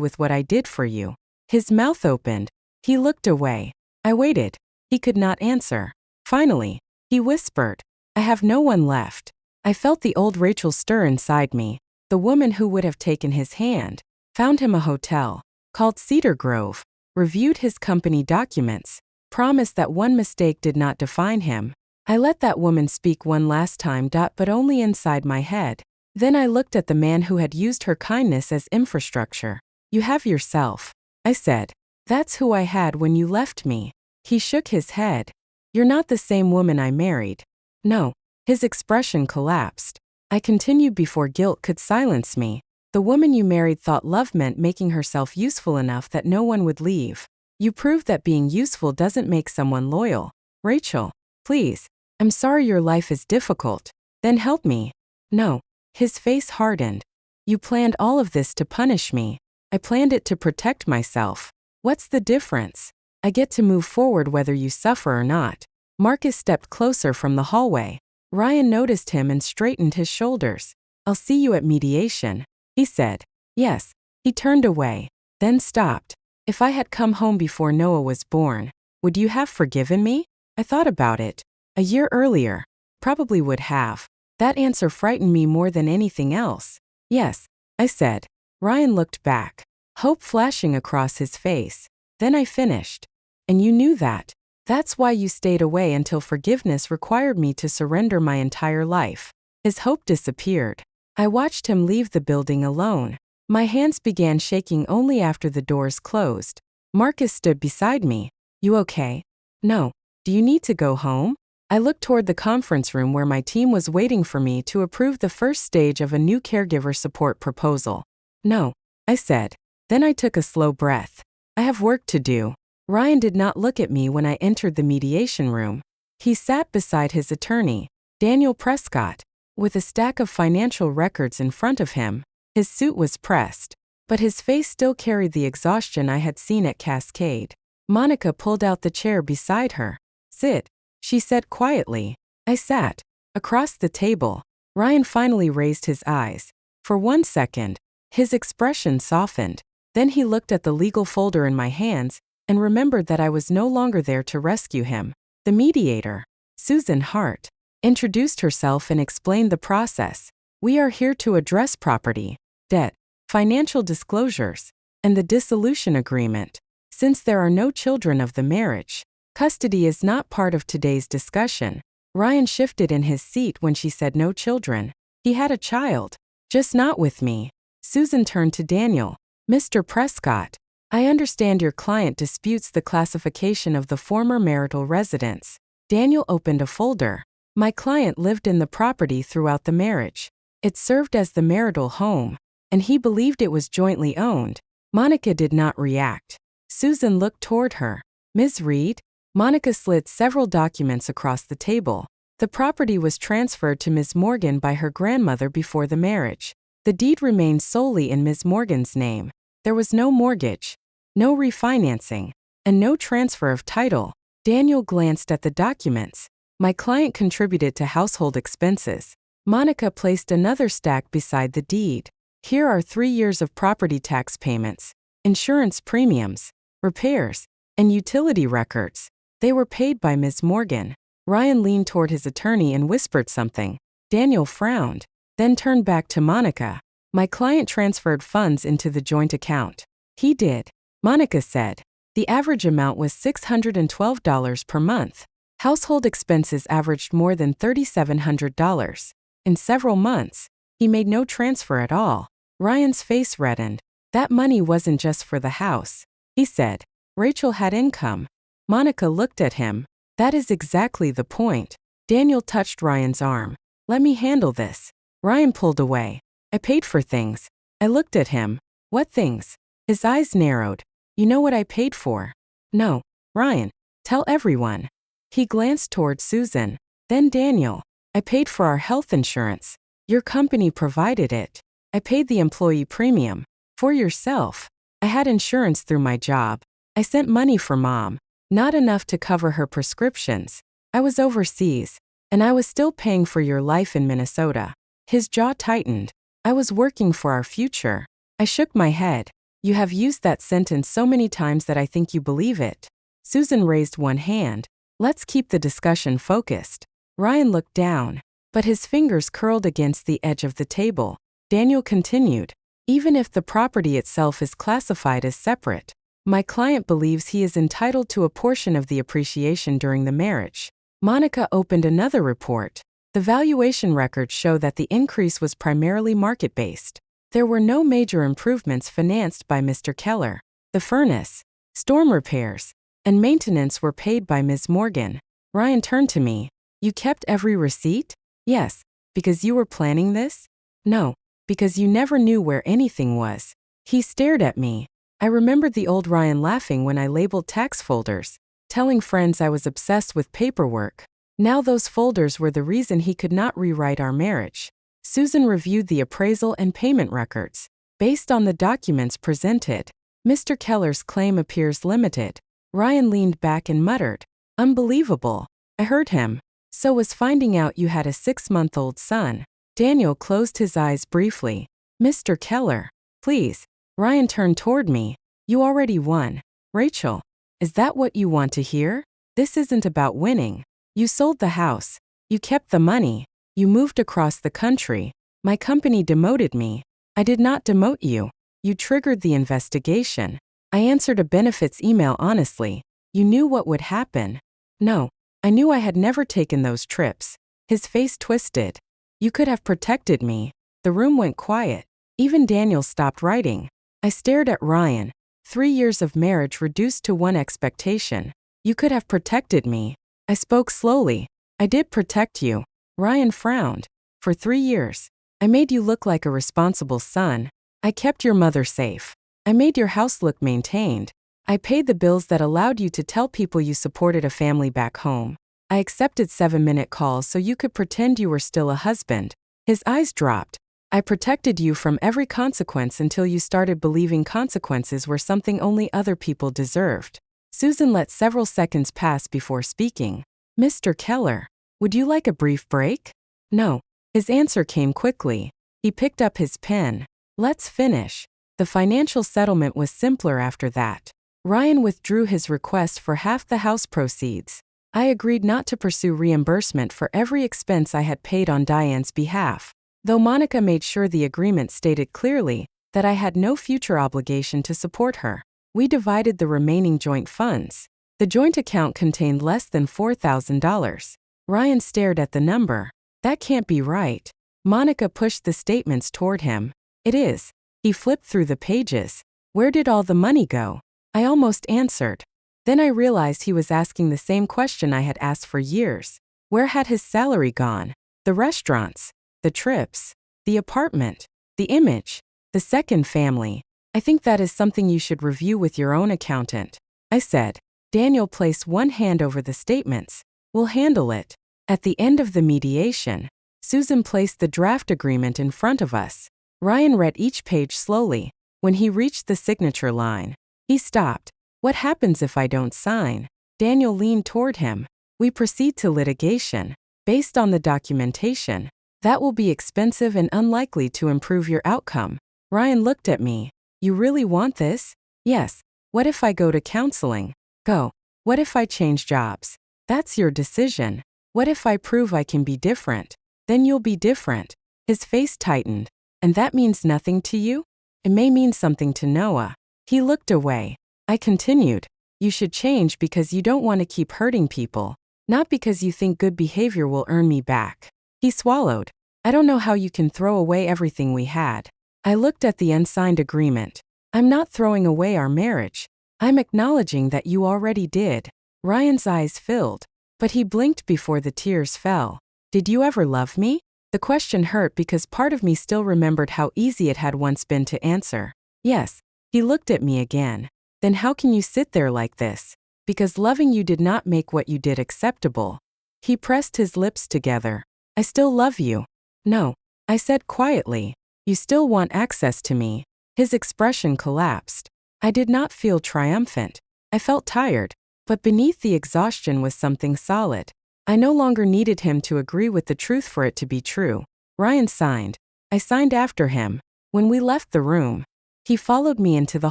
with what I did for you. His mouth opened. He looked away. I waited. He could not answer. Finally, he whispered, I have no one left. I felt the old Rachel stir inside me, the woman who would have taken his hand, found him a hotel, called Cedar Grove, reviewed his company documents, promised that one mistake did not define him. I let that woman speak one last time, but only inside my head. Then I looked at the man who had used her kindness as infrastructure. You have yourself. I said. That's who I had when you left me. He shook his head. You're not the same woman I married. No. His expression collapsed. I continued before guilt could silence me. The woman you married thought love meant making herself useful enough that no one would leave. You proved that being useful doesn't make someone loyal. Rachel, please. I'm sorry your life is difficult. Then help me. No. His face hardened. You planned all of this to punish me. I planned it to protect myself. What's the difference? I get to move forward whether you suffer or not. Marcus stepped closer from the hallway. Ryan noticed him and straightened his shoulders. I'll see you at mediation, he said. Yes. He turned away, then stopped. If I had come home before Noah was born, would you have forgiven me? I thought about it. A year earlier. Probably would have. That answer frightened me more than anything else. Yes, I said. Ryan looked back, hope flashing across his face. Then I finished. And you knew that. That's why you stayed away until forgiveness required me to surrender my entire life. His hope disappeared. I watched him leave the building alone. My hands began shaking only after the doors closed. Marcus stood beside me. You okay? No. Do you need to go home? I looked toward the conference room where my team was waiting for me to approve the first stage of a new caregiver support proposal. No, I said. Then I took a slow breath. I have work to do. Ryan did not look at me when I entered the mediation room. He sat beside his attorney, Daniel Prescott, with a stack of financial records in front of him. His suit was pressed, but his face still carried the exhaustion I had seen at Cascade. Monica pulled out the chair beside her. Sit, she said quietly. I sat. Across the table, Ryan finally raised his eyes. For 1 second, his expression softened. Then he looked at the legal folder in my hands and remembered that I was no longer there to rescue him. The mediator, Susan Hart, introduced herself and explained the process. We are here to address property, debt, financial disclosures, and the dissolution agreement. Since there are no children of the marriage, custody is not part of today's discussion. Ryan shifted in his seat when she said no children. He had a child, just not with me. Susan turned to Daniel. Mr. Prescott, I understand your client disputes the classification of the former marital residence. Daniel opened a folder. My client lived in the property throughout the marriage. It served as the marital home, and he believed it was jointly owned. Monica did not react. Susan looked toward her. Ms. Reed? Monica slid several documents across the table. The property was transferred to Ms. Morgan by her grandmother before the marriage. The deed remained solely in Ms. Morgan's name. There was no mortgage, no refinancing, and no transfer of title. Daniel glanced at the documents. My client contributed to household expenses. Monica placed another stack beside the deed. Here are 3 years of property tax payments, insurance premiums, repairs, and utility records. They were paid by Ms. Morgan. Ryan leaned toward his attorney and whispered something. Daniel frowned, then turned back to Monica. My client transferred funds into the joint account. He did, Monica said. The average amount was $612 per month. Household expenses averaged more than $3,700. In several months, he made no transfer at all. Ryan's face reddened. That money wasn't just for the house, he said. Rachel had income. Monica looked at him. That is exactly the point. Daniel touched Ryan's arm. Let me handle this. Ryan pulled away. I paid for things. I looked at him. What things? His eyes narrowed. You know what I paid for? No. Ryan, tell everyone. He glanced toward Susan. Then Daniel. I paid for our health insurance. Your company provided it. I paid the employee premium. For yourself. I had insurance through my job. I sent money for Mom. Not enough to cover her prescriptions. I was overseas, and I was still paying for your life in Minnesota. His jaw tightened. I was working for our future. I shook my head. You have used that sentence so many times that I think you believe it. Susan raised one hand. Let's keep the discussion focused. Ryan looked down, but his fingers curled against the edge of the table. Daniel continued. Even if the property itself is classified as separate, my client believes he is entitled to a portion of the appreciation during the marriage. Monica opened another report. The valuation records show that the increase was primarily market-based. There were no major improvements financed by Mr. Keller. The furnace, storm repairs, and maintenance were paid by Ms. Morgan. Ryan turned to me. You kept every receipt? Yes. Because you were planning this? No. Because you never knew where anything was. He stared at me. I remembered the old Ryan laughing when I labeled tax folders, telling friends I was obsessed with paperwork. Now those folders were the reason he could not rewrite our marriage. Susan reviewed the appraisal and payment records. Based on the documents presented, Mr. Keller's claim appears limited. Ryan leaned back and muttered, Unbelievable. I heard him. So was finding out you had a 6-month-old son. Daniel closed his eyes briefly. Mr. Keller, please. Ryan turned toward me. You already won. Rachel, is that what you want to hear? This isn't about winning. You sold the house. You kept the money. You moved across the country. My company demoted me. I did not demote you. You triggered the investigation. I answered a benefits email honestly. You knew what would happen. No, I knew I had never taken those trips. His face twisted. You could have protected me. The room went quiet. Even Daniel stopped writing. I stared at Ryan. 3 years of marriage reduced to one expectation. You could have protected me. I spoke slowly. I did protect you. Ryan frowned. For 3 years. I made you look like a responsible son. I kept your mother safe. I made your house look maintained. I paid the bills that allowed you to tell people you supported a family back home. I accepted 7-minute calls so you could pretend you were still a husband. His eyes dropped. I protected you from every consequence until you started believing consequences were something only other people deserved. Susan let several seconds pass before speaking. Mr. Keller, would you like a brief break? No. His answer came quickly. He picked up his pen. Let's finish. The financial settlement was simpler after that. Ryan withdrew his request for half the house proceeds. I agreed not to pursue reimbursement for every expense I had paid on Diane's behalf, though Monica made sure the agreement stated clearly that I had no future obligation to support her. We divided the remaining joint funds. The joint account contained less than $4,000. Ryan stared at the number. That can't be right. Monica pushed the statements toward him. It is. He flipped through the pages. Where did all the money go? I almost answered. Then I realized he was asking the same question I had asked for years. Where had his salary gone? The restaurants, the trips, the apartment, the image, the second family. I think that is something you should review with your own accountant. I said. Daniel placed one hand over the statements. We'll handle it. At the end of the mediation, Susan placed the draft agreement in front of us. Ryan read each page slowly. When he reached the signature line, he stopped. What happens if I don't sign? Daniel leaned toward him. We proceed to litigation. Based on the documentation, that will be expensive and unlikely to improve your outcome. Ryan looked at me. You really want this? Yes. What if I go to counseling? Go. What if I change jobs? That's your decision. What if I prove I can be different? Then you'll be different. His face tightened. And that means nothing to you? It may mean something to Noah. He looked away. I continued. You should change because you don't want to keep hurting people, not because you think good behavior will earn me back. He swallowed. I don't know how you can throw away everything we had. I looked at the unsigned agreement. I'm not throwing away our marriage. I'm acknowledging that you already did. Ryan's eyes filled, but he blinked before the tears fell. Did you ever love me? The question hurt because part of me still remembered how easy it had once been to answer. Yes. He looked at me again. Then how can you sit there like this? Because loving you did not make what you did acceptable. He pressed his lips together. I still love you. No. I said quietly. You still want access to me. His expression collapsed. I did not feel triumphant. I felt tired. But beneath the exhaustion was something solid. I no longer needed him to agree with the truth for it to be true. Ryan signed. I signed after him. When we left the room, he followed me into the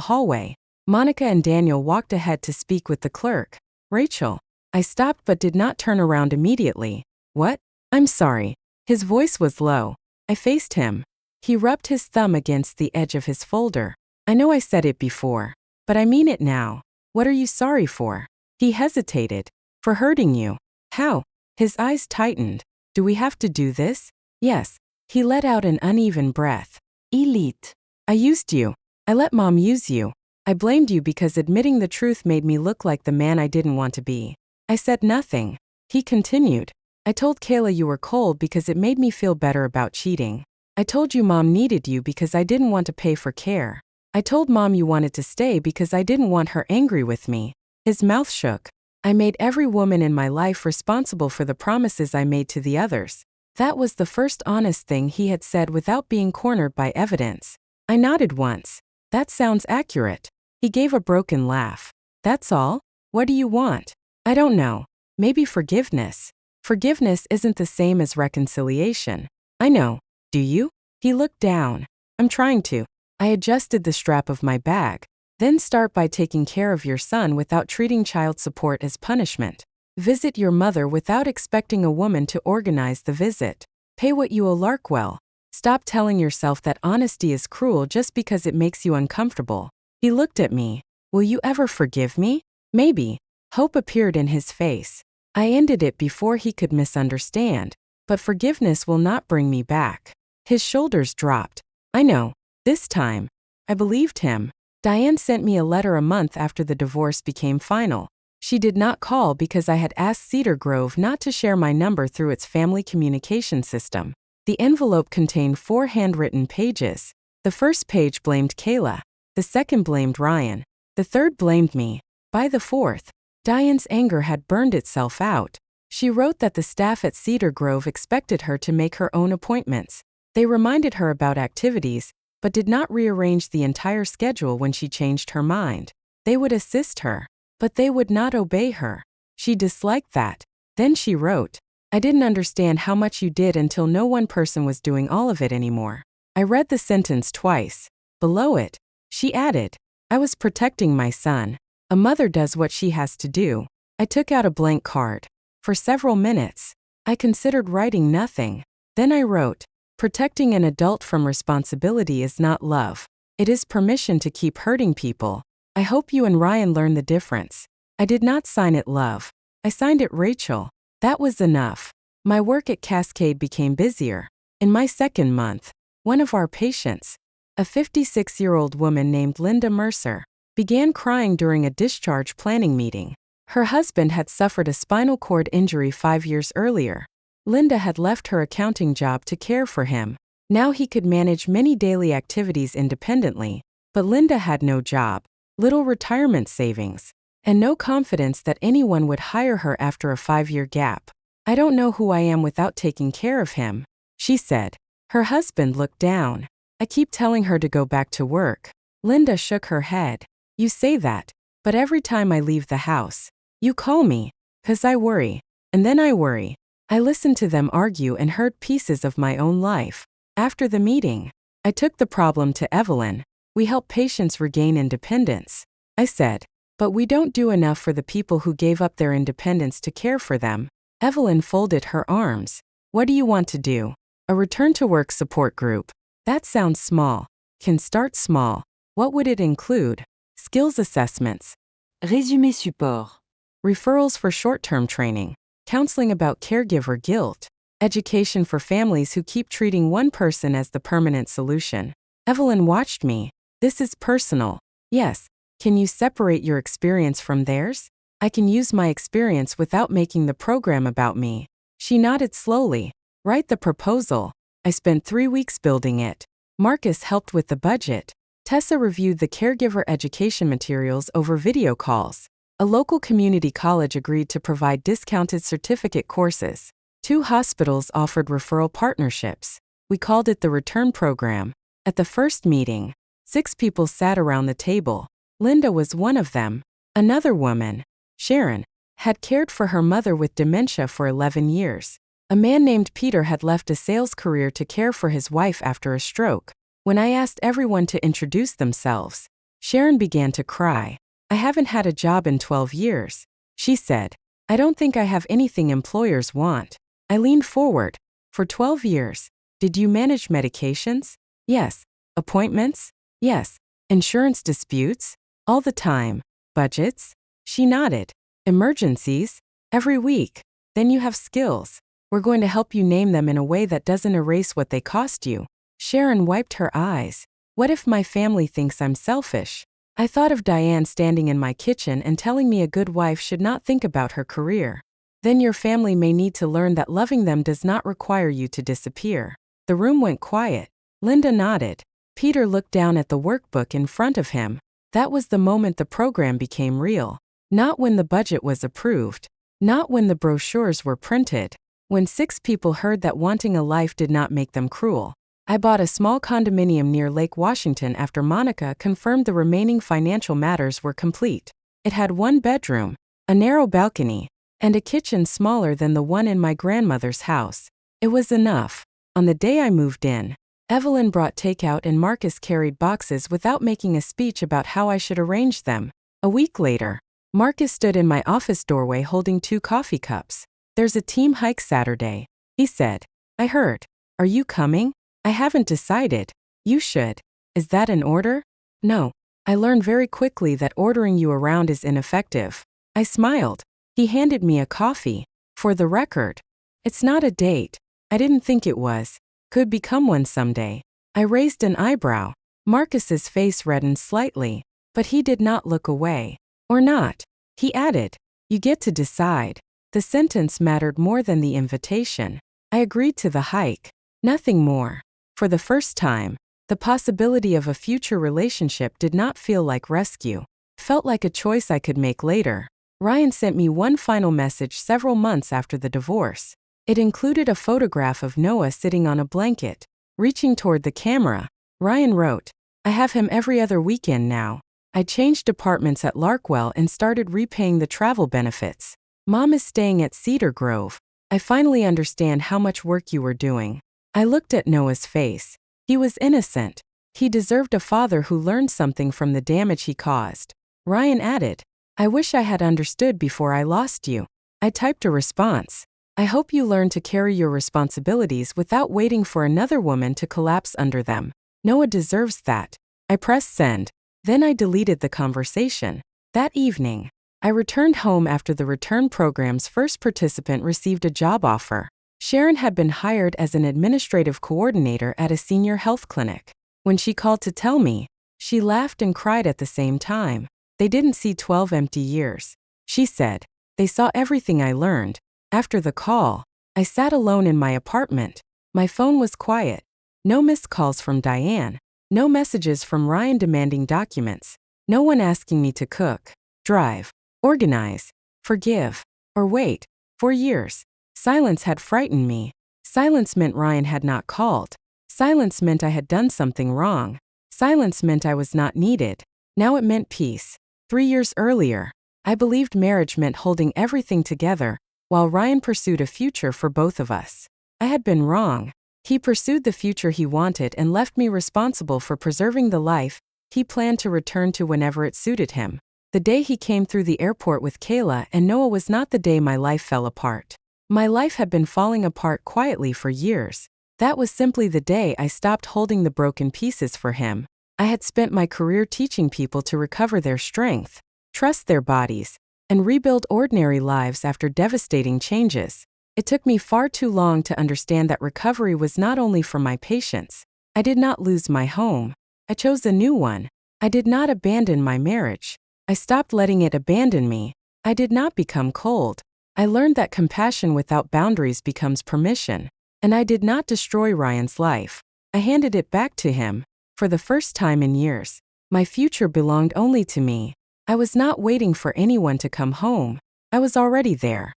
hallway. Monica and Daniel walked ahead to speak with the clerk. Rachel. I stopped but did not turn around immediately. What? I'm sorry. His voice was low. I faced him. He rubbed his thumb against the edge of his folder. I know I said it before, but I mean it now. What are you sorry for? He hesitated. For hurting you. How? His eyes tightened. Do we have to do this? Yes. He let out an uneven breath. Elite. I used you. I let Mom use you. I blamed you because admitting the truth made me look like the man I didn't want to be. I said nothing. He continued. I told Kayla you were cold because it made me feel better about cheating. I told you Mom needed you because I didn't want to pay for care. I told Mom you wanted to stay because I didn't want her angry with me. His mouth shook. I made every woman in my life responsible for the promises I made to the others. That was the first honest thing he had said without being cornered by evidence. I nodded once. That sounds accurate. He gave a broken laugh. That's all? What do you want? I don't know. Maybe forgiveness. Forgiveness isn't the same as reconciliation. I know. Do you? He looked down. I'm trying to. I adjusted the strap of my bag. Then start by taking care of your son without treating child support as punishment. Visit your mother without expecting a woman to organize the visit. Pay what you owe Larkwell. Stop telling yourself that honesty is cruel just because it makes you uncomfortable. He looked at me. Will you ever forgive me? Maybe. Hope appeared in his face. I ended it before he could misunderstand. But forgiveness will not bring me back. His shoulders dropped. I know. This time. I believed him. Diane sent me a letter a month after the divorce became final. She did not call because I had asked Cedar Grove not to share my number through its family communication system. The envelope contained 4 handwritten pages. The first page blamed Kayla. The second blamed Ryan. The third blamed me. By the fourth, Diane's anger had burned itself out. She wrote that the staff at Cedar Grove expected her to make her own appointments. They reminded her about activities, but did not rearrange the entire schedule when she changed her mind. They would assist her, but they would not obey her. She disliked that. Then she wrote, I didn't understand how much you did until no one person was doing all of it anymore. I read the sentence twice. Below it, she added, I was protecting my son. A mother does what she has to do. I took out a blank card. For several minutes, I considered writing nothing. Then I wrote, protecting an adult from responsibility is not love. It is permission to keep hurting people. I hope you and Ryan learn the difference. I did not sign it love. I signed it Rachel. That was enough. My work at Cascade became busier. In my second month, one of our patients, a 56-year-old woman named Linda Mercer, began crying during a discharge planning meeting. Her husband had suffered a spinal cord injury 5 years earlier. Linda had left her accounting job to care for him. Now he could manage many daily activities independently, but Linda had no job, little retirement savings, and no confidence that anyone would hire her after a 5-year gap. "I don't know who I am without taking care of him," she said. Her husband looked down. "I keep telling her to go back to work." Linda shook her head. "You say that, but every time I leave the house, you call me, 'cause I worry, and then I worry." I listened to them argue and heard pieces of my own life. After the meeting, I took the problem to Evelyn. "We help patients regain independence," I said, "but we don't do enough for the people who gave up their independence to care for them." Evelyn folded her arms. "What do you want to do? A return-to-work support group? That sounds small. Can start small. What would it include?" "Skills assessments. Résumé support. Referrals for short-term training. Counseling about caregiver guilt. Education for families who keep treating one person as the permanent solution." Evelyn watched me. "This is personal." "Yes. Can you separate your experience from theirs? I can use my experience without making the program about me." She nodded slowly. "Write the proposal." I spent 3 weeks building it. Marcus helped with the budget. Tessa reviewed the caregiver education materials over video calls. A local community college agreed to provide discounted certificate courses. 2 hospitals offered referral partnerships. We called it the Return Program. At the first meeting, 6 people sat around the table. Linda was one of them. Another woman, Sharon, had cared for her mother with dementia for 11 years. A man named Peter had left a sales career to care for his wife after a stroke. When I asked everyone to introduce themselves, Sharon began to cry. "I haven't had a job in 12 years. She said. "I don't think I have anything employers want." I leaned forward. "For 12 years, did you manage medications?" "Yes." "Appointments?" "Yes." "Insurance disputes?" "All the time." "Budgets?" She nodded. "Emergencies?" "Every week." "Then you have skills. We're going to help you name them in a way that doesn't erase what they cost you." Sharon wiped her eyes. "What if my family thinks I'm selfish?" I thought of Diane standing in my kitchen and telling me a good wife should not think about her career. "Then your family may need to learn that loving them does not require you to disappear." The room went quiet. Linda nodded. Peter looked down at the workbook in front of him. That was the moment the program became real. Not when the budget was approved. Not when the brochures were printed. When 6 people heard that wanting a life did not make them cruel. I bought a small condominium near Lake Washington after Monica confirmed the remaining financial matters were complete. It had 1 bedroom, a narrow balcony, and a kitchen smaller than the one in my grandmother's house. It was enough. On the day I moved in, Evelyn brought takeout and Marcus carried boxes without making a speech about how I should arrange them. A week later, Marcus stood in my office doorway holding 2 coffee cups. "There's a team hike Saturday," he said. "I heard. Are you coming?" "I haven't decided." "You should." "Is that an order?" "No. I learned very quickly that ordering you around is ineffective." I smiled. He handed me a coffee. "For the record, it's not a date. I didn't think it was. Could become one someday." I raised an eyebrow. Marcus's face reddened slightly, but he did not look away. "Or not," he added. "You get to decide." The sentence mattered more than the invitation. I agreed to the hike. Nothing more. For the first time, the possibility of a future relationship did not feel like rescue. Felt like a choice I could make later. Ryan sent me one final message several months after the divorce. It included a photograph of Noah sitting on a blanket, reaching toward the camera. Ryan wrote, "I have him every other weekend now. I changed apartments at Larkwell and started repaying the travel benefits. Mom is staying at Cedar Grove. I finally understand how much work you were doing." I looked at Noah's face. He was innocent. He deserved a father who learned something from the damage he caused. Ryan added, "I wish I had understood before I lost you." I typed a response. "I hope you learn to carry your responsibilities without waiting for another woman to collapse under them. Noah deserves that." I pressed send. Then I deleted the conversation. That evening, I returned home after the return program's first participant received a job offer. Sharon had been hired as an administrative coordinator at a senior health clinic. When she called to tell me, She laughed and cried at the same time. They didn't see 12 empty years. She said. They saw everything I learned. After the call, I sat alone in my apartment. My phone was quiet. No missed calls from Diane. No messages from Ryan demanding documents. No one asking me to cook, drive, organize, forgive, or wait. For years, silence had frightened me. Silence meant Ryan had not called. Silence meant I had done something wrong. Silence meant I was not needed. Now it meant peace. 3 years earlier, I believed marriage meant holding everything together, while Ryan pursued a future for both of us. I had been wrong. He pursued the future he wanted and left me responsible for preserving the life he planned to return to whenever it suited him. The day he came through the airport with Kayla and Noah was not the day my life fell apart. My life had been falling apart quietly for years. That was simply the day I stopped holding the broken pieces for him. I had spent my career teaching people to recover their strength, trust their bodies, and rebuild ordinary lives after devastating changes. It took me far too long to understand that recovery was not only for my patients. I did not lose my home. I chose a new one. I did not abandon my marriage. I stopped letting it abandon me. I did not become cold. I learned that compassion without boundaries becomes permission. And I did not destroy Ryan's life. I handed it back to him. For the first time in years, my future belonged only to me. I was not waiting for anyone to come home. I was already there.